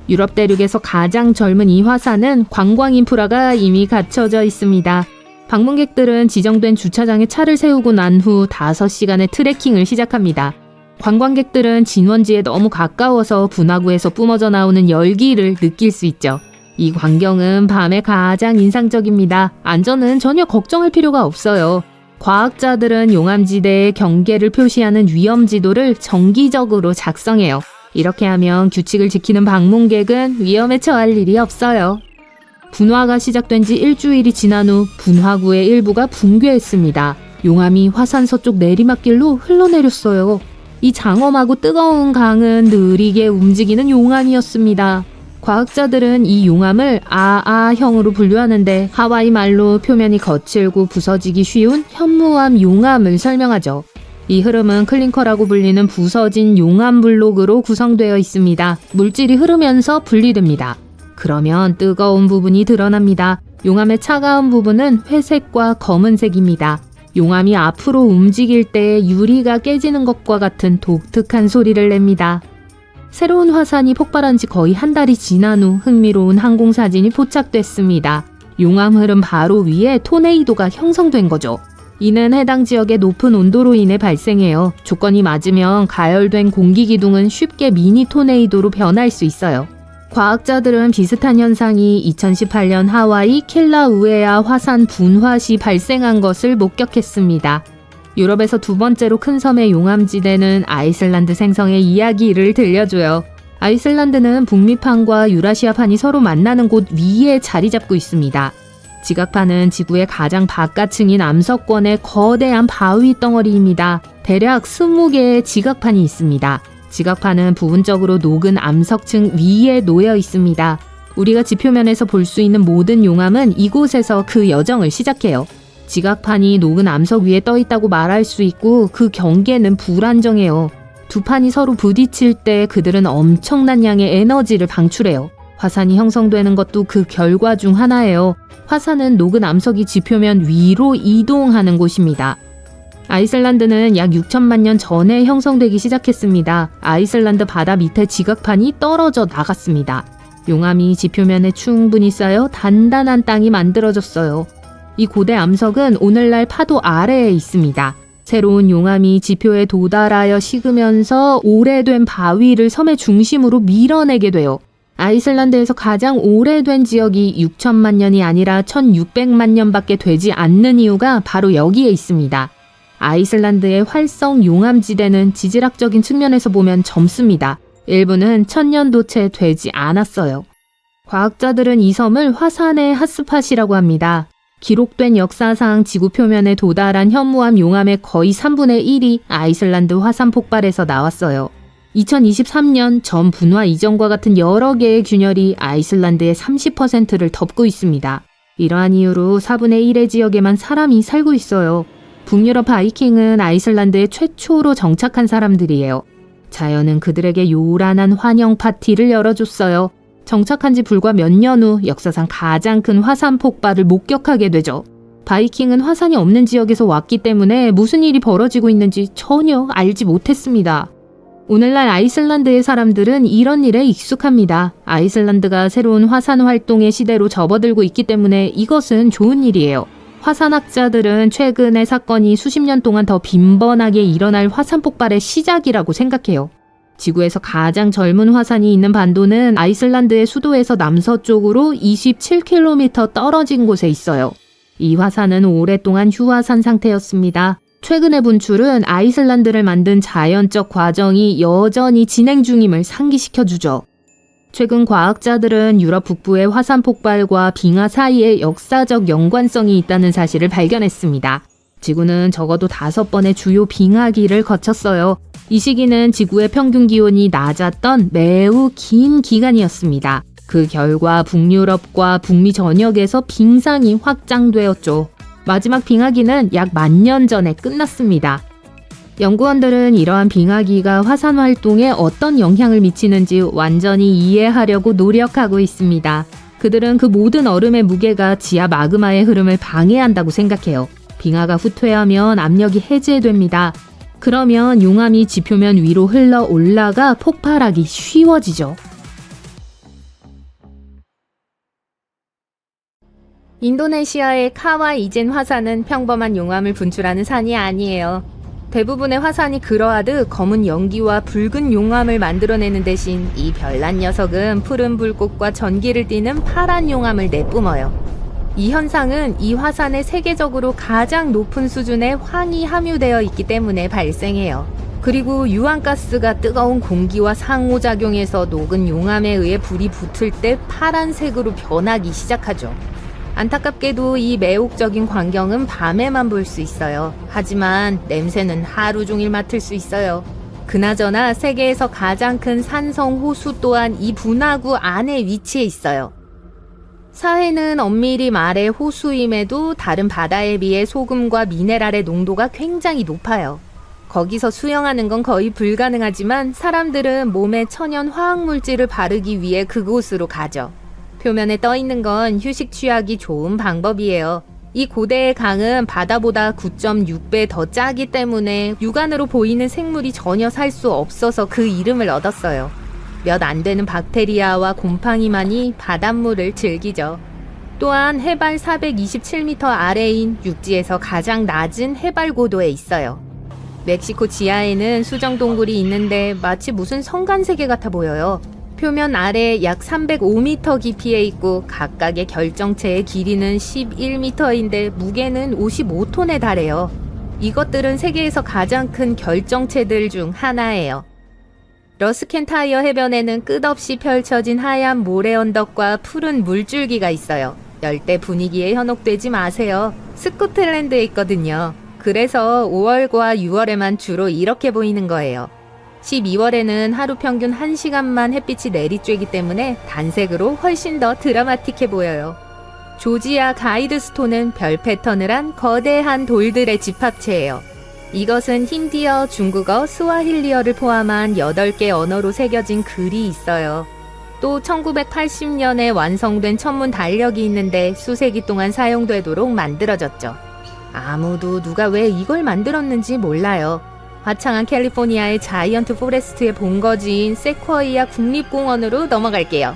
유럽 대륙에서 가장 젊은 이 화산은 관광 인프라가 이미 갖춰져 있습니다. 방문객들은 지정된 주차장에 차를 세우고 난 후 5시간의 트레킹을 시작합니다. 관광객들은 진원지에 너무 가까워서 분화구에서 뿜어져 나오는 열기를 느낄 수 있죠. 이 광경은 밤에 가장 인상적입니다. 안전은 전혀 걱정할 필요가 없어요. 과학자들은 용암지대의 경계를 표시하는 위험지도를 정기적으로 작성해요. 이렇게 하면 규칙을 지키는 방문객은 위험에 처할 일이 없어요. 분화가 시작된 지 일주일이 지난 후 분화구의 일부가 붕괴했습니다. 용암이 화산 서쪽 내리막길로 흘러내렸어요. 이 장엄하고 뜨거운 강은 느리게 움직이는 용암이었습니다. 과학자들은 이 용암을 아아형으로 분류하는데 하와이 말로 표면이 거칠고 부서지기 쉬운 현무암 용암을 설명하죠. 이 흐름은 클링커라고 불리는 부서진 용암 블록으로 구성되어 있습니다. 물질이 흐르면서 분리됩니다. 그러면 뜨거운 부분이 드러납니다. 용암의 차가운 부분은 회색과 검은색입니다. 용암이 앞으로 움직일 때 유리가 깨지는 것과 같은 독특한 소리를 냅니다. 새로운 화산이 폭발한 지 거의 한 달이 지난 후 흥미로운 항공사진이 포착됐습니다. 용암 흐름 바로 위에 토네이도가 형성된 거죠. 이는 해당 지역의 높은 온도로 인해 발생해요. 조건이 맞으면 가열된 공기 기둥은 쉽게 미니 토네이도로 변할 수 있어요. 과학자들은 비슷한 현상이 2018년 하와이 킬라우에아 화산 분화 시 발생한 것을 목격했습니다. 유럽에서 두 번째로 큰 섬의 용암지대는 아이슬란드 생성의 이야기를 들려줘요. 아이슬란드는 북미판과 유라시아판이 서로 만나는 곳 위에 자리 잡고 있습니다. 지각판은 지구의 가장 바깥층인 암석권의 거대한 바위 덩어리입니다. 대략 20개의 지각판이 있습니다. 지각판은 부분적으로 녹은 암석층 위에 놓여 있습니다. 우리가 지표면에서 볼 수 있는 모든 용암은 이곳에서 그 여정을 시작해요. 지각판이 녹은 암석 위에 떠 있다고 말할 수 있고 그 경계는 불안정해요. 두 판이 서로 부딪힐 때 그들은 엄청난 양의 에너지를 방출해요. 화산이 형성되는 것도 그 결과 중 하나예요. 화산은 녹은 암석이 지표면 위로 이동하는 곳입니다. 아이슬란드는 약 6천만 년 전에 형성되기 시작했습니다. 아이슬란드 바다 밑에 지각판이 떨어져 나갔습니다. 용암이 지표면에 충분히 쌓여 단단한 땅이 만들어졌어요. 이 고대 암석은 오늘날 파도 아래에 있습니다. 새로운 용암이 지표에 도달하여 식으면서 오래된 바위를 섬의 중심으로 밀어내게 돼요. 아이슬란드에서 가장 오래된 지역이 6천만 년이 아니라 1600만 년밖에 되지 않는 이유가 바로 여기에 있습니다. 아이슬란드의 활성 용암지대는 지질학적인 측면에서 보면 젊습니다. 일부는 1000년도 채 되지 않았어요. 과학자들은 이 섬을 화산의 핫스팟이라고 합니다. 기록된 역사상 지구 표면에 도달한 현무암 용암의 거의 3분의 1이 아이슬란드 화산 폭발에서 나왔어요. 2023년 전 분화 이전과 같은 여러 개의 균열이 아이슬란드의 30%를 덮고 있습니다. 이러한 이유로 4분의 1의 지역에만 사람이 살고 있어요. 북유럽 바이킹은 아이슬란드에 최초로 정착한 사람들이에요. 자연은 그들에게 요란한 환영 파티를 열어줬어요. 정착한 지 불과 몇 년 후 역사상 가장 큰 화산 폭발을 목격하게 되죠. 바이킹은 화산이 없는 지역에서 왔기 때문에 무슨 일이 벌어지고 있는지 전혀 알지 못했습니다. 오늘날 아이슬란드의 사람들은 이런 일에 익숙합니다. 아이슬란드가 새로운 화산 활동의 시대로 접어들고 있기 때문에 이것은 좋은 일이에요. 화산학자들은 최근의 사건이 수십 년 동안 더 빈번하게 일어날 화산 폭발의 시작이라고 생각해요. 지구에서 가장 젊은 화산이 있는 반도는 아이슬란드의 수도에서 남서쪽으로 27km 떨어진 곳에 있어요. 이 화산은 오랫동안 휴화산 상태였습니다. 최근의 분출은 아이슬란드를 만든 자연적 과정이 여전히 진행 중임을 상기시켜주죠. 최근 과학자들은 유럽 북부의 화산 폭발과 빙하 사이에 역사적 연관성이 있다는 사실을 발견했습니다. 지구는 적어도 5번의 주요 빙하기를 거쳤어요. 이 시기는 지구의 평균 기온이 낮았던 매우 긴 기간이었습니다. 그 결과 북유럽과 북미 전역에서 빙상이 확장되었죠. 마지막 빙하기는 약 10,000년 전에 끝났습니다. 연구원들은 이러한 빙하기가 화산 활동에 어떤 영향을 미치는지 완전히 이해하려고 노력하고 있습니다. 그들은 그 모든 얼음의 무게가 지하 마그마의 흐름을 방해한다고 생각해요. 빙하가 후퇴하면 압력이 해제됩니다. 그러면 용암이 지표면 위로 흘러 올라가 폭발하기 쉬워지죠. 인도네시아의 카와 이젠 화산은 평범한 용암을 분출하는 산이 아니에요. 대부분의 화산이 그러하듯 검은 연기와 붉은 용암을 만들어내는 대신 이 별난 녀석은 푸른 불꽃과 전기를 띠는 파란 용암을 내뿜어요. 이 현상은 이 화산의 세계적으로 가장 높은 수준의 황이 함유되어 있기 때문에 발생해요. 그리고 유황가스가 뜨거운 공기와 상호작용해서 녹은 용암에 의해 불이 붙을 때 파란색으로 변하기 시작하죠. 안타깝게도 이 매혹적인 광경은 밤에만 볼 수 있어요. 하지만 냄새는 하루 종일 맡을 수 있어요. 그나저나 세계에서 가장 큰 산성 호수 또한 이 분화구 안에 위치해 있어요. 사해는 엄밀히 말해 호수임에도 다른 바다에 비해 소금과 미네랄의 농도가 굉장히 높아요. 거기서 수영하는 건 거의 불가능하지만 사람들은 몸에 천연 화학물질을 바르기 위해 그곳으로 가죠. 표면에 떠 있는 건 휴식 취하기 좋은 방법이에요. 이 고대의 강은 바다보다 9.6배 더 짜기 때문에 육안으로 보이는 생물이 전혀 살 수 없어서 그 이름을 얻었어요. 몇 안 되는 박테리아와 곰팡이만이 바닷물을 즐기죠. 또한 해발 427m 아래인 육지에서 가장 낮은 해발 고도에 있어요. 멕시코 지하에는 수정동굴이 있는데 마치 무슨 성간세계 같아 보여요. 표면 아래 약 305m 깊이에 있고 각각의 결정체의 길이는 11m인데 무게는 55톤에 달해요. 이것들은 세계에서 가장 큰 결정체들 중 하나예요. 러스켄타이어 해변에는 끝없이 펼쳐진 하얀 모래 언덕과 푸른 물줄기가 있어요. 열대 분위기에 현혹되지 마세요. 스코틀랜드에 있거든요. 그래서 5월과 6월에만 주로 이렇게 보이는 거예요. 12월에는 하루 평균 1시간만 햇빛이 내리쬐기 때문에 단색으로 훨씬 더 드라마틱해 보여요. 조지아 가이드스톤은 별 패턴을 한 거대한 돌들의 집합체예요. 이것은 힌디어, 중국어, 스와힐리어를 포함한 8개 언어로 새겨진 글이 있어요. 또 1980년에 완성된 천문 달력이 있는데 수세기 동안 사용되도록 만들어졌죠. 아무도 누가 왜 이걸 만들었는지 몰라요. 화창한 캘리포니아의 자이언트 포레스트의 본거지인 세쿼이아 국립공원으로 넘어갈게요.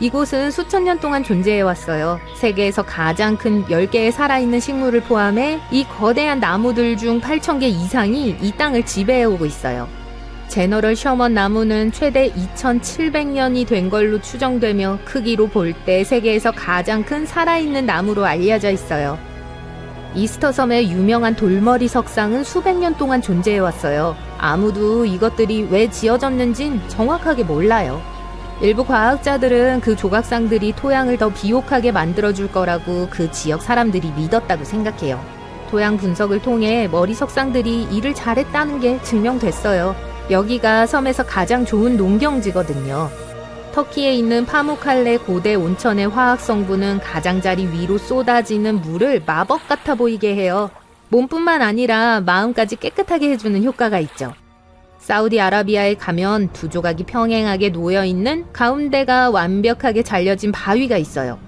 이곳은 수천 년 동안 존재해왔어요. 세계에서 가장 큰 10개의 살아있는 식물을 포함해 이 거대한 나무들 중 8,000개 이상이 이 땅을 지배해오고 있어요. 제너럴 셔먼 나무는 최대 2,700년이 된 걸로 추정되며 크기로 볼 때 세계에서 가장 큰 살아있는 나무로 알려져 있어요. 이스터 섬의 유명한 돌머리 석상은 수백 년 동안 존재해왔어요. 아무도 이것들이 왜 지어졌는진 정확하게 몰라요. 일부 과학자들은 그 조각상들이 토양을 더 비옥하게 만들어줄 거라고 그 지역 사람들이 믿었다고 생각해요. 토양 분석을 통해 머리 석상들이 일을 잘했다는 게 증명됐어요. 여기가 섬에서 가장 좋은 농경지거든요. 터키에 있는 파무칼레 고대 온천의 화학 성분은 가장자리 위로 쏟아지는 물을 마법 같아 보이게 해요. 몸뿐만 아니라 마음까지 깨끗하게 해주는 효과가 있죠. 사우디아라비아에 가면 두 조각이 평행하게 놓여있는 가운데가 완벽하게 잘려진 바위가 있어요.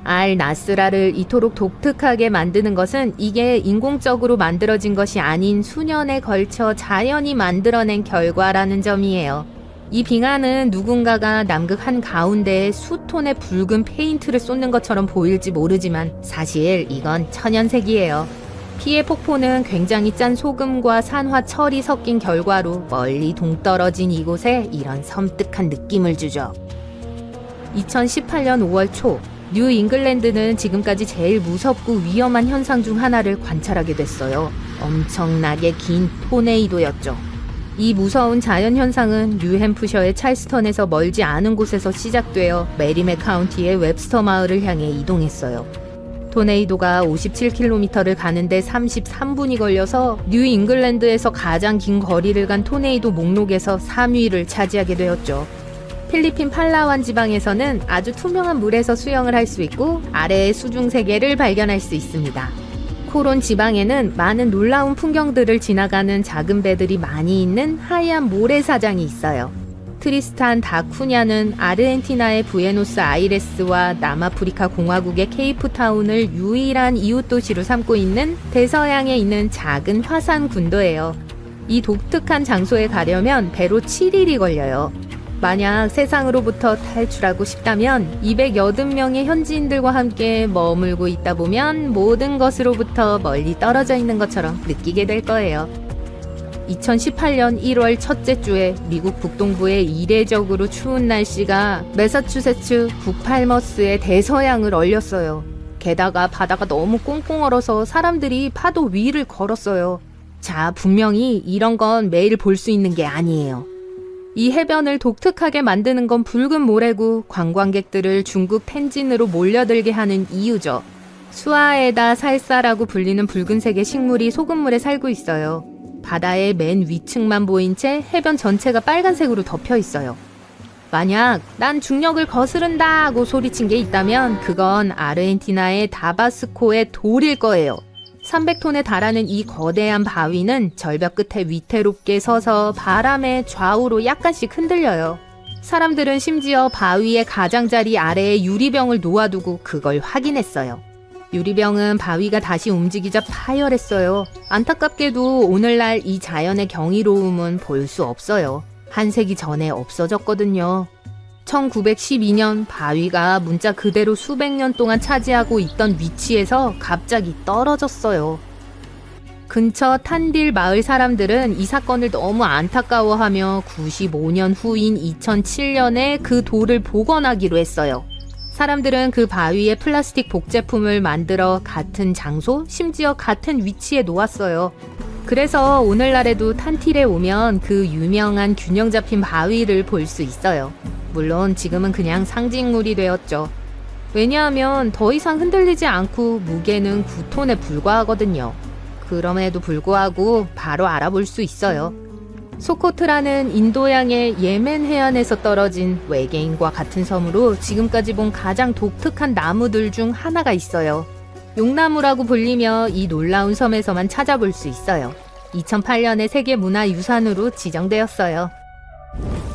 알 나스라를 이토록 독특하게 만드는 것은 이게 인공적으로 만들어진 것이 아닌 수년에 걸쳐 자연이 만들어낸 결과라는 점이에요. 이 빙하는 누군가가 남극 한가운데에 수톤의 붉은 페인트를 쏟는 것처럼 보일지 모르지만 사실 이건 천연색이에요. 피해 폭포는 굉장히 짠 소금과 산화 철이 섞인 결과로 멀리 동떨어진 이곳에 이런 섬뜩한 느낌을 주죠. 2018년 5월 초 뉴 잉글랜드는 지금까지 제일 무섭고 위험한 현상 중 하나를 관찰하게 됐어요. 엄청나게 긴 토네이도였죠. 이 무서운 자연현상은 뉴햄프셔의 찰스턴에서 멀지 않은 곳에서 시작되어 메리맥 카운티의 웹스터 마을을 향해 이동했어요. 토네이도가 57km를 가는데 33분이 걸려서 뉴 잉글랜드에서 가장 긴 거리를 간 토네이도 목록에서 3위를 차지하게 되었죠. 필리핀 팔라완 지방에서는 아주 투명한 물에서 수영을 할 수 있고 아래의 수중 세계를 발견할 수 있습니다. 코론 지방에는 많은 놀라운 풍경들을 지나가는 작은 배들이 많이 있는 하얀 모래사장이 있어요. 트리스탄 다 쿠냐는 아르헨티나의 부에노스 아이레스와 남아프리카 공화국의 케이프타운을 유일한 이웃 도시로 삼고 있는 대서양에 있는 작은 화산 군도예요. 이 독특한 장소에 가려면 배로 7일이 걸려요. 만약 세상으로부터 탈출하고 싶다면 280명의 현지인들과 함께 머물고 있다 보면 모든 것으로부터 멀리 떨어져 있는 것처럼 느끼게 될 거예요. 2018년 1월 첫째 주에 미국 북동부의 이례적으로 추운 날씨가 매사추세츠 북팔머스의 대서양을 얼렸어요. 게다가 바다가 너무 꽁꽁 얼어서 사람들이 파도 위를 걸었어요. 자, 분명히 이런 건 매일 볼 수 있는 게 아니에요. 이 해변을 독특하게 만드는 건 붉은 모래고 관광객들을 중국 텐진으로 몰려들게 하는 이유죠. 수아에다 살사라고 불리는 붉은색의 식물이 소금물에 살고 있어요. 바다의 맨 위층만 보인 채 해변 전체가 빨간색으로 덮여 있어요. 만약 난 중력을 거스른다 하고 소리친 게 있다면 그건 아르헨티나의 다바스코의 돌일 거예요. 300톤에 달하는 이 거대한 바위는 절벽 끝에 위태롭게 서서 바람에 좌우로 약간씩 흔들려요. 사람들은 심지어 바위의 가장자리 아래에 유리병을 놓아두고 그걸 확인했어요. 유리병은 바위가 다시 움직이자 파열했어요. 안타깝게도 오늘날 이 자연의 경이로움은 볼 수 없어요. 한 세기 전에 없어졌거든요. 1912년 바위가 문자 그대로 수백 년 동안 차지하고 있던 위치에서 갑자기 떨어졌어요. 근처 탄딜 마을 사람들은 이 사건을 너무 안타까워하며 95년 후인 2007년에 그 돌을 복원하기로 했어요. 사람들은 그 바위에 플라스틱 복제품을 만들어 같은 장소, 심지어 같은 위치에 놓았어요. 그래서 오늘날에도 탄틸에 오면 그 유명한 균형 잡힌 바위를 볼 수 있어요. 물론 지금은 그냥 상징물이 되었죠. 왜냐하면 더 이상 흔들리지 않고 무게는 9톤에 불과하거든요. 그럼에도 불구하고 바로 알아볼 수 있어요. 소코트라는 인도양의 예멘 해안에서 떨어진 외계인과 같은 섬으로 지금까지 본 가장 독특한 나무들 중 하나가 있어요. 용나무라고 불리며 이 놀라운 섬에서만 찾아볼 수 있어요. 2008년에 세계문화유산으로 지정되었어요.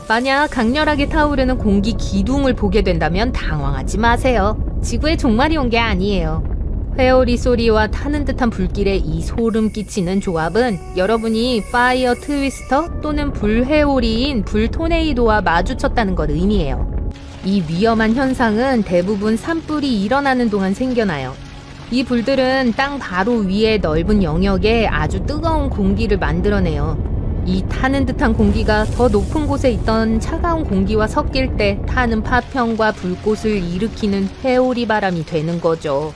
만약 강렬하게 타오르는 공기 기둥을 보게 된다면 당황하지 마세요. 지구에 종말이 온 게 아니에요. 회오리 소리와 타는 듯한 불길의 이 소름 끼치는 조합은 여러분이 파이어 트위스터 또는 불회오리인 불토네이도와 마주쳤다는 걸 의미해요. 이 위험한 현상은 대부분 산불이 일어나는 동안 생겨나요. 이 불들은 땅 바로 위에 넓은 영역에 아주 뜨거운 공기를 만들어내요. 이 타는 듯한 공기가 더 높은 곳에 있던 차가운 공기와 섞일 때 타는 파편과 불꽃을 일으키는 회오리 바람이 되는 거죠.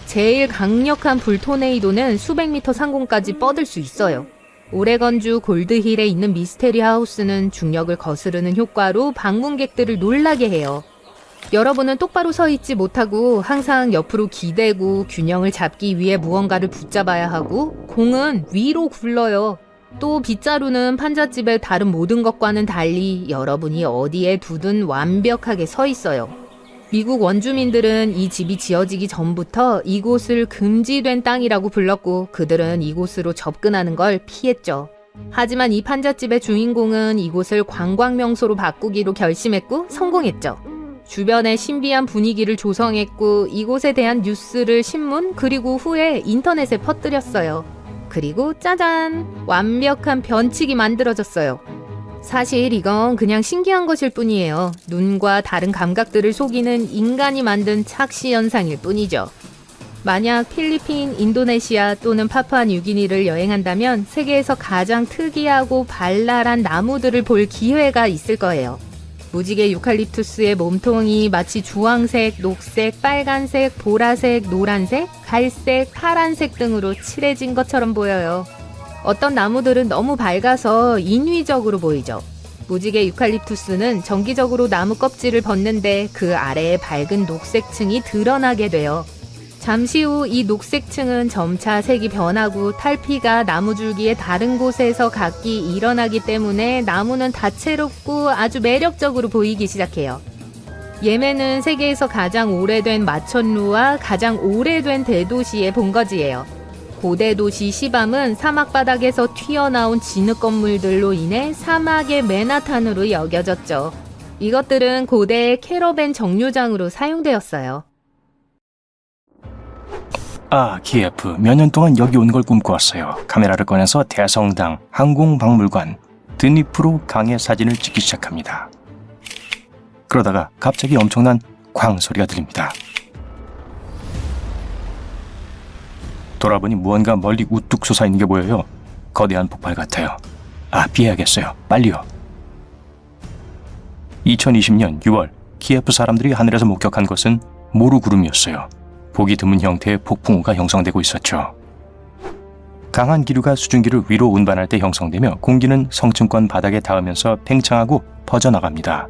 제일 강력한 불토네이도는 수백 미터 상공까지 뻗을 수 있어요. 오레건주 골드힐에 있는 미스테리 하우스는 중력을 거스르는 효과로 방문객들을 놀라게 해요. 여러분은 똑바로 서 있지 못하고 항상 옆으로 기대고 균형을 잡기 위해 무언가를 붙잡아야 하고 공은 위로 굴러요. 또 빗자루는 판잣집의 다른 모든 것과는 달리 여러분이 어디에 두든 완벽하게 서 있어요. 미국 원주민들은 이 집이 지어지기 전부터 이곳을 금지된 땅이라고 불렀고 그들은 이곳으로 접근하는 걸 피했죠. 하지만 이 판잣집의 주인공은 이곳을 관광명소로 바꾸기로 결심했고 성공했죠. 주변의 신비한 분위기를 조성했고 이곳에 대한 뉴스를 신문 그리고 후에 인터넷에 퍼뜨렸어요. 그리고 짜잔! 완벽한 변칙이 만들어졌어요. 사실 이건 그냥 신기한 것일 뿐이에요. 눈과 다른 감각들을 속이는 인간이 만든 착시 현상일 뿐이죠. 만약 필리핀, 인도네시아 또는 파푸아뉴기니를 여행한다면 세계에서 가장 특이하고 발랄한 나무들을 볼 기회가 있을 거예요. 무지개 유칼립투스의 몸통이 마치 주황색, 녹색, 빨간색, 보라색, 노란색, 갈색, 파란색 등으로 칠해진 것처럼 보여요. 어떤 나무들은 너무 밝아서 인위적으로 보이죠. 무지개 유칼립투스는 정기적으로 나무 껍질을 벗는데 그 아래에 밝은 녹색층이 드러나게 돼요. 잠시 후 이 녹색층은 점차 색이 변하고 탈피가 나무 줄기의 다른 곳에서 각기 일어나기 때문에 나무는 다채롭고 아주 매력적으로 보이기 시작해요. 예멘은 세계에서 가장 오래된 마천루와 가장 오래된 대도시의 본거지예요. 고대 도시 시밤은 사막 바닥에서 튀어나온 진흙 건물들로 인해 사막의 맨하탄으로 여겨졌죠. 이것들은 고대의 캐러밴 정류장으로 사용되었어요. 키예프. 몇 년 동안 여기 온 걸 꿈꿔왔어요. 카메라를 꺼내서 대성당, 항공박물관, 드니프로 강의 사진을 찍기 시작합니다. 그러다가 갑자기 엄청난 광 소리가 들립니다. 돌아보니 무언가 멀리 우뚝 솟아있는 게 보여요. 거대한 폭발 같아요. 피해야겠어요. 빨리요. 2020년 6월 키예프 사람들이 하늘에서 목격한 것은 모루구름이었어요. 보기 드문 형태의 폭풍우가 형성되고 있었죠. 강한 기류가 수증기를 위로 운반할 때 형성되며 공기는 성층권 바닥에 닿으면서 팽창하고 퍼져나갑니다.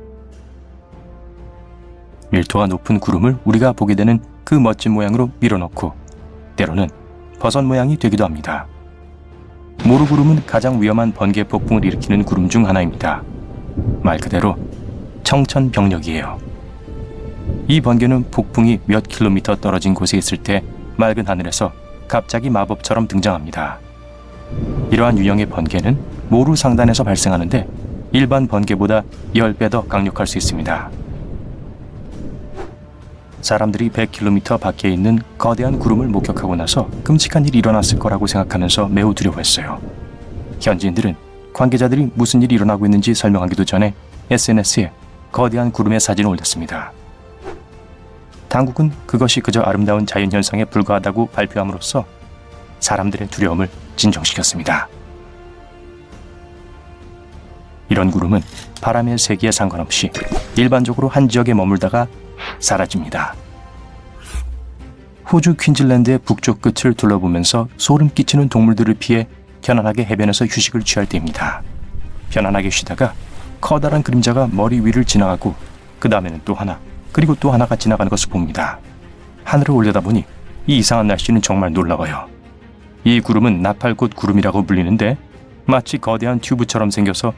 밀도가 높은 구름을 우리가 보게 되는 그 멋진 모양으로 밀어넣고 때로는 버섯 모양이 되기도 합니다. 모루구름은 가장 위험한 번개 폭풍을 일으키는 구름 중 하나입니다. 말 그대로 청천벽력이에요. 이 번개는 폭풍이 몇 킬로미터 떨어진 곳에 있을 때 맑은 하늘에서 갑자기 마법처럼 등장합니다. 이러한 유형의 번개는 모루 상단에서 발생하는데 일반 번개보다 10배 더 강력할 수 있습니다. 사람들이 100km 밖에 있는 거대한 구름을 목격하고 나서 끔찍한 일이 일어났을 거라고 생각하면서 매우 두려워했어요. 현지인들은 관계자들이 무슨 일이 일어나고 있는지 설명하기도 전에 SNS에 거대한 구름의 사진을 올렸습니다. 당국은 그것이 그저 아름다운 자연현상에 불과하다고 발표함으로써 사람들의 두려움을 진정시켰습니다. 이런 구름은 바람의 세기에 상관없이 일반적으로 한 지역에 머물다가 사라집니다. 호주 퀸즐랜드의 북쪽 끝을 둘러보면서 소름 끼치는 동물들을 피해 편안하게 해변에서 휴식을 취할 때입니다. 편안하게 쉬다가 커다란 그림자가 머리 위를 지나가고 그 다음에는 또 하나, 그리고 또 하나가 지나가는 것을 봅니다. 하늘을 올려다보니 이 이상한 날씨는 정말 놀라워요. 이 구름은 나팔꽃 구름이라고 불리는데 마치 거대한 튜브처럼 생겨서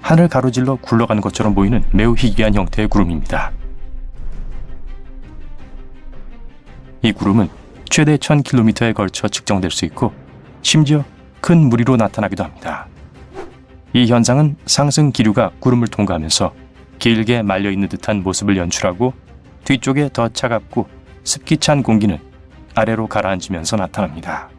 하늘 가로질러 굴러가는 것처럼 보이는 매우 희귀한 형태의 구름입니다. 이 구름은 최대 1000km에 걸쳐 측정될 수 있고 심지어 큰 무리로 나타나기도 합니다. 이 현상은 상승 기류가 구름을 통과하면서 길게 말려있는 듯한 모습을 연출하고 뒤쪽에 더 차갑고 습기 찬 공기는 아래로 가라앉으면서 나타납니다.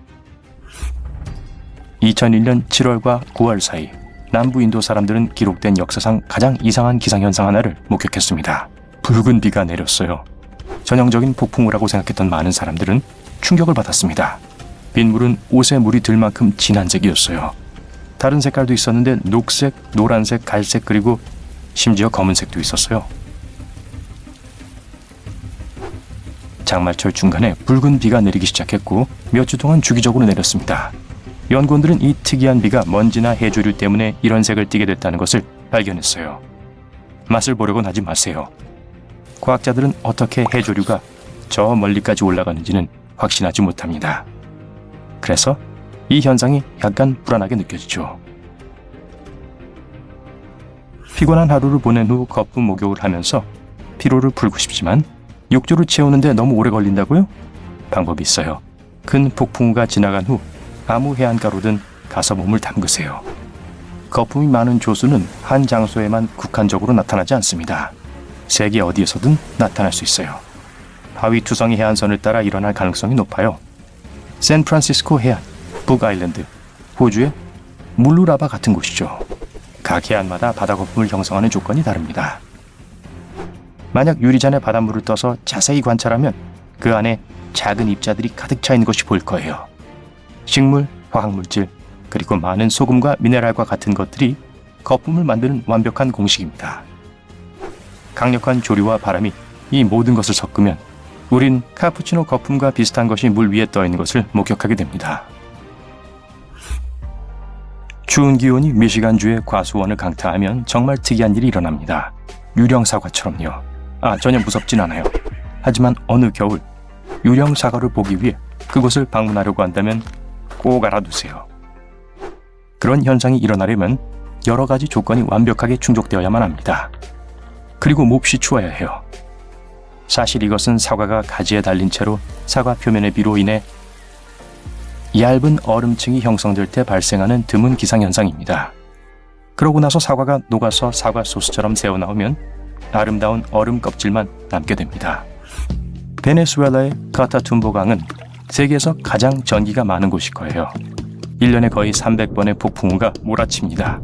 2001년 7월과 9월 사이 남부 인도 사람들은 기록된 역사상 가장 이상한 기상현상 하나를 목격했습니다. 붉은 비가 내렸어요. 전형적인 폭풍우라고 생각했던 많은 사람들은 충격을 받았습니다. 빗물은 옷에 물이 들 만큼 진한 색이었어요. 다른 색깔도 있었는데 녹색, 노란색, 갈색 그리고 심지어 검은색도 있었어요. 장마철 중간에 붉은 비가 내리기 시작했고 몇 주 동안 주기적으로 내렸습니다. 연구원들은 이 특이한 비가 먼지나 해조류 때문에 이런 색을 띠게 됐다는 것을 발견했어요. 맛을 보려고는 하지 마세요. 과학자들은 어떻게 해조류가 저 멀리까지 올라가는지는 확신하지 못합니다. 그래서 이 현상이 약간 불안하게 느껴지죠. 피곤한 하루를 보낸 후 거품 목욕을 하면서 피로를 풀고 싶지만 욕조를 채우는데 너무 오래 걸린다고요? 방법이 있어요. 큰 폭풍우가 지나간 후 아무 해안가로든 가서 몸을 담그세요. 거품이 많은 조수는 한 장소에만 국한적으로 나타나지 않습니다. 세계 어디에서든 나타날 수 있어요. 바위 투성이 해안선을 따라 일어날 가능성이 높아요. 샌프란시스코 해안, 북아일랜드, 호주의 물루라바 같은 곳이죠. 각 해안마다 바다 거품을 형성하는 조건이 다릅니다. 만약 유리잔에 바닷물을 떠서 자세히 관찰하면 그 안에 작은 입자들이 가득 차 있는 것이 보일 거예요. 식물, 화학물질, 그리고 많은 소금과 미네랄과 같은 것들이 거품을 만드는 완벽한 공식입니다. 강력한 조류와 바람이 이 모든 것을 섞으면 우린 카푸치노 거품과 비슷한 것이 물 위에 떠 있는 것을 목격하게 됩니다. 추운 기온이 미시간주의 과수원을 강타하면 정말 특이한 일이 일어납니다. 유령 사과처럼요. 전혀 무섭진 않아요. 하지만 어느 겨울 유령 사과를 보기 위해 그곳을 방문하려고 한다면 꼭 알아두세요. 그런 현상이 일어나려면 여러 가지 조건이 완벽하게 충족되어야만 합니다. 그리고 몹시 추워야 해요. 사실 이것은 사과가 가지에 달린 채로 사과 표면의 비로 인해 얇은 얼음층이 형성될 때 발생하는 드문 기상현상입니다. 그러고 나서 사과가 녹아서 사과 소스처럼 새어나오면 아름다운 얼음 껍질만 남게 됩니다. 베네수엘라의 카타툼보 강은 세계에서 가장 전기가 많은 곳일 거예요. 1년에 거의 300번의 폭풍우가 몰아칩니다.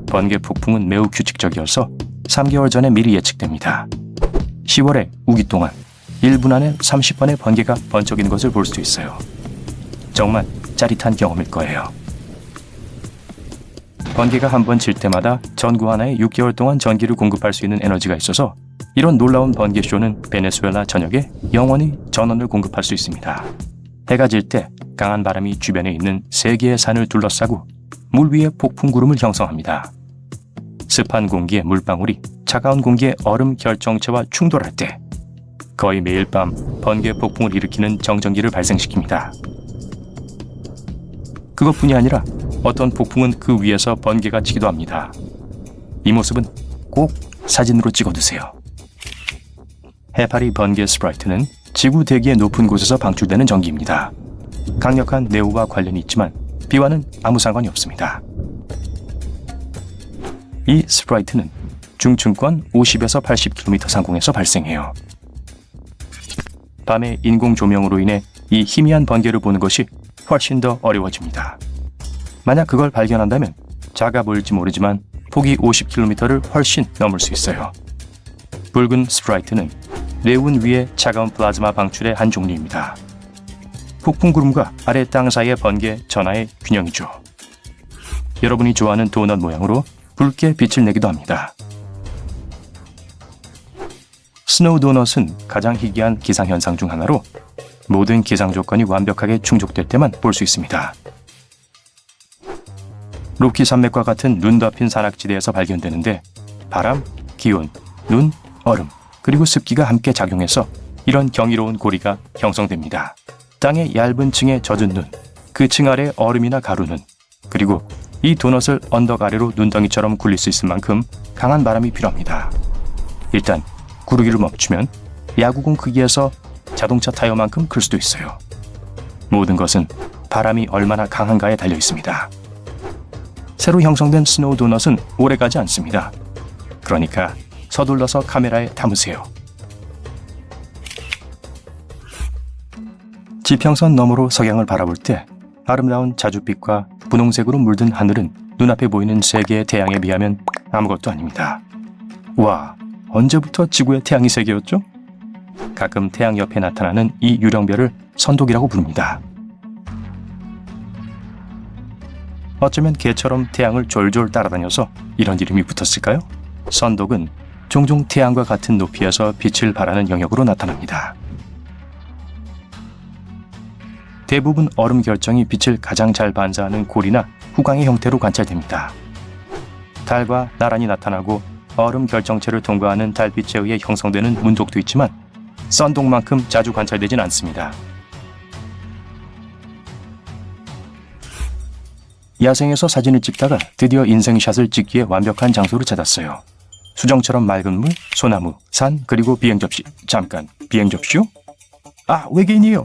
번개 폭풍은 매우 규칙적이어서 3개월 전에 미리 예측됩니다. 10월에 우기 동안 1분 안에 30번의 번개가 번쩍이는 것을 볼 수 있어요. 정말 짜릿한 경험일 거예요. 번개가 한 번 칠 때마다 전구 하나에 6개월 동안 전기를 공급할 수 있는 에너지가 있어서 이런 놀라운 번개쇼는 베네수엘라 전역에 영원히 전원을 공급할 수 있습니다. 해가 질 때 강한 바람이 주변에 있는 3개의 산을 둘러싸고 물 위에 폭풍 구름을 형성합니다. 습한 공기의 물방울이 차가운 공기의 얼음 결정체와 충돌할 때 거의 매일 밤 번개 폭풍을 일으키는 정전기를 발생시킵니다. 그것뿐이 아니라 어떤 폭풍은 그 위에서 번개가 치기도 합니다. 이 모습은 꼭 사진으로 찍어두세요. 해파리 번개 스프라이트는 지구 대기의 높은 곳에서 방출되는 전기입니다. 강력한 내우와 관련이 있지만 비와는 아무 상관이 없습니다. 이 스프라이트는 중층권 50에서 80km 상공에서 발생해요. 밤에 인공 조명으로 인해 이 희미한 번개를 보는 것이 훨씬 더 어려워집니다. 만약 그걸 발견한다면 작아 보일지 모르지만 폭이 50km를 훨씬 넘을 수 있어요. 붉은 스프라이트는 레운 위의 차가운 플라즈마 방출의 한 종류입니다. 폭풍 구름과 아래 땅 사이의 번개 전하의 균형이죠. 여러분이 좋아하는 도넛 모양으로 붉게 빛을 내기도 합니다. 스노우 도넛은 가장 희귀한 기상현상 중 하나로 모든 기상 조건이 완벽하게 충족될 때만 볼 수 있습니다. 로키 산맥과 같은 눈 덮인 산악지대에서 발견되는데 바람, 기온, 눈, 얼음, 그리고 습기가 함께 작용해서 이런 경이로운 고리가 형성됩니다. 땅의 얇은 층에 젖은 눈, 그 층 아래 얼음이나 가루는, 그리고 이 도넛을 언덕 아래로 눈덩이처럼 굴릴 수 있을 만큼 강한 바람이 필요합니다. 일단 구르기를 멈추면 야구공 크기에서 자동차 타이어만큼 클 수도 있어요. 모든 것은 바람이 얼마나 강한가에 달려 있습니다. 새로 형성된 스노우 도넛은 오래가지 않습니다. 그러니까 서둘러서 카메라에 담으세요. 지평선 너머로 석양을 바라볼 때 아름다운 자줏빛과 분홍색으로 물든 하늘은 눈앞에 보이는 3개의 태양에 비하면 아무것도 아닙니다. 와, 언제부터 지구의 태양이 3개였죠? 가끔 태양 옆에 나타나는 이 유령별을 선독이라고 부릅니다. 어쩌면 개처럼 태양을 졸졸 따라다녀서 이런 이름이 붙었을까요? 선독은 종종 태양과 같은 높이에서 빛을 발하는 영역으로 나타납니다. 대부분 얼음 결정이 빛을 가장 잘 반사하는 골이나 후광의 형태로 관찰됩니다. 달과 나란히 나타나고 얼음 결정체를 통과하는 달빛에 의해 형성되는 문독도 있지만 선독만큼 자주 관찰되진 않습니다. 야생에서 사진을 찍다가 드디어 인생샷을 찍기에 완벽한 장소를 찾았어요. 수정처럼 맑은 물, 소나무, 산, 그리고 비행 접시. 잠깐, 비행 접시요? 아, 외계인이요!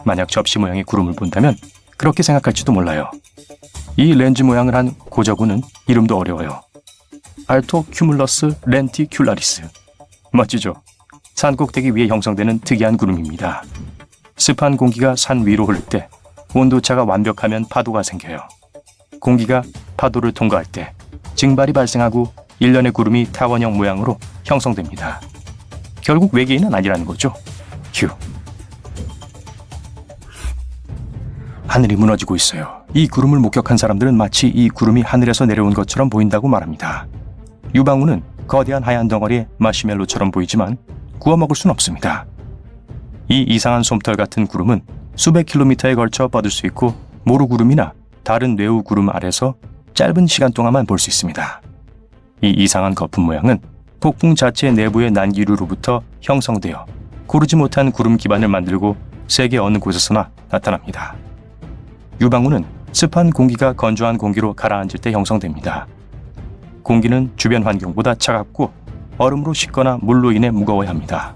만약 접시 모양의 구름을 본다면 그렇게 생각할지도 몰라요. 이 렌즈 모양을 한 고저구는 이름도 어려워요. 알토 큐뮬러스 렌티큘라리스. 멋지죠? 산 꼭대기 위에 형성되는 특이한 구름입니다. 습한 공기가 산 위로 흐를 때 온도차가 완벽하면 파도가 생겨요. 공기가 파도를 통과할 때 증발이 발생하고 일련의 구름이 타원형 모양으로 형성됩니다. 결국 외계인은 아니라는 거죠. 휴. 하늘이 무너지고 있어요. 이 구름을 목격한 사람들은 마치 이 구름이 하늘에서 내려온 것처럼 보인다고 말합니다. 유방우는 거대한 하얀 덩어리의 마시멜로처럼 보이지만 구워 먹을 순 없습니다. 이 이상한 솜털 같은 구름은 수백 킬로미터에 걸쳐 뻗을 수 있고 모루구름이나 다른 뇌우 구름 아래서 짧은 시간 동안만 볼 수 있습니다. 이 이상한 거품 모양은 폭풍 자체 내부의 난기류로부터 형성되어 고르지 못한 구름 기반을 만들고 세계 어느 곳에서나 나타납니다. 유방우는 습한 공기가 건조한 공기로 가라앉을 때 형성됩니다. 공기는 주변 환경보다 차갑고 얼음으로 식거나 물로 인해 무거워야 합니다.